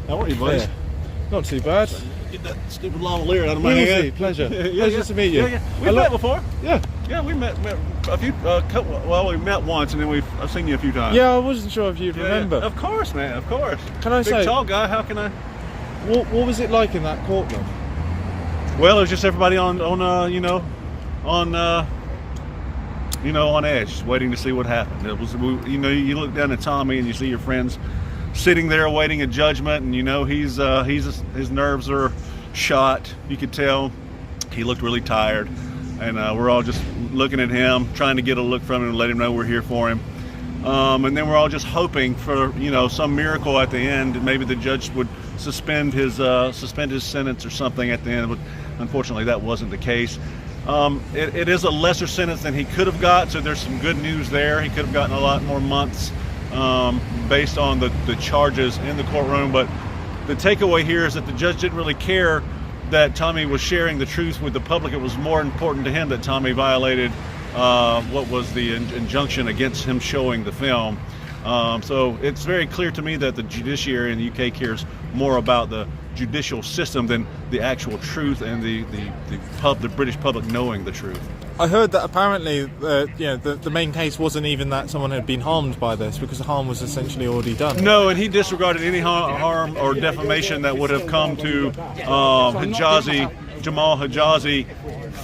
How are you, boys? Yeah. Not too bad. Get that stupid lavalier out of my Easy, head. pleasure. Yeah, Pleasure to meet you. Yeah. We've met before. Yeah. Yeah, we met a few. Well, we met once, and then I've seen you a few times. Yeah, I wasn't sure if you'd remember. Of course, man. Of course. Can I Big say, tall guy? How can I? What was it like in that courtroom? Well, it was just everybody on edge, waiting to see what happened. It was, you look down at Tommy and you see your friends sitting there awaiting a judgment, and his nerves are shot. You could tell he looked really tired, and we're all just looking at him, trying to get a look from him and let him know we're here for him. And then we're all just hoping for some miracle at the end, and maybe the judge would suspend his sentence or something at the end. But unfortunately, that wasn't the case. It is a lesser sentence than he could have got, so there's some good news there. He could have gotten a lot more months based on the charges in the courtroom. But the takeaway here is that the judge didn't really care that Tommy was sharing the truth with the public. It was more important to him that Tommy violated what was the injunction against him showing the film. So it's very clear to me that the judiciary in the UK cares more about the judicial system than the actual truth and the British public knowing the truth. I heard that apparently the main case wasn't even that someone had been harmed by this, because the harm was essentially already done. No, and he disregarded any harm or defamation that would have come to Jamal Hijazi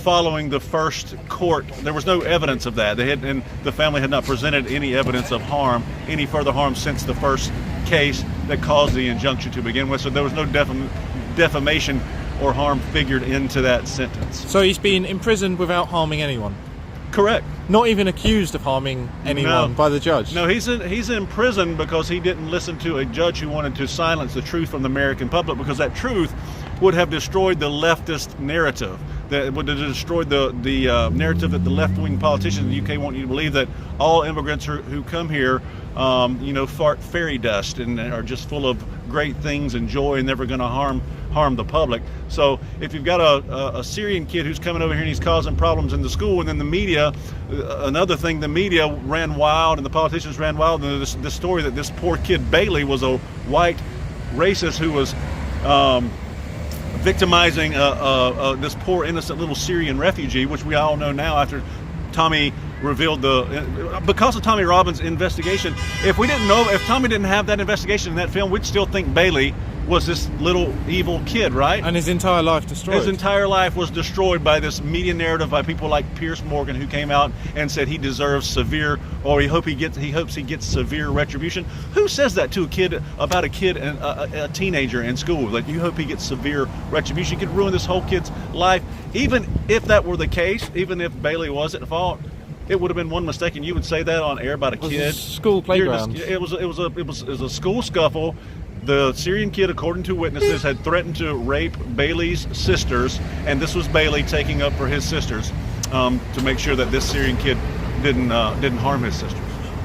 following the first court. There was no evidence of that. And the family had not presented any evidence of harm, any further harm since the first case that caused the injunction to begin with. So there was no defamation or harm figured into that sentence. So he's been imprisoned without harming anyone? Correct. Not even accused of harming anyone by the judge? No, he's in prison because he didn't listen to a judge who wanted to silence the truth from the American public, because that truth would have destroyed the leftist narrative. That would have destroyed the narrative that the left-wing politicians in the UK want you to believe, that all immigrants who come here fart fairy dust and are just full of great things and joy and never going to harm the public. So if you've got a Syrian kid who's coming over here and he's causing problems in the school, and then the media, another thing, the media ran wild and the politicians ran wild, and the story that this poor kid Bailey was a white racist who was victimizing this poor innocent little Syrian refugee, which we all know now after Tommy revealed because of Tommy Robbins' investigation. If Tommy didn't have that investigation in that film, we'd still think Bailey was this little evil kid, right? And his entire life destroyed. His entire life was destroyed by this media narrative, by people like Piers Morgan, who came out and said he deserves severe, or he hopes he gets severe retribution. Who says that to a kid about a teenager in school? Like, you hope he gets severe retribution? You could ruin this whole kid's life. Even if that were the case, even if Bailey was at fault, it would have been one mistake, and you would say that on air about a kid. It was a school playground. It was a school scuffle. The Syrian kid, according to witnesses, had threatened to rape Bailey's sisters, and this was Bailey taking up for his sisters to make sure that this Syrian kid didn't harm his sisters.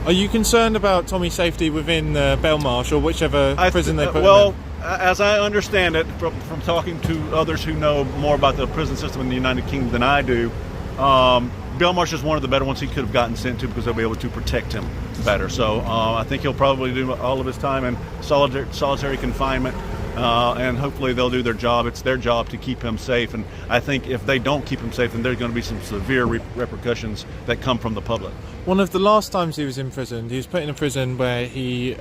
Are you concerned about Tommy's safety within Belmarsh or whichever prison they put him in? Well, as I understand it, from talking to others who know more about the prison system in the United Kingdom than I do, Belmarsh is one of the better ones he could have gotten sent to, because they'll be able to protect him better. So I think he'll probably do all of his time in solitary confinement, and hopefully they'll do their job. It's their job to keep him safe, and I think if they don't keep him safe, then there's going to be some severe repercussions that come from the public. One of the last times he was imprisoned, he was put in a prison where he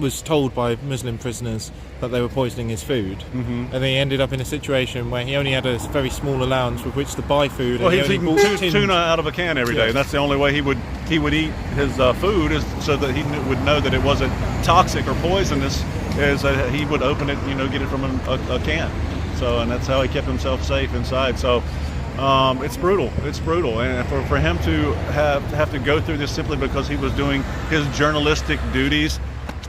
was told by Muslim prisoners that they were poisoning his food, and then he ended up in a situation where he only had a very small allowance with which to buy food. Well, he was eating tuna out of a can every day, and that's the only way he would eat his food, is so that he would know that it wasn't toxic or poisonous, is that he would open it, get it from a can. So, and that's how he kept himself safe inside. So it's brutal. It's brutal, and for him to have to go through this simply because he was doing his journalistic duties,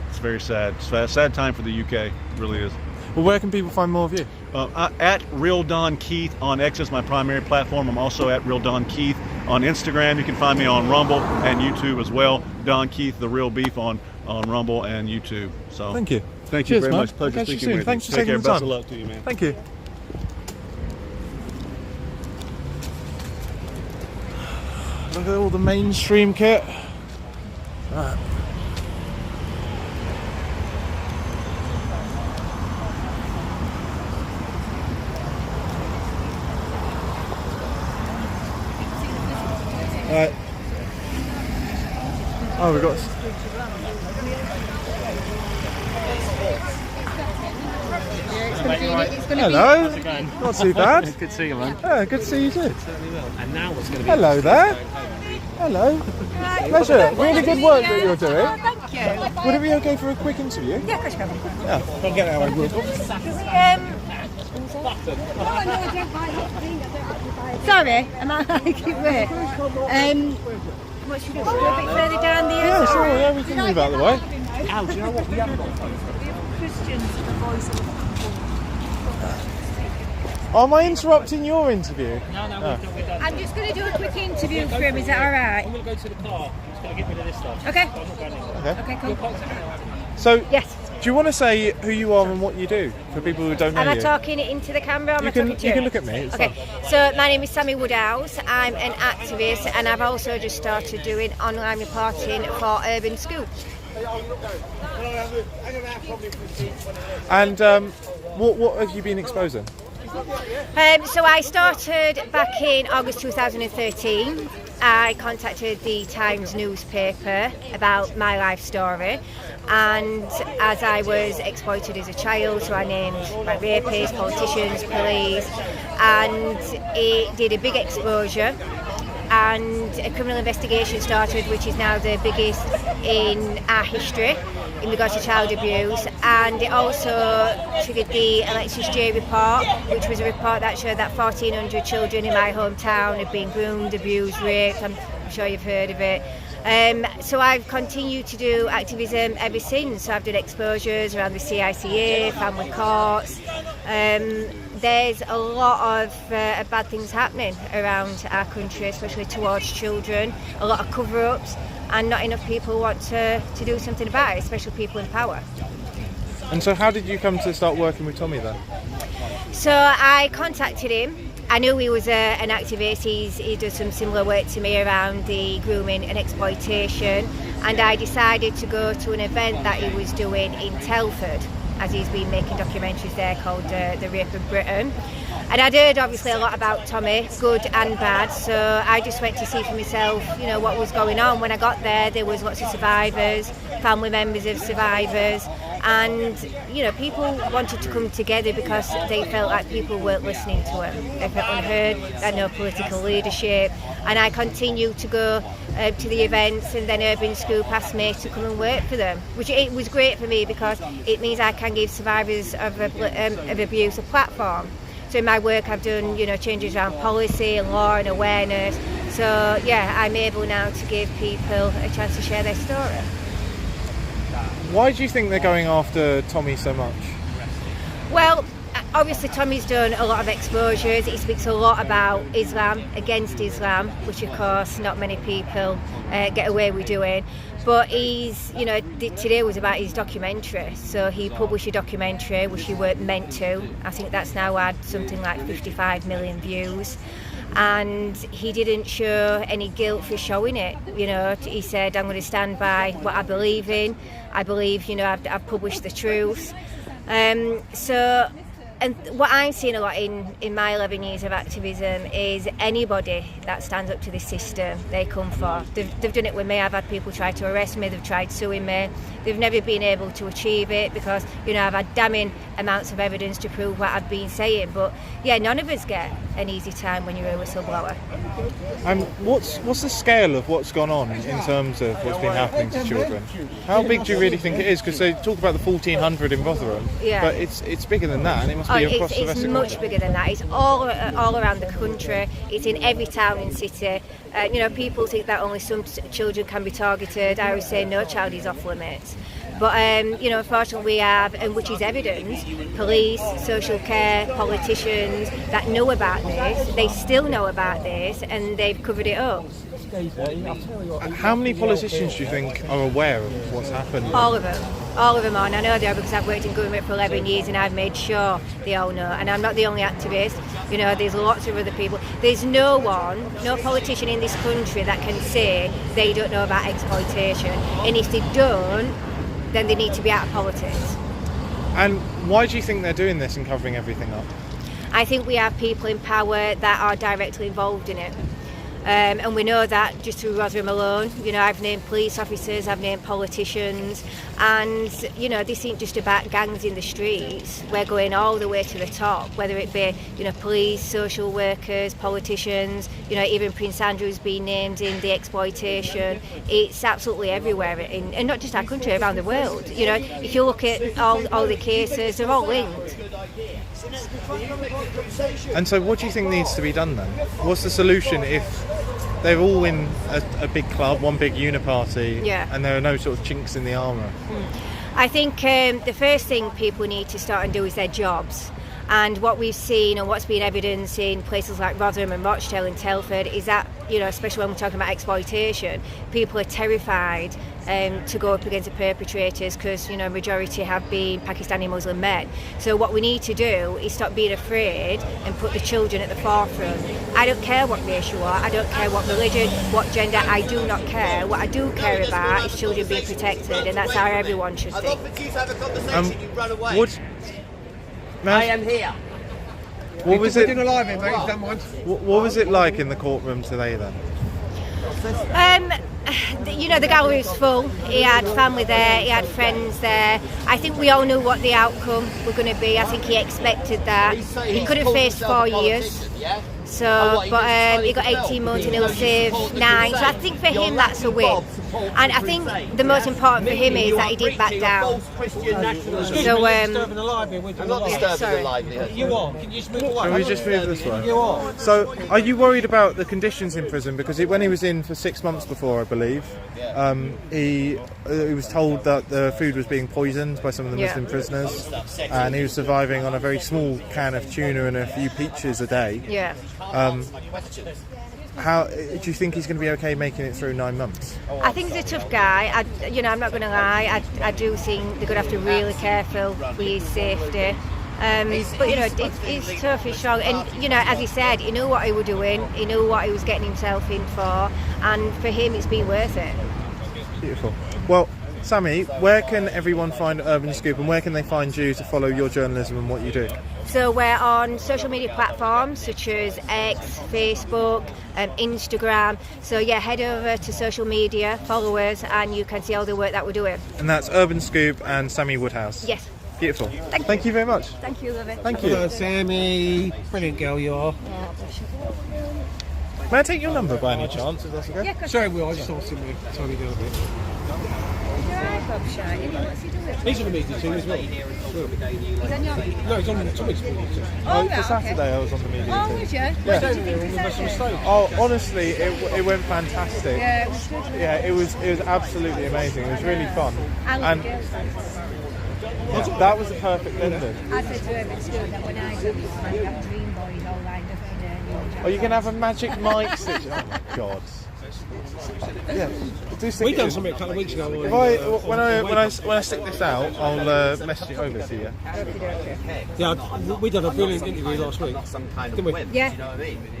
it's very sad. It's a sad time for the UK. It really is. Well, where can people find more of you? At Real Don Keith on X is my primary platform. I'm also at Real Don Keith on Instagram. You can find me on Rumble and YouTube as well. Don Keith, the Real Beef on Rumble and YouTube. So thank you. Thank you very much. Pleasure speaking with you. Thanks for taking the time. Best of luck to you, man. Thank you. Look at all the mainstream kit. Right. Right. Oh, we've got. Hello. How's it going? Not too bad. Good to see you, man. Yeah, good to see you too. And now what's going to be? Hello there. Hello. Pleasure. Really good work that you're doing. Oh, thank you. Would it be okay for a quick interview? Yeah, of course you can. Yeah. Don't get that one. Sorry, I keep waiting. What should we do? Go a bit further down the Yeah, sure, yeah, we can move out of the way. Al, do you know what? We haven't got Christians, the voice of Am I interrupting your interview? No, Oh. we're done. I'm just going to do a quick interview for him. Is that all right? I'm going to go to the car. I'm just going to get rid of this stuff. Okay. I'm not going anywhere. Okay. Okay, cool. So, yes. Do you want to say who you are and what you do for people who don't know Am I you? talking into the camera or am I You can- talking to you can look at me, it's Okay, so my name is Sammy Woodhouse. I'm an activist and I've also just started doing online reporting for Urban Scoop. And what have you been exposing? So I started back in August 2013. I contacted the Times newspaper about my life story, and as I was exploited as a child, so I named my rapists, politicians, police, and it did a big exposure, and a criminal investigation started, which is now the biggest in our history in regards to child abuse. And it also triggered the Alexis J report, which was a report that showed that 1,400 children in my hometown had been groomed, abused, raped. I'm sure you've heard of it. So I've continued to do activism ever since. So I've done exposures around the CICA, family courts. There's a lot of bad things happening around our country, especially towards children, a lot of cover-ups, and not enough people want to do something about it, especially people in power. And so how did you come to start working with Tommy then? So I contacted him. I knew he was an activist. He does some similar work to me around the grooming and exploitation, and I decided to go to an event that he was doing in Telford, as he's been making documentaries there called The Rape of Britain. And I'd heard obviously a lot about Tommy, good and bad, so I just went to see for myself, you know, what was going on. When I got there was lots of survivors, family members of survivors, and, you know, people wanted to come together because they felt like people weren't listening to them. They felt unheard, they had no political leadership, and I continued to go to the events, and then Urban Scoop asked me to come and work for them, which it was great for me because it means I can give survivors of abuse a platform. So in my work I've done, you know, changes around policy and law and awareness. So yeah, I'm able now to give people a chance to share their story. Why do you think they're going after Tommy so much? Well, obviously Tommy's done a lot of exposures. He speaks a lot about Islam, against Islam, which of course not many people get away with doing. But he's, you know, today was about his documentary. So he published a documentary, which he weren't meant to. I think that's now had something like 55 million views. And he didn't show any guilt for showing it. You know, he said, I'm going to stand by what I believe in. I believe, you know, I've published the truth. And what I'm seeing a lot in my 11 years of activism is anybody that stands up to this system, they come for. They've done it with me. I've had people try to arrest me. They've tried suing me. They've never been able to achieve it because, you know, I've had damning amounts of evidence to prove what I've been saying. But yeah, none of us get an easy time when you're a whistleblower. And what's the scale of what's gone on in terms of what's been happening to children? How big do you really think it is? Because they talk about the 1,400 in Rotherham, Yeah. but it's bigger than that, and it must be across the rest It's of much bigger than that. It's all around the country. It's in every town and city. You know, people think that only some children can be targeted. I always say no child is off limits. But, you know, unfortunately we have, and which is evidence, police, social care, politicians that know about this, they still know about this, and they've covered it up. How many politicians do you think are aware of what's happened? All of them are, and I know they are because I've worked in government for 11 years and I've made sure they all know. And I'm not the only activist, you know, there's lots of other people. There's no politician in this country that can say they don't know about exploitation, and if they don't, then they need to be out of politics. And why do you think they're doing this and covering everything up? I think we have people in power that are directly involved in it. And we know that just through Rotherham alone. You know, I've named police officers, I've named politicians, and, you know, this ain't just about gangs in the streets. We're going all the way to the top, whether it be, you know, police, social workers, politicians, you know, even Prince Andrew's been named in the exploitation. It's absolutely everywhere, and not just our country, around the world. You know, if you look at all the cases, they're all linked. And so what do you think needs to be done then? What's the solution if they're all in a big club, one big uniparty, Yeah. and there are no sort of chinks in the armour. I think the first thing people need to start and do is their jobs. And what we've seen and what's been evidenced in places like Rotherham and Rochdale and Telford is that, especially when we're talking about exploitation, people are terrified to go up against the perpetrators because, majority have been Pakistani Muslim men. So what we need to do is stop being afraid and put the children at the forefront. I don't care what race you are, I don't care what religion, what gender, I do not care. What I do care about is children being protected, and that's how everyone should think. I am here. What was it? What was it like in the courtroom today then? The gallery was full. He had family there, he had friends there. I think we all knew what the outcome were going to be. I think he expected that. He could have faced 4 years. So, but he got 18 months and he'll save 9. So I think for him that's a win. And I think the most important for him is that he did back down. So, I'm not disturbing the livelihood. You are. Can you just move away? Can we just move this way? You are. So, are you worried about the conditions in prison? Because when he was in for 6 months before, I believe, he was told that the food was being poisoned by some of the Muslim prisoners, and he was surviving on a very small can of tuna and a few peaches a day. Yeah. How do you think he's going to be okay making it through 9 months? I think he's a tough guy. I'm not going to lie. I do think they're going to have to be really careful with his safety. But it's tough, it's strong, and as he said, he knew what he was doing, he knew what he was getting himself in for, and for him, it's been worth it. Beautiful. Well, Sammy, where can everyone find Urban Scoop, and where can they find you to follow your journalism and what you do? So we're on social media platforms such as X, Facebook, Instagram. So head over to social media, follow us, and you can see all the work that we're doing. And that's Urban Scoop and Sammy Woodhouse. Yes. Beautiful. Thank you very much. Thank you, love it. Thank you. Hello, Sammy. Brilliant girl you are. May I take your number by any chance? If that's okay? Yeah, sorry, Will. I just thought something tiny girl a bit. He's on the media team as well. No, he's on Tommy's media team. For Saturday I was on the media team. Was you? Yeah. Oh, honestly, it went fantastic. Yeah, it was good. Yeah, it was absolutely amazing. It was really fun. And that was a perfect ending. I said to him at school that when I do this, I have dream boys all lined up in there. Oh, you can have a magic mic situation. Oh my god. Yeah, we done something a couple of weeks ago. When I stick this out, I'll message it over to you. Yeah, we done a brilliant interview last week, didn't we? Yeah.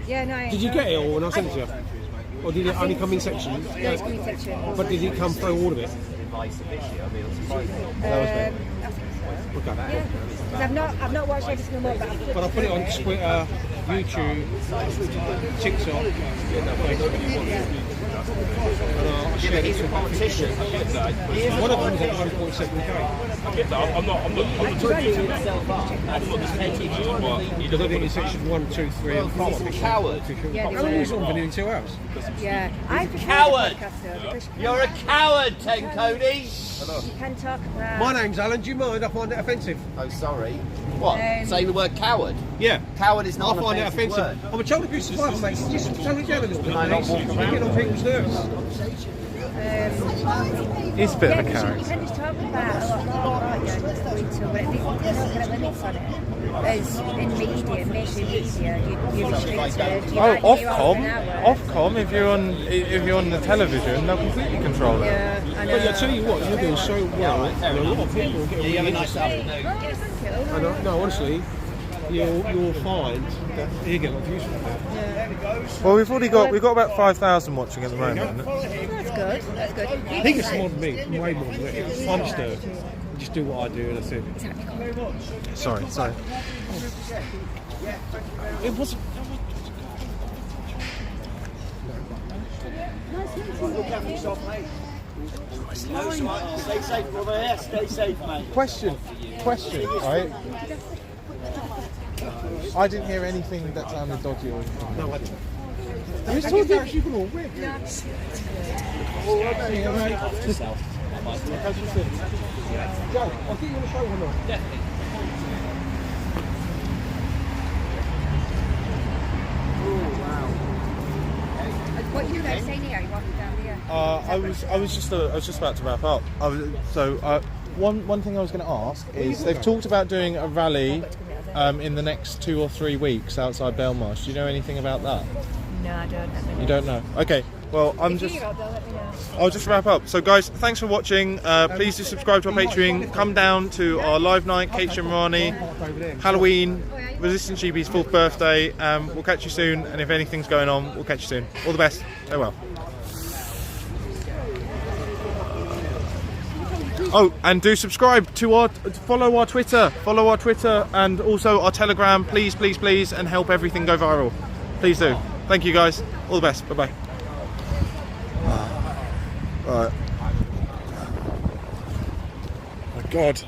Yeah, no. Did you get it all when I sent it to you? Or did it only come in sections? No, it's come in sections. But did it come through all of it? I think so. Okay. Yeah. Because I've not watched every single one, But I put it on Twitter, YouTube, TikTok. Yeah, but he's a politician. One of them is at 1.7k. I get that. I'm not taking myself up. I'm not just taking it. Because I think it's section 1, 2, 3 and 4. He's a coward. How long was it on? Been in 2 hours? Yeah. Coward! You're a coward, Ten Cody! You can talk about... My name's Alan, do you mind? I find it offensive. Oh, sorry. What? Say the word coward? Yeah. Coward is not I find it offensive. word. I'm a child abuse survivor, mate. Just tone it down a little bit. You're getting on people's nerves. He's a bit of a You character. can just talk about a lot more, but there's not kind of limits on it. As in media, mainstream media, you're restricted. Ofcom. If you're on the television, they'll completely control it. Yeah, I know. But I tell you what, you're doing so well, and a lot of people are getting really interested. No, honestly, you'll find that you get a lot of views from that. Well, we've got about 5,000 watching at the moment. That's good. That's good. He gets more than me, way more than me. I'm just just do what I do, and that's it. Sorry. It wasn't. Stay safe, brother. Yeah, stay safe, mate. Question, right? I didn't hear anything that sounded dodgy or anything. No, I didn't. You was talking. You can all win. Joe, I'll get you on the show or not? Definitely. What you I was just about to wrap up. One thing I was going to ask is they've talked about doing a rally in the next 2 or 3 weeks outside Belmarsh. Do you know anything about that? No, I don't know. You don't know? Okay. Well, I'll just wrap up. So, guys, thanks for watching. Please do subscribe to our Patreon. Come down to our live night, Kate Shimrani, Halloween, Resistance GB's 4th birthday. We'll catch you soon. And if anything's going on, we'll catch you soon. All the best. Farewell. Oh, and do subscribe to follow our Twitter, and also our Telegram, please, please, please, and help everything go viral. Please do. Thank you, guys. All the best. Bye-bye. All right. Oh, my God.